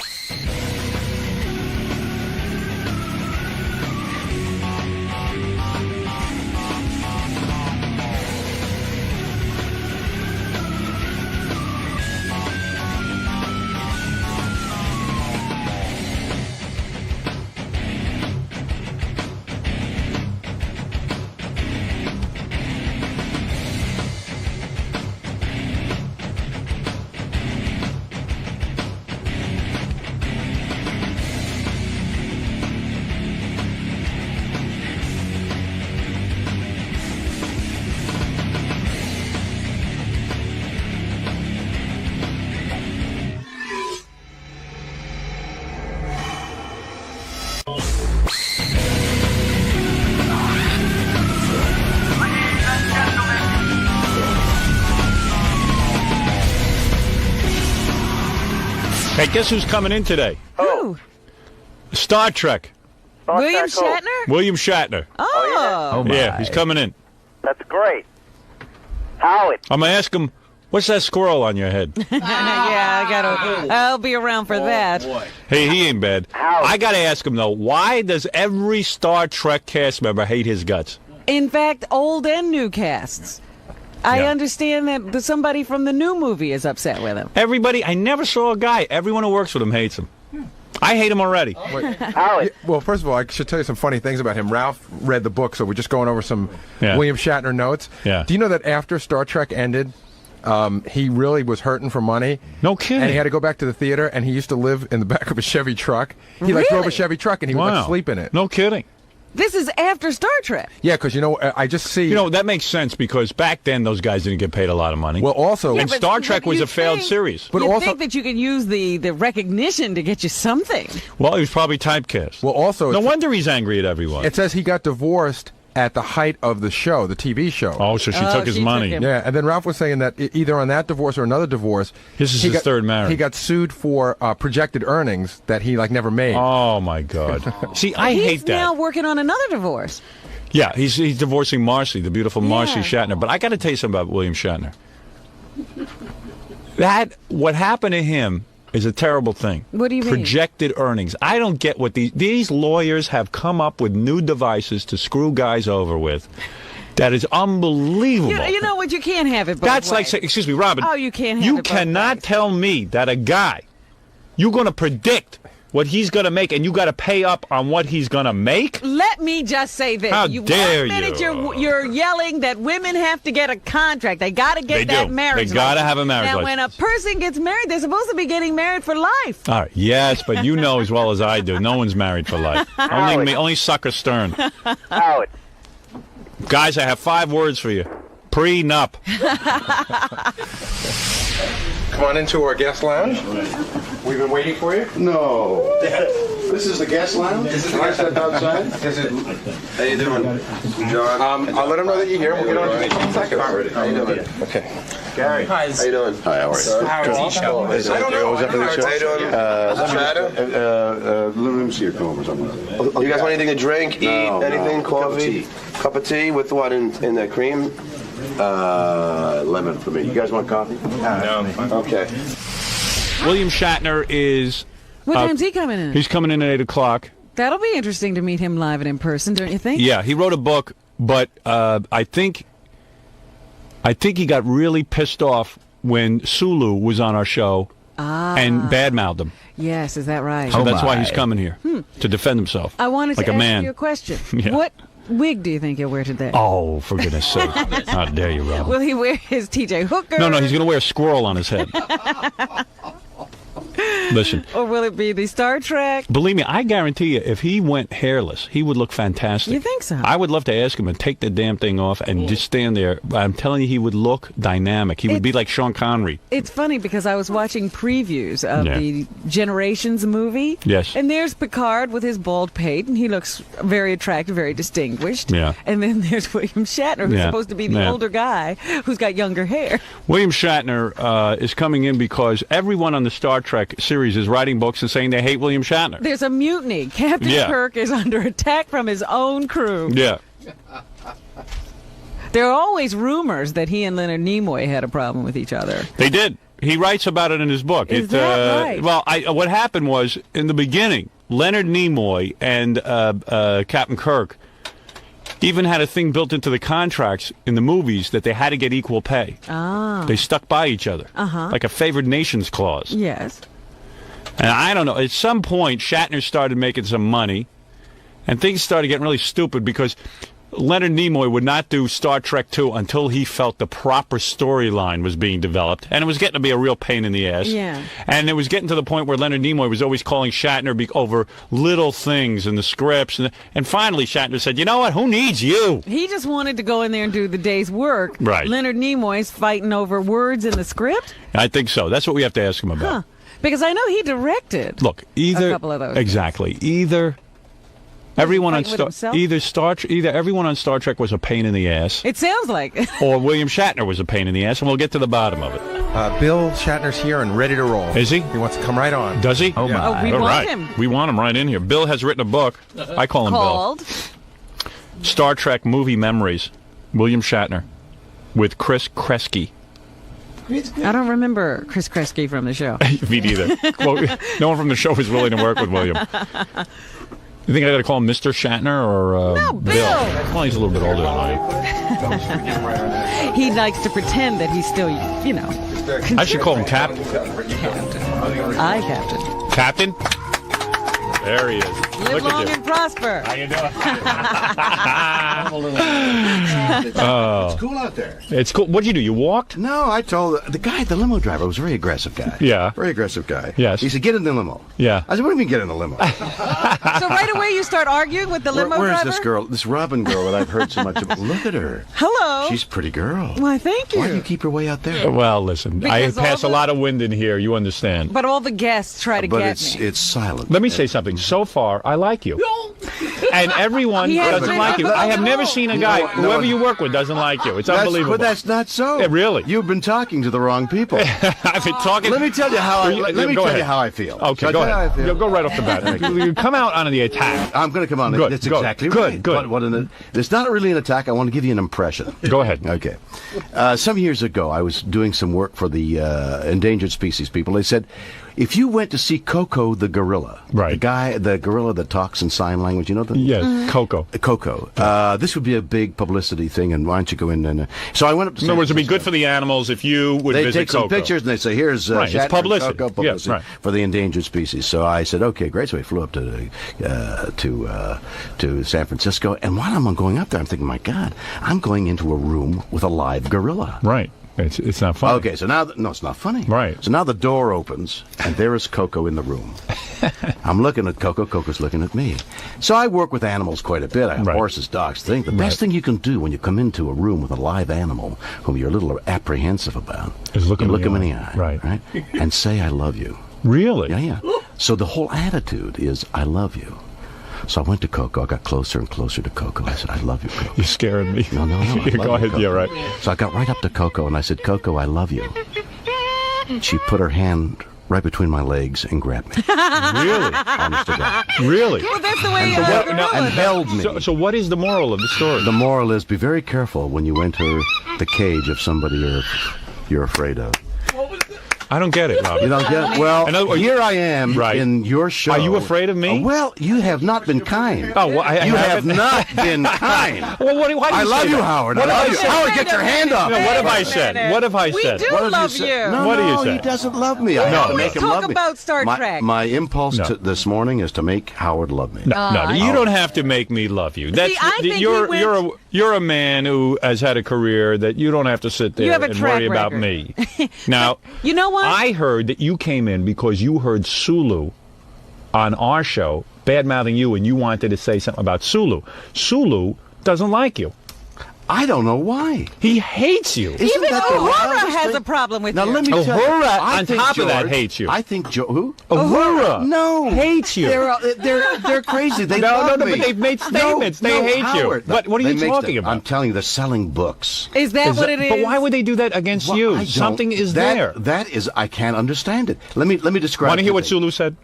Hey, guess who's coming in today? Who? Star Trek. William Shatner? William Shatner. Oh. Yeah, he's coming in. That's great. Howard. I'm going to ask him, what's that squirrel on your head? Yeah, I'll be around for that. Hey, he ain't bad. I got to ask him, though, why does every Star Trek cast member hate his guts? In fact, old and new casts. I understand that somebody from the new movie is upset with him. Everybody, I never saw a guy. Everyone who works with him hates him. I hate him already. Well, first of all, I should tell you some funny things about him. Ralph read the book, so we're just going over some William Shatner notes. Yeah. Do you know that after Star Trek ended, he really was hurting for money? No kidding. And he had to go back to the theater, and he used to live in the back of a Chevy truck. He drove a Chevy truck, and he would sleep in it. No kidding. This is after Star Trek. Yeah, because, I just see... that makes sense, because back then those guys didn't get paid a lot of money. Well, also... and Star Trek was a failed series. But you think that you can use the recognition to get you something. Well, he was probably typecast. Well, also... No wonder he's angry at everyone. It says he got divorced at the height of the show, the TV show. Oh, so she took his money. Yeah, and then Ralph was saying that either on that divorce or another divorce... This is his third marriage. He got sued for projected earnings that he, never made. Oh, my God. See, I hate that. He's now working on another divorce. Yeah, he's divorcing Marcy, the beautiful Marcy Shatner. But I got to tell you something about William Shatner. What happened to him is a terrible thing. What do you mean? Projected earnings. I don't get what these lawyers have come up with new devices to screw guys over with. That is unbelievable. You know what? You can't have it both That's ways. like saying, excuse me, Robin. Oh, you can't have You it both cannot tell me that a guy, you're going to predict what he's going to make, and you got to pay up on what he's going to make? Let me just say this. How dare One minute you. you're yelling that women have to get a contract. They got to get that marriage. They got to license. have a marriage Now, license. when a person gets married, they're supposed to be getting married for life. All right. Yes, but you know as well as I do, no one's married for life. Only Sucker Stern. Howard. Guys, I have 5 words for you. Prenup. Come on into our guest lounge. We've been waiting for you. No. This is the guest lounge? Can I step outside? How you doing, John? I'll let him know that you're here. We'll get on to you in seconds. How you doing? Okay. Gary. How you doing? Hi, how are you? I don't know. How you doing? Let me see your comb or something. You guys want anything to drink, eat, anything, coffee? Cup of tea with what in the cream? Lemon for me. You guys want coffee? No. Okay. William Shatner is... What time's he coming in? He's coming in at 8 o'clock. That'll be interesting to meet him live and in person, don't you think? Yeah, he wrote a book, but I think he got really pissed off when Sulu was on our show and badmouthed him. Yes, is that right? So that's why he's coming here, to defend himself. I wanted like to a ask man. you a question. Yeah. What wig do you think he'll wear today? Oh, for goodness sake. How dare you, Rob? Will he wear his TJ Hooker? No, he's going to wear a squirrel on his head. Listen. Or will it be the Star Trek? Believe me, I guarantee you, if he went hairless, he would look fantastic. You think so? I would love to ask him to take the damn thing off and just stand there. I'm telling you, he would look dynamic. He would be like Sean Connery. It's funny because I was watching previews of the Generations movie. Yes. And there's Picard with his bald pate, and he looks very attractive, very distinguished. Yeah. And then there's William Shatner, who's supposed to be the older guy who's got younger hair. William Shatner is coming in because everyone on the Star Trek series is writing books and saying they hate William Shatner. There's a mutiny. Captain Kirk is under attack from his own crew. Yeah. There are always rumors that he and Leonard Nimoy had a problem with each other. They did. He writes about it in his book. Is that right? Well, what happened was, in the beginning, Leonard Nimoy and Captain Kirk even had a thing built into the contracts in the movies that they had to get equal pay. Ah. They stuck by each other. Uh-huh. Like a favored nations clause. Yes. And I don't know, at some point, Shatner started making some money, and things started getting really stupid because Leonard Nimoy would not do Star Trek II until he felt the proper storyline was being developed, and it was getting to be a real pain in the ass. Yeah. And it was getting to the point where Leonard Nimoy was always calling Shatner over little things in the scripts, and finally Shatner said, you know what, who needs you? He just wanted to go in there and do the day's work. Right. Leonard Nimoy's fighting over words in the script? I think so. That's what we have to ask him about. Huh. Because I know he directed Look, either a couple of those. Exactly. Either everyone on fighting with either everyone on Star Trek was a pain in the ass, It sounds like. or William Shatner was a pain in the ass, and we'll get to the bottom of it. Bill Shatner's here and ready to roll. Is he? He wants to come right on. Does he? Oh, my. Oh, we All want right. him. We want him right in here. Bill has written a book. I call him Called? Bill. Star Trek Movie Memories. William Shatner with Chris Kresge. I don't remember Chris Kresge from the show. Me neither. Well, no one from the show was willing to work with William. You think I got to call him Mr. Shatner or Bill? Well, he's a little bit older than I am. He likes to pretend that he's still, you know. I should call him Captain. Aye, Captain. Captain? There he is. Live Look long at you. and prosper. How you doing? It's cool out there. It's cool. What'd you do? You walked? No, I told the guy, the limo driver, was a very aggressive guy. Yeah. Very aggressive guy. Yes. He said, get in the limo. Yeah. I said, what do you mean get in the limo? So right away you start arguing with the limo Where's driver? this girl, this Robin girl that I've heard so much about? Look at her. Hello. She's a pretty girl. Why, thank you. Why do you keep her way out there? Well, listen, Because I pass a all lot of wind in here. You understand. But all the guests try to But get it's me. silent. Let me say something. So far, I like you. And everyone He has doesn't my like you. number. I have never seen a guy, No, whoever you work with, doesn't like you. It's unbelievable. But that's not so. Really? You've been talking to the wrong people. I've been talking. Let me tell you how Go ahead. how I feel. Okay, go ahead. Go right off the bat. You come out on the attack. I'm going to come on. Good, That's go. exactly Good, right. good. It's not really an attack. I want to give you an impression. Go ahead. Okay. Some years ago, I was doing some work for the endangered species people. They said, if you went to see Coco the gorilla, right? The gorilla that talks in sign language, you know the Coco. Coco. This would be a big publicity thing, and why don't you go in and? So I went up to. In other words, it'd be good for the animals if you would they visit take some Coco. pictures and they say, "Here's right. It's publicity. Coco publicity right. for the endangered species." So I said, "Okay, great." So we flew up to San Francisco, and while I'm going up there, I'm thinking, "My God, I'm going into a room with a live gorilla." Right. It's not funny. Okay, so now no, it's not funny. Right. So now the door opens, and there is Coco in the room. I'm looking at Coco. Coco's looking at me. So I work with animals quite a bit. I have horses, dogs. The best thing you can do when you come into a room with a live animal whom you're a little apprehensive about is look him in the eye. Right. And say, "I love you." Really? Yeah. So the whole attitude is, "I love you." So I went to Coco. I got closer and closer to Coco. I said, "I love you, Coco." You're scaring me. No. Go ahead. Coco. Yeah, right. So I got right up to Coco and I said, "Coco, I love you." She put her hand right between my legs and grabbed me. Really? Honest to God. Really? Well, that's the way And held me. So what is the moral of the story? The moral is, be very careful when you enter the cage of somebody you're afraid of. I don't get it, Rob. You don't get it? Well, here I am in your show. Are you afraid of me? Well, you have not been kind. Oh, well, you have not been kind. Well, why do you I love say you, that? Howard. What I love have you. I said? Howard, get your hand up. No, what have I said? What have I said? We do love you. No, what do you say? he doesn't love me. I have to make him talk love me. about Star Trek. My impulse this morning is to make Howard love me. No, you don't have to make me love you. That's I think you're a man who has had a career that you don't have to sit there and worry about me. Now, you know what? I heard that you came in because you heard Sulu on our show bad-mouthing you, and you wanted to say something about Sulu. Sulu doesn't like you. I don't know why. He hates you. Even Uhura has a problem with now, you. let me tell you. Uhura, I on think top of that, George- hates you. I think who? Uhura. No. Hates you. They're crazy. They no, love no, me. but they've made statements. No, they hate Howard. you. What are you talking about? I'm telling you, they're selling books. Is that what it is? But why would they do that against you? Something is there. That is, I can't understand it. Let me describe. Want to hear what Sulu said?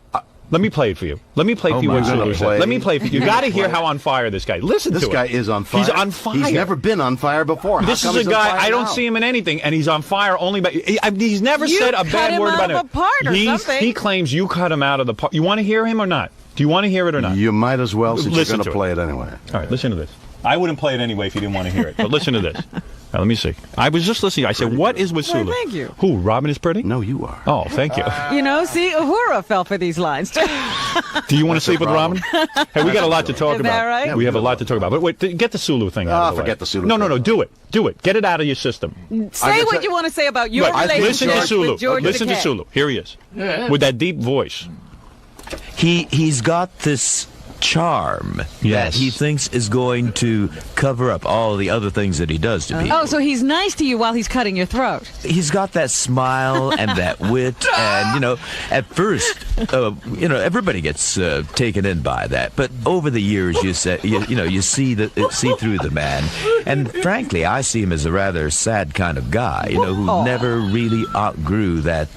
Let me play it for you. Let me play for you what Sulu said. Let me play for you. You got to hear how on fire this guy. Listen to it. This guy is on fire. He's on fire. He's never been on fire before. This is a guy, I don't see him in anything, and he's on fire only by... He's never said a bad word about him. He claims you cut him out of the part. You want to hear him or not? Do you want to hear it or not? You might as well, since Listen you're going to play it anyway. All right, listen to this. I wouldn't play it anyway if you didn't want to hear it, but listen to this. Now, let me see. I was just listening. I said, what is with Sulu? Well, thank you. Who, Robin is pretty? No, you are. Oh, thank you. You know, see, Uhura fell for these lines. Do you want to sleep with Robin? Hey, we got a lot to talk Is about. that right? Yeah, we have a lot to talk about. But wait, get the Sulu thing out of the way. Forget the Sulu No, thing. do it. Do it. Get it out of your system. Say what you want to say about your relationship Listen to Sulu. with George Listen to Takei. Sulu. Here he is. With that deep voice. He's got this charm that he thinks is going to cover up all the other things that he does to people. Oh, so he's nice to you while he's cutting your throat. He's got that smile and that wit, and at first, everybody gets taken in by that. But over the years, you see through the man, and frankly, I see him as a rather sad kind of guy, who never really outgrew that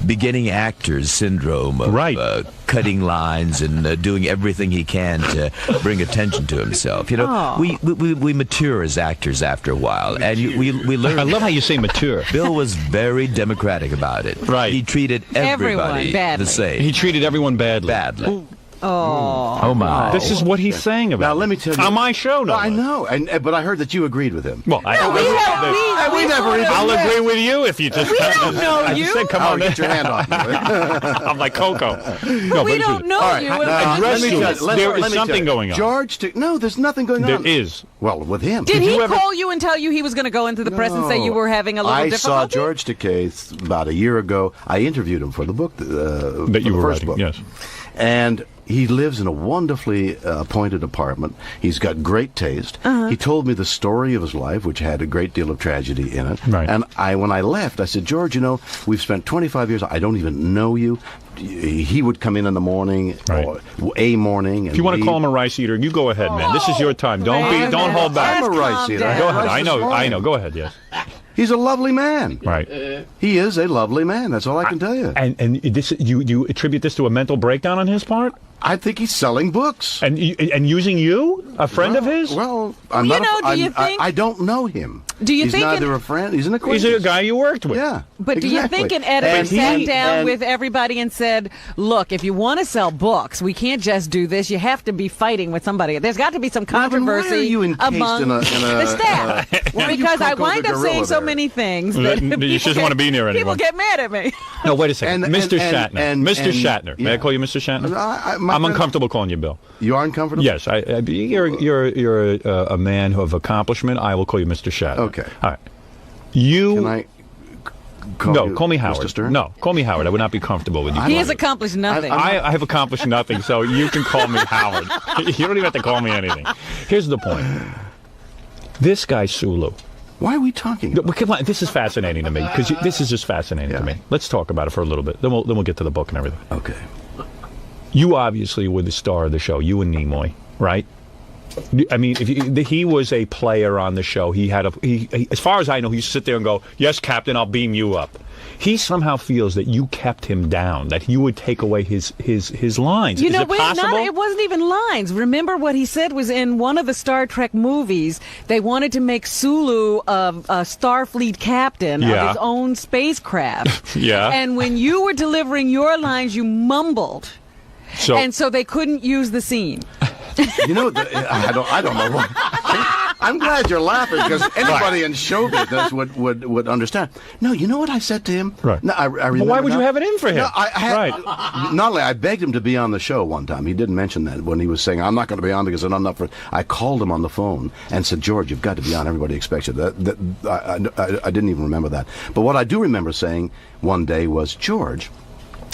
beginning actor's syndrome of cutting lines and doing everything he can to bring attention to himself. We mature as actors after a while, and we learn. I love how you say mature. Bill was very democratic about it. Right. He treated everybody the same. He treated everyone badly. Oh my! This is what he's saying about. Now let me tell you. On my show, no. I know, but I heard that you agreed with him. Well, we never even. I'll agree with you if you just. We don't know I you. just said, come on, get your hand off me. I'm like Coco. No, we don't know you. There is something going on. George, no, there's nothing going on. There is. Well, with him. Did he call you and tell you he was going to go into the press and say you were having a little difficulty? I saw George Takei about a year ago. I interviewed him for the book that you were first writing. book. Yes. And He lives in a wonderfully appointed apartment. He's got great taste. He told me the story of his life, which had a great deal of tragedy in it. Right. And when I left, I said, George, you know, we've spent 25 years. I don't even know you. He would come in the morning, or a morning. And if you want to call him a rice eater, you go ahead, man. This is your time. Don't hold back. I'm a rice eater. Go ahead. I know. Go ahead. Yes. He's a lovely man. Right. He is a lovely man. That's all I can tell you. And this, you attribute this to a mental breakdown on his part? I think he's selling books. And using you, a friend of his? Well, I don't know him. Do you he's think neither a friend, he's an acquaintance. He's a guy you worked with. Yeah. But do you think an editor sat down with everybody and said, look, if you want to sell books, we can't just do this. You have to be fighting with somebody. There's got to be some controversy among the staff. Because I wind up saying so many things that you just want to be near anyone. People get mad at me. No, wait a second. Mr. Shatner. Mr. Shatner. May I call you Mr. Shatner? I'm uncomfortable calling you Bill. You are uncomfortable? Yes. You're a man of accomplishment. I will call you Mr. Shatner. Okay. All right. Can I call me Howard. Mr. Stern? No, call me Howard. I would not be comfortable with you. He has accomplished nothing. I have accomplished nothing, so you can call me Howard. You don't even have to call me anything. Here's the point. This guy, Sulu. Why are we talking? Come on, this is fascinating to me, because this is just fascinating to me. Let's talk about it for a little bit. Then we'll get to the book and everything. Okay. You obviously were the star of the show, you and Nimoy, right? I mean, he was a player on the show. He had as far as I know, he used to sit there and go, "Yes, Captain, I'll beam you up." He somehow feels that you kept him down, that you would take away his lines. You Is know, it possible? it wasn't even lines. Remember what he said was in one of the Star Trek movies, they wanted to make Sulu a Starfleet captain of his own spacecraft. Yeah. And when you were delivering your lines, you mumbled. And so they couldn't use the scene. You know, I don't know why. I'm glad you're laughing, because anybody in show business would understand. No, you know what I said to him? Right. No, I remember. But why would you have it in for him? No, not only I begged him to be on the show one time. He didn't mention that when he was saying, "I'm not going to be on because I'm not for." I called him on the phone and said, "George, you've got to be on. Everybody expects you." I didn't even remember that. But what I do remember saying one day was, "George,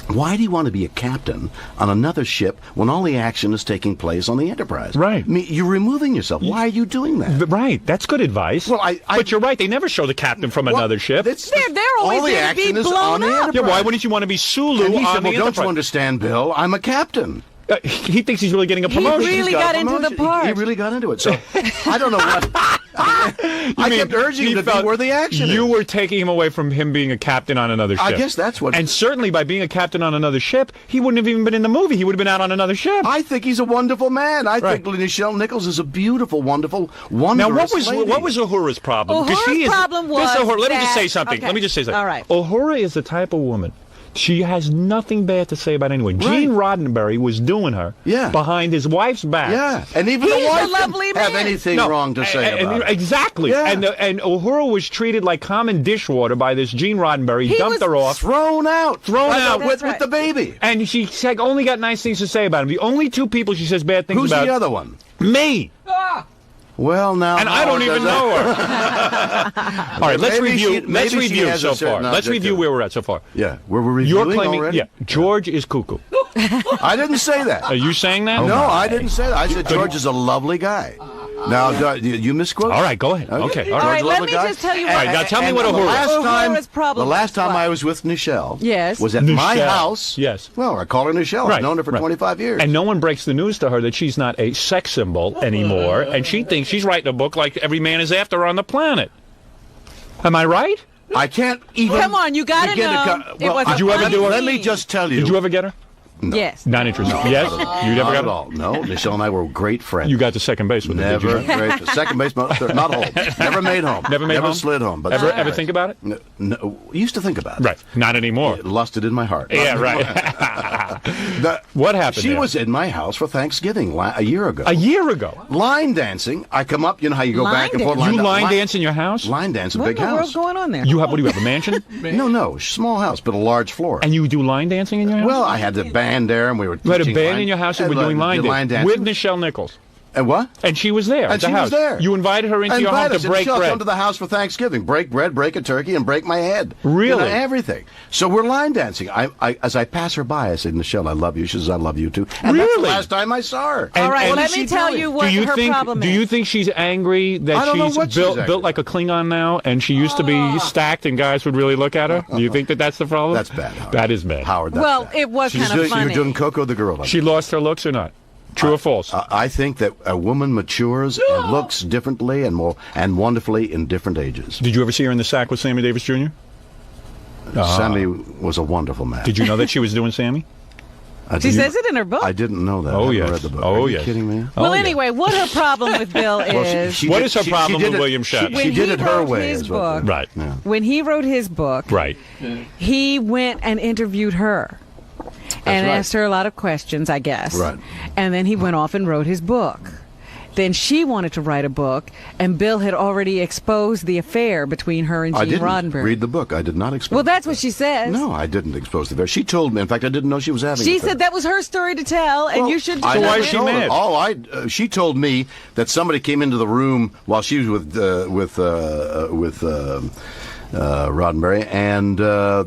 why do you want to be a captain on another ship when all the action is taking place on the Enterprise?" Right. I mean, you're removing yourself. Why are you doing that? Right. That's good advice. Well, but you're right. They never show the captain from another ship. They're always going to be blown up. Yeah, why wouldn't you want to be Sulu and he on said, the "Well, don't Enterprise?" you understand, Bill? I'm a captain." He thinks he's really getting a promotion. He really got into the part. He really got into it. So I don't know what. I kept urging him to be where the action is. You were taking him away from him being a captain on another ship. I guess that's what. And certainly by being a captain on another ship, he wouldn't have even been in the movie. He would have been out on another ship. I think he's a wonderful man. I think Nichelle Nichols is a beautiful, wonderful, wondrous lady. What was Uhura's problem? Uhura's problem was let me just say something. Okay. Let me just say something. All right. Uhura is the type of woman. She has nothing bad to say about anyone. Right. Gene Roddenberry was doing her behind his wife's back. Yeah, and even the wife didn't have anything wrong to say about it. Exactly. Yeah. And Uhura was treated like common dishwater by this Gene Roddenberry. He dumped her off. Thrown out with the baby. And she only got nice things to say about him. The only two people she says bad things Who's about. Who's the other one? Me. Well, now, and I don't even know her. All right, let's review. Let's review so far. Let's review where we're at so far. Yeah, where we're reviewing You're claiming, already. Yeah, George is cuckoo. I didn't say that. Are you saying that? No, I didn't say that. I said George is a lovely guy. Now, you misquoted. All right, go ahead. Okay. All right, let me just tell you what. All right, now tell me what Uhura's problem. The last time I was with Nichelle yes. was at my house. Yes. Well, I call her Nichelle. I've known her for 25 years. And no one breaks the news to her that she's not a sex symbol anymore, and she thinks she's writing a book like every man is after her on the planet. Am I right? I can't even. Come on, you got to know. Did you ever do it? Let me just tell you. Did you ever get her? No. Yes. Not interested. Yes? You never got at all. No, Nichelle and I were great friends. You got to second base with her, did you? Never. Great. Second base, not home. Never made home. Never slid home. But ever think about it? No, used to think about it. Right. Not anymore. It lusted in my heart. Yeah, right. What happened? She was in my house for Thanksgiving a year ago. A year ago? Line dancing. I come up, you know how you go back and forth. You line dance in your house? Line dance, a big house. What in the world's going on there? What do you have, a mansion? No, small house, but a large floor. And you do line dancing in your house? Well, I had the band there, and we were You had a band in your house and we're doing line dancing with Nichelle Nichols. And what? And she was there. And at the she house. was there. You invited her into your home to break bread. bread. Come to the house for Thanksgiving. Break bread, break a turkey, and break my head. Really? You know, everything. So we're line dancing. As I pass her by, I said, Michelle, I love you. She says, I love you too. And that's the last time I saw her. All right, let me tell you what her problem is. Do you think she's angry that she's built like a Klingon now, and she used to be stacked, and guys would really look at her? Do you think that's the problem? That's bad, Howard. That is bad. Howard, that's well, bad. it was kind of funny. You're doing Coco the girl. She lost her looks or not? True or false? I think that a woman matures and looks differently and wonderfully in different ages. Did you ever see her in the sack with Sammy Davis Jr.? Sammy was a wonderful man. Did you know that she was doing Sammy? She says it in her book. I didn't know that. Oh, I yes. read the book. Oh, Are you yes. kidding me? Well, anyway, what her problem with Bill is... What is her problem with William Shatner? She did it her way. His book, right. Yeah. When he wrote his book, right. he went and interviewed her. And asked her a lot of questions, I guess. Right. And then he went off and wrote his book. Then she wanted to write a book, and Bill had already exposed the affair between her and Gene I didn't Roddenberry. read the book. I did not expose. Well, that's what she says. No, I didn't expose the affair. She told me. In fact, I didn't know she was having. She an affair. said that was her story to tell, and you should. I why is never she told her. mad? Oh, she told me that somebody came into the room while she was with Roddenberry, and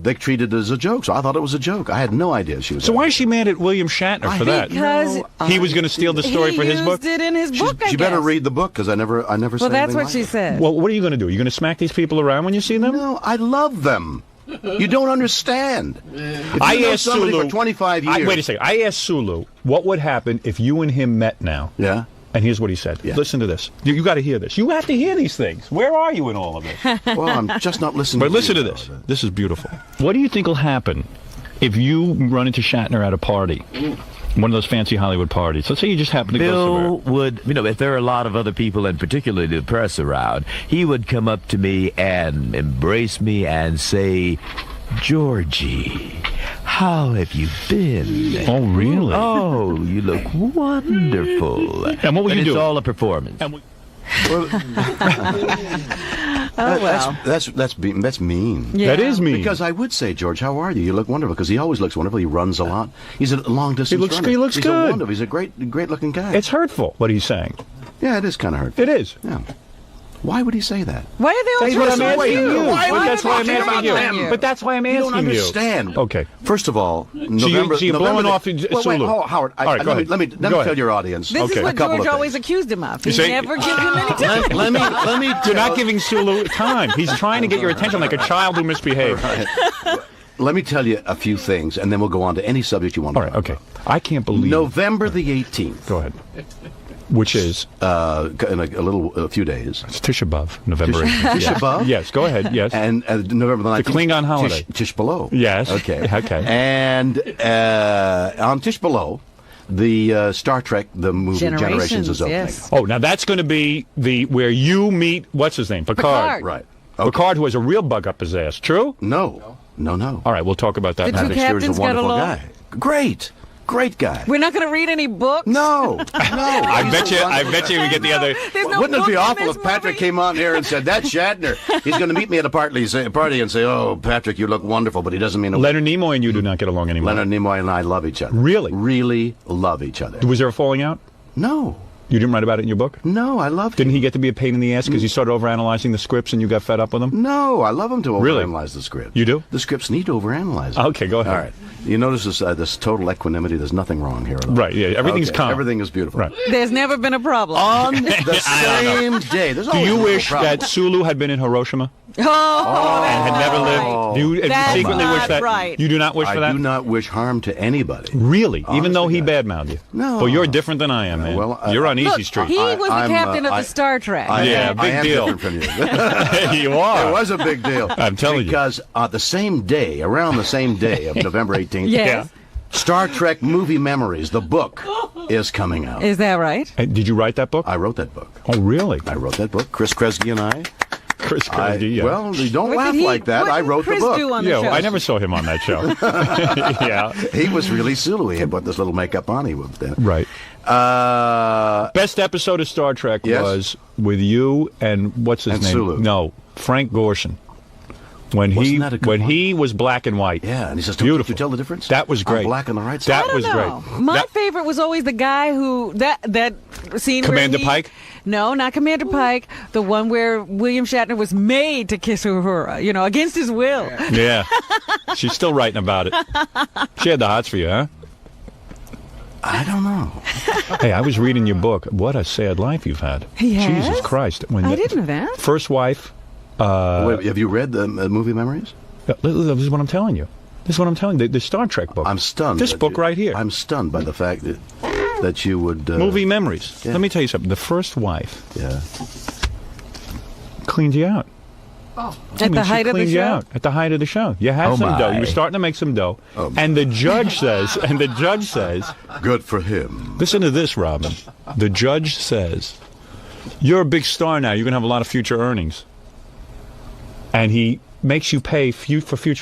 they treated it as a joke. So I thought it was a joke. I had no idea she was. So why is she mad at William Shatner for that? Because he was going to steal the story for his book. He used it in his book. She better read the book because I never said anything. Well, that's what like she it. said. Well, what are you going to do? You're going to smack these people around when you see them? No, I love them. You don't understand. If I you know asked somebody Sulu for 25 years. wait a second. I asked Sulu what would happen if you and him met now. Yeah. And here's what he said. Yeah. Listen to this. You got to hear this. You have to hear these things. Where are you in all of this? Well, I'm just not listening. But listen to this. This is beautiful. What do you think will happen if you run into Shatner at a party? One of those fancy Hollywood parties. Let's say you just happen to go Bill somewhere. would, if there are a lot of other people, and particularly the press around, he would come up to me and embrace me and say, Georgie, how have you been? Oh, really? Oh, you look wonderful. And what will you do? It's all a performance. That's mean. Yeah. That is mean. Because I would say, George, how are you? You look wonderful. Because he always looks wonderful. He runs a lot. He's a long distance runner. He looks he's good. A wonderful. He's a great looking guy. It's hurtful what he's saying. Yeah, it is kind of hurtful. It is. Yeah. Why would he say that? Why are they all That's what I'm asking you. That's why I'm asking them? you. But that's why I'm asking you. You don't understand. Okay. First of all, November. So you're blowing off Sulu. Wait, Howard. Let me tell your audience. This is what George always accused him of. He never gives him any time. Let me. You're not giving Sulu time. He's trying to get your attention like a child who misbehaved. Right. Let me tell you a few things, and then we'll go on to any subject you want to talk about. I can't believe November the 18th. Go ahead. Which is in a few days. It's Tisha B'Av, November 18th. Tisha B'Av? Yes, go ahead. Yes. And November the 19th. The Klingon holiday. Tish B'Av. Yes. Okay. Okay. And on Tish B'Av, the Star Trek, the movie Generations is opening. Yes. Oh, now that's going to be where you meet, what's his name? Picard. Right. Okay. Picard, who has a real bug up his ass. True? No. All right, we'll talk about that. The two captains got along? Guy. Great guy. We're not going to read any books? No. I bet you we get the other. Wouldn't it be awful if Patrick came on here and said, that's Shatner. He's going to meet me at a party and say, oh, Patrick, you look wonderful, but he doesn't mean a Leonard Nimoy and you do not get along anymore. Leonard Nimoy and I love each other. Really? Really love each other. Was there a falling out? No. You didn't write about it in your book? No, I loved Didn't he get to be a pain in the ass because you started overanalyzing the scripts and you got fed up with them? No, I love him to Really? overanalyze the script. You do? The scripts need to overanalyze it. Okay, go ahead. All right. You notice this total equanimity. There's nothing wrong here at all. Right, yeah, everything's calm. Everything is beautiful. Right. There's never been a problem. On the same day. Do you wish that Sulu had been in Hiroshima? And had never lived? Do you secretly wish that? Right. You do not wish for that? I do not wish harm to anybody. Really? Even though he badmouthed you? No. Well, you're different than I am, man. Well, you're on Easy Look, Street. he was the captain of the Star Trek. Yeah, big deal. Different from you. You are. It was a big deal. I'm telling you. Because the same day, around the same day of November 18th, Yes. Star Trek Movie Memories, the book, is coming out. Is that right? Did you write that book? I wrote that book. Oh, really? I wrote that book. Chris Kresge and I. Chris Kresge, yeah. Well, you don't What laugh did he- like that. what I did wrote Chris the book. do on the show? I never saw him on that show. Yeah. He was really Sulu. He had put this little makeup on. He was Right. Best episode of Star Trek Yes? was with you and what's his And name? Sulu. No, Frank Gorshin. When Wasn't that a good one? he was black and white. Yeah, and he says, Beautiful. Did you tell the difference? That was great. I'm black on the right side. That I was don't know. great. My That- favorite was always the guy who that scene Commander where Pike? No, not Commander Pike. The one where William Shatner was made to kiss Uhura, against his will. Yeah. She's still writing about it. She had the hots for you, huh? I don't know. Hey, I was reading your book. What a sad life you've had. Yes? Jesus Christ. I didn't know that. First wife. Wait, have you read the movie Memories? This is what I'm telling you. The Star Trek book. I'm stunned. This book right here. I'm stunned by the fact that you would... movie Memories. Yeah. Let me tell you something. The first wife Yeah. cleaned you out. At the height of the show? At the height of the show. You had some dough. You were starting to make some dough. And the judge says, good for him. Listen to this, Robin. The judge says, you're a big star now. You're going to have a lot of future earnings. And he makes you pay for future